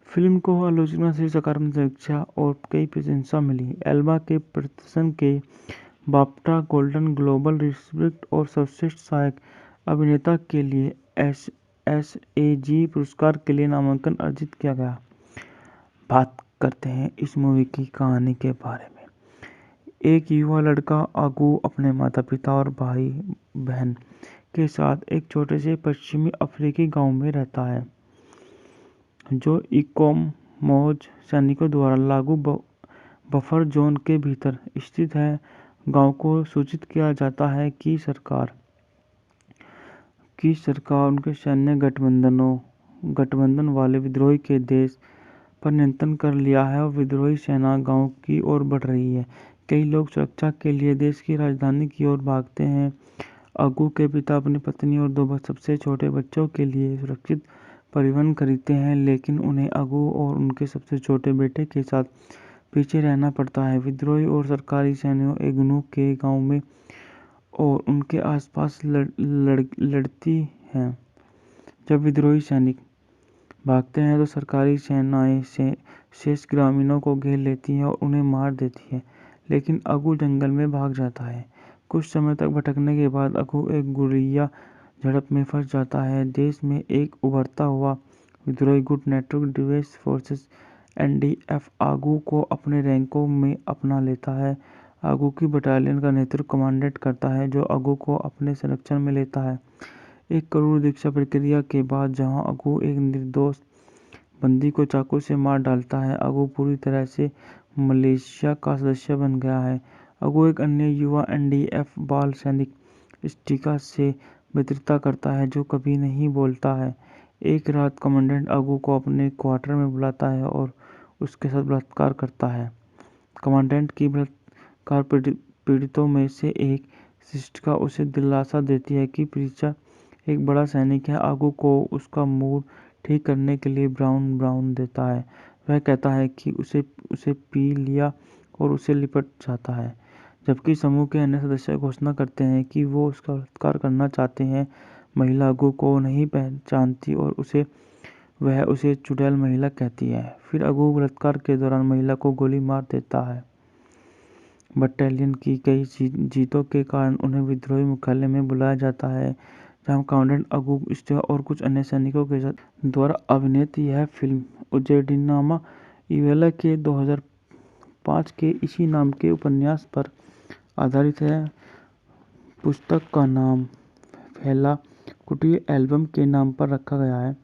फिल्म को आलोचना से सकारात्मक समीक्षा और कई प्रशंसा मिली। एल्बा के प्रदर्शन के बाफ्टा, गोल्डन ग्लोब रिट्रीट और सर्वश्रेष्ठ सहायक अभिनेता के लिए SAG पुरस्कार के लिए नामांकन अर्जित किया गया। बात करते हैं इस मूवी की कहानी के बारे में। एक युवा लड़का आगू अपने माता पिता और भाई बहन के साथ एक छोटे से पश्चिमी अफ्रीकी गांव में रहता है, जो इकोमोज सैनिकों द्वारा लागू बफर जोन के भीतर स्थित है। गांव को सूचित किया जाता है कि सरकार उनके सैन्य गठबंधन वाले विद्रोही के देश पर नियंत्रण कर लिया है और विद्रोही सेना गांव की ओर बढ़ रही है। कई लोग सुरक्षा के लिए देश की राजधानी की ओर भागते हैं। अगू के पिता अपनी पत्नी और 2 सबसे छोटे बच्चों के लिए सुरक्षित परिवहन खरीदते हैं, लेकिन उन्हें अगू और उनके सबसे छोटे बेटे के साथ पीछे रहना पड़ता है। विद्रोही और सरकारी सैन्यों एग्नू के गांव में और उनके आसपास लड़ती हैं। जब विद्रोही सैनिक भागते हैं तो सरकारी सेनाएं शेष ग्रामीणों को घेर लेती हैं और उन्हें मार देती है, लेकिन अगू जंगल में भाग जाता है। कुछ समय तक भटकने के बाद अगू एक गुर्रिया झड़प में फंस जाता है। देश में एक उभरता हुआ विद्रोही गुट नेटवर्क डिफेंस फोर्सेस एनडीएफ आगू को अपने रैंकों में अपना लेता है। आगू की बटालियन का नेतृत्व कमांडेंट करता है, जो आगू को अपने संरक्षण में लेता है। एक करोड़ दीक्षा प्रक्रिया के बाद जहां अगू एक निर्दोष बंदी को चाकू से मार डालता है, अगू पूरी तरह से मलेशिया का सदस्य बन गया है। अगू एक अन्य युवा एनडीएफ बाल सैनिक स्टिका से मित्रता करता है, जो कभी नहीं बोलता है। एक रात कमांडेंट अगू को अपने क्वार्टर में बुलाता है और उसके साथ बलात्कार करता है। कमांडेंट की बलात्कार पीड़ितों में से एक स्टिका उसे दिलासा देती है कि प्रीचा एक बड़ा सैनिक है। आगू को उसका मूड ठीक करने के लिए ब्राउन देता है। वह कहता है कि उसे पी लिया और उसे लिपट जाता है, जबकि समूह के अन्य सदस्य घोषणा करते हैं कि वो उसका बलात्कार करना चाहते हैं। महिला आगू को नहीं पहचानती और वह उसे चुड़ैल महिला कहती है। फिर आगू बलात्कार के दौरान महिला को गोली मार देता है। बटालियन की कई जीतों के कारण उन्हें विद्रोही मुख्यालय में बुलाया जाता है, जहां कमांडेंट अगू स्टिका और कुछ अन्य सैनिकों के साथ द्वारा अभिनीत यह फिल्म उजेडिनामा इवेला के 2005 के इसी नाम के उपन्यास पर आधारित है। पुस्तक का नाम फेला kuti एल्बम के नाम पर रखा गया है।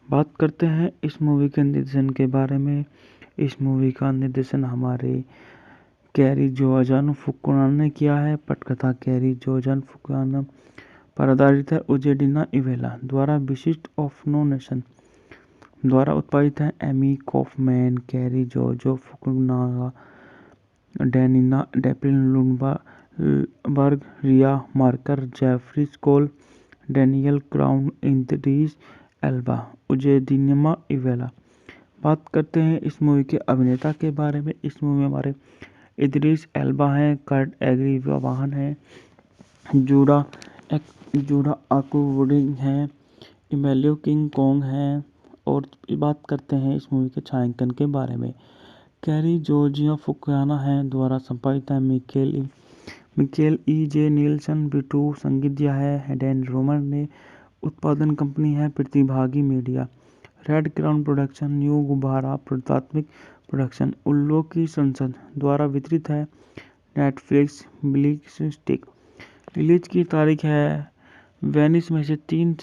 बात करते हैं इस मूवी के निर्देशन के बारे में। इस मूवी का निर्देशन हमारे कैरी जोआन फुकुनागा ने किया है। पटकथा कैरी जोआन फुकुनागा पर आधारित है। उजेडिना इवेला द्वारा विशिष्ट ऑफ नो नेशन द्वारा उत्पादित है। Amy Kaufman, Cary Joji Fukunaga, Daniela Taplin Lundberg, Riva Marker, Jeffrey Skoll, Daniel Crown, Idris Elba. Uzodinma Iweala. बात करते हैं इस मूवी के अभिनेता के बारे में। इस मूवी में हमारे इद्रिस एल्बा हैं, कर्ट एग्रीवाहन हैं, जूडा आकुवुडिंग हैं, इमेलियो किंग कॉन्ग हैं। और बात करते हैं इस मूवी के छायांकन के बारे में। कैरी जोर्जिया फुकुनागा है द्वारा संपादित है। मिकेल ई जे नीलसन बिटू संगीत दिया है। हेडेन रोमर ने उत्पादन कंपनी है। प्रतिभागी media, red crown production, new गुब्बारा प्राथमिक प्रोडक्शन, उल्लू की संसद द्वारा वितरित है। Netflix bleak stick. रिलीज की तारीख है वेनिस में से 3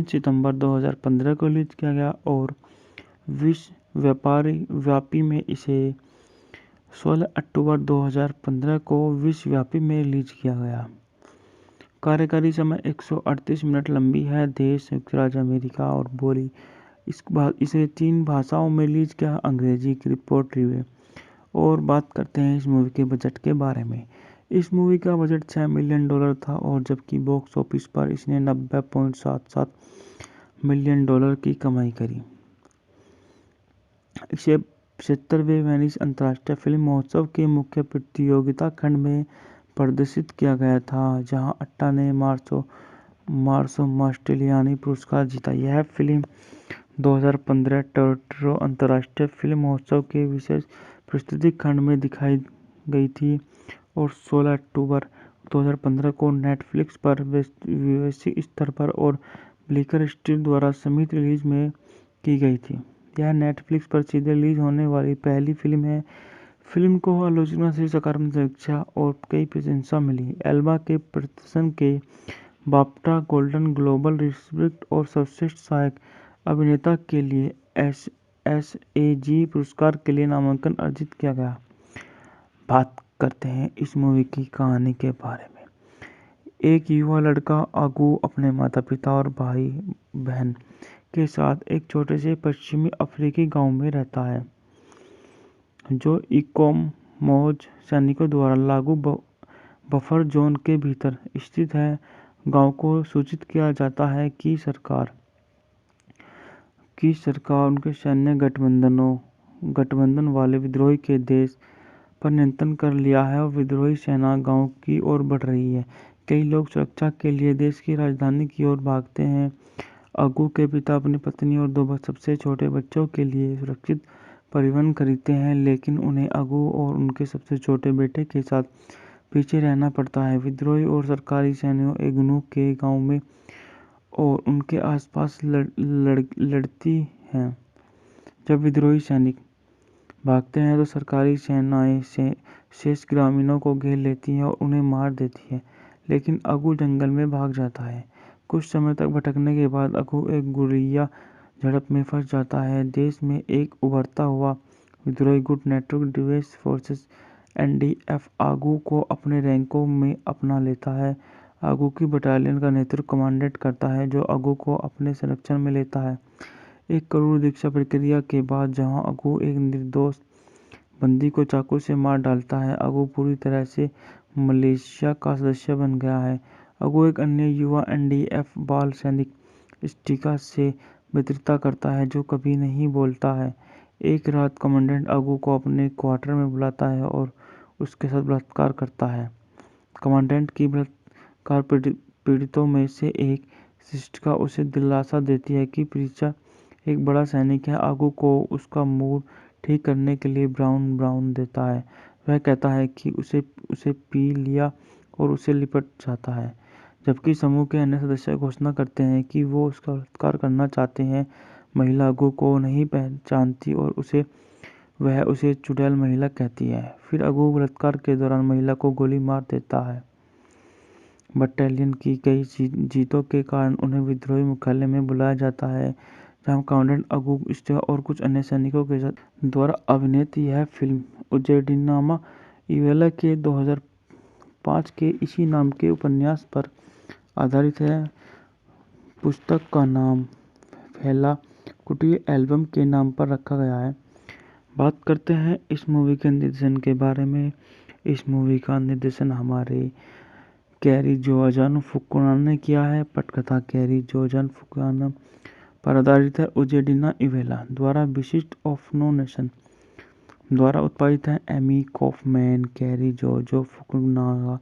सितंबर 2015 को रिलीज किया गया और विश्व व्यापी में इसे 16 अक्टूबर 2015 को विश्वव्यापी में रिलीज किया गया। कार्यकारी समय 138 मिनट लंबी है। देश संयुक्त राज्य अमेरिका और बोली इसे 3 भाषाओं में रिलीज किया, अंग्रेजी की रिपोर्ट रिव्यू। और बात करते हैं इस मूवी के बजट के बारे में। इस मूवी का बजट $6 मिलियन था और जबकि बॉक्स ऑफिस पर इसने $90.77 मिलियन की कमाई करी। इसे 75वें वेनिस अंतर्राष्ट्रीय फिल्म महोत्सव के मुख्य प्रतियोगिता खंड में प्रदर्शित किया गया था, जहां अट्टा ने मार्सो मास्टेलियानी पुरस्कार जीता। यह फिल्म 2015 टोरंटो अंतर्राष्ट्रीय फिल्म महोत्सव के विशेष प्रस्तुति खंड में दिखाई गई थी और 16 अक्टूबर 2015 को नेटफ्लिक्स पर वैश्विक स्तर पर और ब्लिकर स्ट्रीट द्वारा संयुक्त रिलीज में की गई थी। यह नेटफ्लिक्स पर सीधे रिलीज होने वाली पहली फिल्म है। फिल्म को आलोचना से सकारात्मक समीक्षा और कई प्रशंसा मिली। एल्बा के प्रदर्शन के बाफ्टा, गोल्डन ग्लोब रिस्पेक्ट और सर्वश्रेष्ठ सहायक अभिनेता के लिए SAG पुरस्कार के लिए नामांकन अर्जित किया गया। बात करते हैं इस मूवी की कहानी के बारे में। एक युवा लड़का आगू अपने माता पिता और भाई बहन के साथ एक छोटे से पश्चिमी अफ्रीकी गांव में रहता है, जो इकोमोज सैनिकों द्वारा लागू बफर जोन के भीतर स्थित है। गांव को सूचित किया जाता है कि सरकार उनके सैन्य गठबंधन वाले विद्रोही के देश पर नियंत्रण कर लिया है और विद्रोही सेना गांव की ओर बढ़ रही है। कई लोग सुरक्षा के लिए देश की राजधानी की ओर भागते हैं। अगू के पिता अपनी पत्नी और 2 सबसे छोटे बच्चों के लिए सुरक्षित परिवहन खरीदते हैं, लेकिन उन्हें अगू और उनके सबसे छोटे बेटे के साथ पीछे रहना पड़ता है। विद्रोही और सरकारी सैनिकों एगनू के गांव में और उनके आसपास लड़ती हैं। जब विद्रोही सैनिक भागते हैं तो सरकारी सेनाएं शेष ग्रामीणों को घेर लेती हैं और उन्हें मार देती है, लेकिन अगू जंगल में भाग जाता है। कुछ समय तक भटकने के बाद अगू एक गुरिल्ला झड़प में फंस जाता है। देश में एक उभरता हुआ विद्रोही गुट नेटवर्क डिफेंस फोर्सेस (एनडीएफ) आगू को अपने रैंकों में अपना लेता है। आगू की बटालियन का नेतृत्व कमांडेंट करता है, जो आगू को अपने संरक्षण में लेता है। एक कठोर दीक्षा प्रक्रिया के बाद, जहां आगू एक निर्दोष बंदी को चाकू से मार डालता है, आगू पूरी तरह से मिलिशिया का सदस्य बन गया है। आगू एक अन्य युवा एनडीएफ बाल सैनिक स्टिका से मित्रता करता है, जो कभी नहीं बोलता है। एक रात कमांडेंट आगू को अपने क्वार्टर में बुलाता है और उसके साथ बलात्कार करता है। कमांडेंट की बलात्कार पीड़ितों में से एक स्टिका उसे दिलासा देती है कि प्रीचा एक बड़ा सैनिक है। आगू को उसका मूड ठीक करने के लिए ब्राउन देता है। वह कहता है कि उसे पी लिया और उसे लिपट जाता है, जबकि समूह के अन्य सदस्य घोषणा करते हैं कि वो उसका बलात्कार करना चाहते हैं। महिला आगू को नहीं पहचानती और वह उसे चुड़ैल महिला कहती है। फिर आगू बलात्कार के दौरान महिला को गोली मार देता है। बटालियन की कई जीतों के कारण उन्हें विद्रोही मुख्यालय में बुलाया जाता है, जहां कमांडेंट आगू स्टिका और कुछ अन्य सैनिकों के साथ द्वारा अभिनीत यह फिल्म उजेडिनामा इवेला के 2005 के इसी नाम के उपन्यास पर आधारित है। पुस्तक का नाम फेला kuti एल्बम के नाम पर रखा गया है। बात करते हैं इस मूवी के निर्देशन के बारे में। इस मूवी का निर्देशन हमारे कैरी जोआन फुकुनागा ने किया है। पटकथा कैरी जोआन फुकुनागा पर आधारित है। उजेडिना इवेला द्वारा विशिष्ट ऑफ नो नेशन द्वारा उत्पादित है। Amy Kaufman, Cary Joji Fukunaga,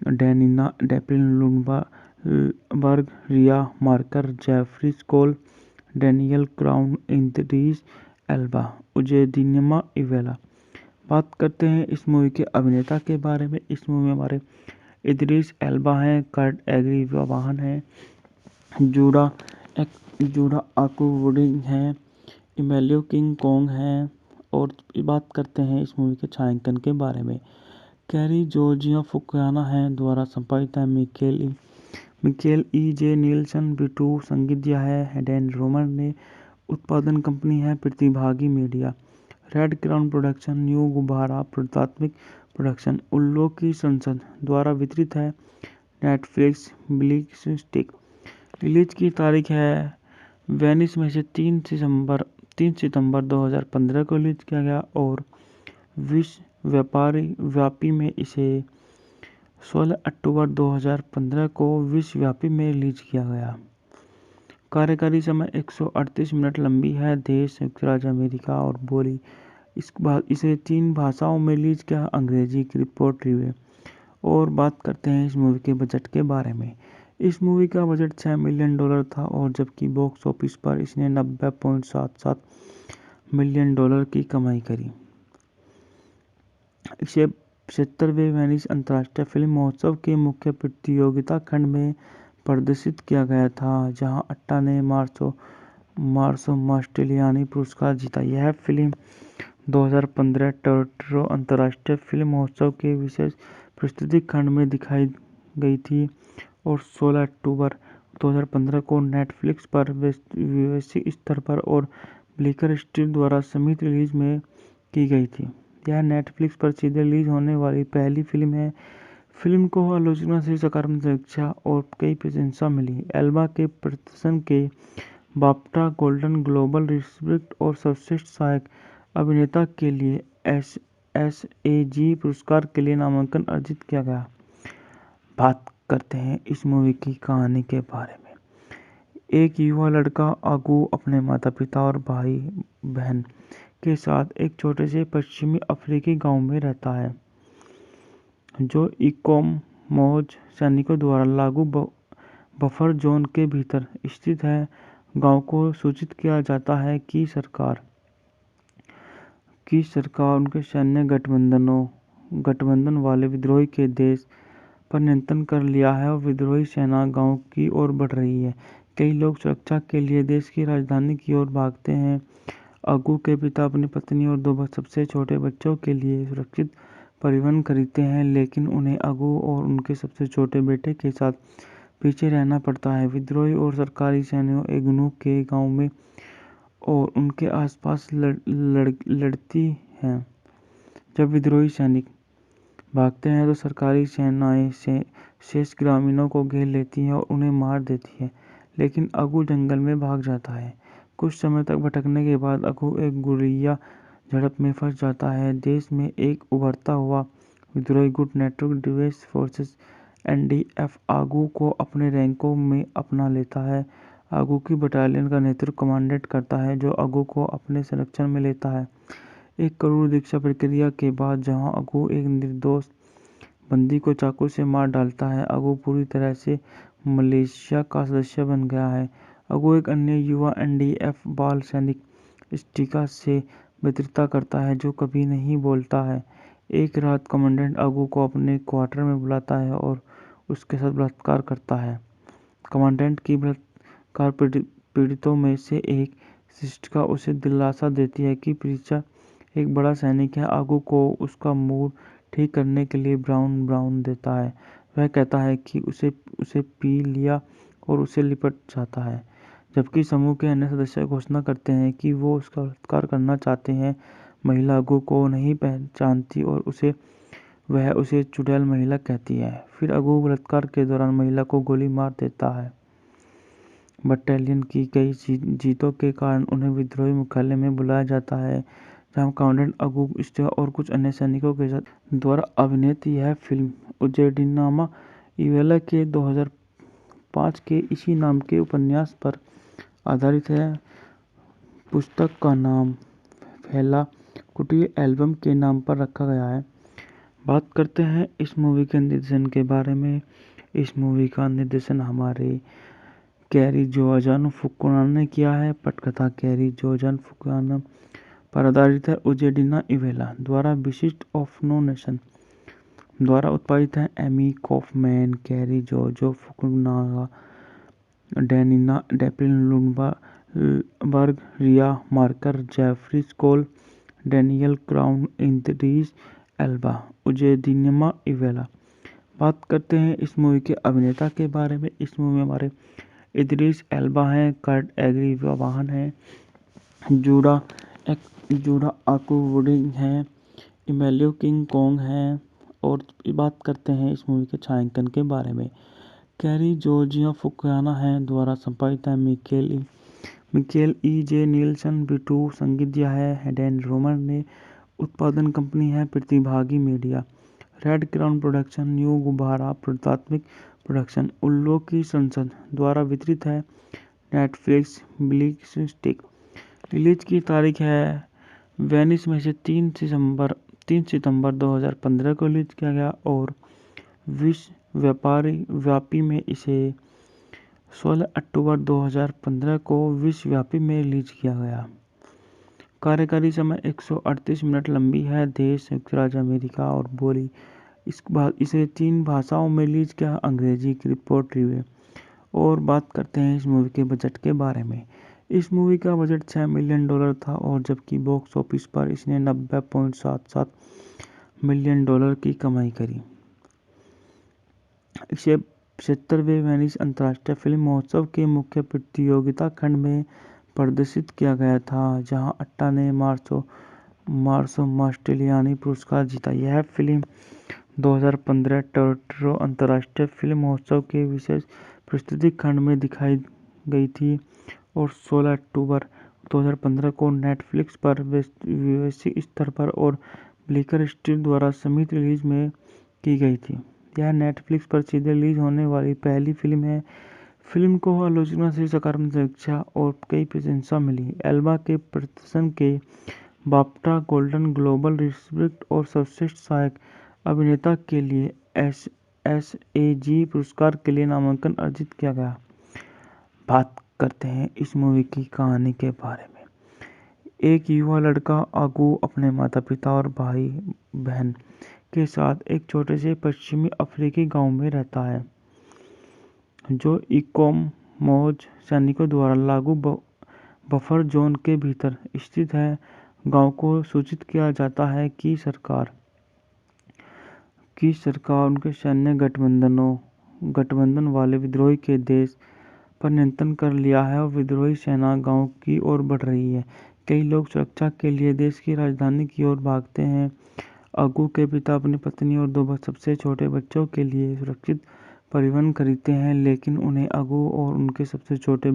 Daniela Taplin Lundberg, Riva Marker, Jeffrey Skoll, Daniel Crown, Idris Elba. Uzodinma Iweala. बात करते हैं इस मूवी के अभिनेता के बारे में। इस मूवी में हमारे इद्रिस एल्बा हैं, कर्ट एग्रीवाहन हैं, जूडा अकवुडिन हैं, इमेलियो किंग कोंग हैं। और बात करते हैं इस मूवी के छायांकन के बारे में। कैरी जोर्जिया फुकुनागा हैं द्वारा संपादित है। मिकेल ई जे नील्सन बिटू संगीत दिया है। डैन रोमर ने उत्पादन कंपनी है। प्रतिभागी media, red crown production, new गुब्बारा प्राथमिक प्रोडक्शन, उल्लो की संसद द्वारा वितरित है। Netflix bleak stick. रिलीज की तारीख है वेनिस में से 3 सितंबर 2015 को रिलीज किया गया और विश्व व्यापी में इसे 16 अक्टूबर 2015 को विश्वव्यापी में रिलीज किया गया। कार्यकारी समय 138 मिनट लंबी है। देश संयुक्त राज्य अमेरिका और बोली इसे 3 भाषाओं में रिलीज किया, अंग्रेजी की रिपोर्ट रिव्यू। और बात करते हैं इस मूवी के बजट के बारे में। इस मूवी का बजट $6 मिलियन था और जबकि बॉक्स ऑफिस पर इसने $90.77 मिलियन की कमाई करी। इसे 75वें वेनिस अंतर्राष्ट्रीय फिल्म महोत्सव के मुख्य प्रतियोगिता खंड में प्रदर्शित किया गया था, जहां अट्टा ने मार्सो मास्टेलियानी पुरस्कार जीता। यह फिल्म 2015 टोरंटो अंतर्राष्ट्रीय फिल्म महोत्सव के विशेष प्रस्तुति खंड में दिखाई गई थी और 16 अक्टूबर 2015 को नेटफ्लिक्स पर वैश्विक स्तर पर और ब्लिकर स्ट्रीट द्वारा संयुक्त रिलीज में की गई थी। यह नेटफ्लिक्स पर सीधे रिलीज होने वाली पहली फिल्म है। फिल्म को आलोचना से सकारात्मक समीक्षा और कई प्रशंसा मिली। एल्बा के प्रदर्शन के बाफ्टा, गोल्डन ग्लोब रिस्पेक्ट और सर्वश्रेष्ठ सहायक अभिनेता के लिए SAG पुरस्कार के लिए नामांकन अर्जित किया गया। बात करते हैं इस मूवी की कहानी के बारे में। एक युवा लड़का अगू अपने माता पिता और भाई बहन के साथ एक छोटे से पश्चिमी अफ्रीकी गांव में रहता है, जो इकोमोज सैनिकों द्वारा लागू बफर जोन के भीतर स्थित है। गांव को सूचित किया जाता है कि सरकार उनके सैन्य गठबंधन वाले विद्रोही के देश पर नियंत्रण कर लिया है और विद्रोही सेना गांव की ओर बढ़ रही है। कई लोग सुरक्षा के लिए देश की राजधानी की ओर भागते हैं। अगू के पिता अपनी पत्नी और 2 सबसे छोटे बच्चों के लिए सुरक्षित परिवहन खरीदते हैं, लेकिन उन्हें अगू और उनके सबसे छोटे बेटे के साथ पीछे रहना पड़ता है। विद्रोही और सरकारी सैनिक एग्नू के गांव में और उनके आसपास लड़ती हैं। जब विद्रोही सैनिक भागते हैं तो सरकारी सेनाएं शेष ग्रामीणों को घेर लेती हैं और उन्हें मार देती है, लेकिन अगू जंगल में भाग जाता है। कुछ समय तक भटकने के बाद अगू एक गुर्रिया झड़प में फंस जाता है। देश में एक उभरता हुआ विद्रोही गुट नेटवर्क डिफेंस फोर्सेस NDF आगू को अपने रैंकों में अपना लेता है। आगू की बटालियन का नेतृत्व कमांडेंट करता है, जो आगू को अपने संरक्षण में लेता है। एक करोड़ दीक्षा प्रक्रिया के बाद जहां आगू एक निर्दोष बंदी को चाकू से मार डालता है, आगू पूरी तरह से मलेशिया का सदस्य बन गया है। आगू एक अन्य युवा NDF बाल सैनिक स्टिका से मित्रता करता है, जो कभी नहीं बोलता है। एक रात कमांडेंट आगू को अपने क्वार्टर में बुलाता है और उसके साथ बलात्कार करता है। कमांडेंट की बलात्कार पीड़ितों में से एक सिस्टिका उसे दिलासा देती है कि प्रीचा एक बड़ा सैनिक है। आगू को उसका मूड ठीक करने के लिए ब्राउन देता है। वह कहता है कि उसे पी लिया और उसे लिपट जाता है, जबकि समूह के अन्य सदस्य घोषणा करते हैं कि वो उसका बलात्कार करना चाहते हैं। महिला आगू को नहीं पहचानती और वह उसे चुड़ैल महिला कहती है। फिर आगू बलात्कार के दौरान महिला को गोली मार देता है। बटालियन की कई जीतों के कारण उन्हें विद्रोही मुख्यालय में बुलाया जाता है, जहां कमांडेंट अगू स्टिका और कुछ अन्य सैनिकों के साथ द्वारा अभिनीत यह फिल्म उजेडिनामा इवेला के 2005 के इसी नाम के उपन्यास पर आधारित है। पुस्तक का नाम फेला kuti एल्बम के नाम पर रखा गया है। बात करते हैं इस मूवी के निर्देशन के बारे में। इस मूवी का निर्देशन हमारे कैरी जोआन फुकुनागा ने किया है। पटकथा कैरी जोआन फुकुनागा पर आधारित है। उजेडिना इवेला द्वारा विशिष्ट ऑफ नो नेशन द्वारा उत्पादित है। Amy Kaufman, Cary Joji Fukunaga, Daniela Taplin Lundberg, Riva Marker, Jeffrey Skoll, Daniel Crown, Idris Elba. Uzodinma Iweala. बात करते हैं इस मूवी के अभिनेता के बारे में। इस मूवी में हमारे इद्रिस एल्बा हैं, कर्ट एग्रीवाहन हैं, जूडा आकुवुडिंग हैं, इमेलियो किंग कोंग हैं। और बात करते हैं इस मूवी के छायांकन के बारे में। कैरी जोर्जिया फुकुनागा हैं द्वारा संपादित है। Mikel E.J. नील्सन बिटू संगीत दिया है। हेडेन रोमर ने उत्पादन कंपनी है। प्रतिभागी media, red crown production, new गुब्बारा प्राथमिक प्रोडक्शन, उल्लू की संसद द्वारा वितरित है। Netflix bleak stick. रिलीज की तारीख है वेनिस में से 3 सितंबर 2015 को रिलीज किया गया और विश्व व्यापी में इसे 16 अक्टूबर 2015 को विश्वव्यापी में रिलीज किया गया। कार्यकारी समय 138 मिनट लंबी है। देश संयुक्त राज्य अमेरिका और बोली इसे 3 भाषाओं में रिलीज किया, अंग्रेजी की रिपोर्ट रिव्यू। और बात करते हैं इस मूवी के बजट के बारे में। इस मूवी का बजट $6 मिलियन था और जबकि बॉक्स ऑफिस पर इसने $90.77 मिलियन की कमाई करी। इसे 75वें वेनिस अंतर्राष्ट्रीय फिल्म महोत्सव के मुख्य प्रतियोगिता खंड में प्रदर्शित किया गया था, जहां अट्टा ने मार्सो मास्टेलियानी पुरस्कार जीता। यह फिल्म 2015 टोरंटो अंतर्राष्ट्रीय फिल्म महोत्सव के विशेष प्रस्तुति खंड में दिखाई गई थी और 16 अक्टूबर 2015 को नेटफ्लिक्स पर वैश्विक स्तर पर और ब्लिकर स्ट्रीट द्वारा संयुक्त रिलीज में की गई थी। यह नेटफ्लिक्स पर सीधे रिलीज होने वाली पहली फिल्म है। फिल्म को आलोचना से सकारात्मक समीक्षा और कई प्रशंसा मिली। एल्बा के प्रदर्शन के बाफ्टा, गोल्डन ग्लोब रिस्पेक्ट और सर्वश्रेष्ठ सहायक अभिनेता के लिए SAG पुरस्कार के लिए नामांकन अर्जित किया गया। बात करते हैं इस मूवी की कहानी के बारे में। एक युवा लड़का अगू अपने माता पिता और भाई बहन के साथ एक छोटे से पश्चिमी अफ्रीकी गांव में रहता है, जो इकोमोज सैनिकों द्वारा लागू बफर जोन के भीतर स्थित है। गांव को सूचित किया जाता है कि सरकार उनके सैन्य गठबंधन वाले विद्रोही के देश पर नियंत्रण कर लिया है और विद्रोही सेना गांव की ओर बढ़ रही है। कई लोग सुरक्षा के लिए देश की राजधानी की ओर भागते हैं। अगू के पिता अपनी पत्नी और 2 सबसे छोटे बच्चों के लिए सुरक्षित परिवहन खरीदते हैं, लेकिन उन्हें अगू और उनके सबसे छोटे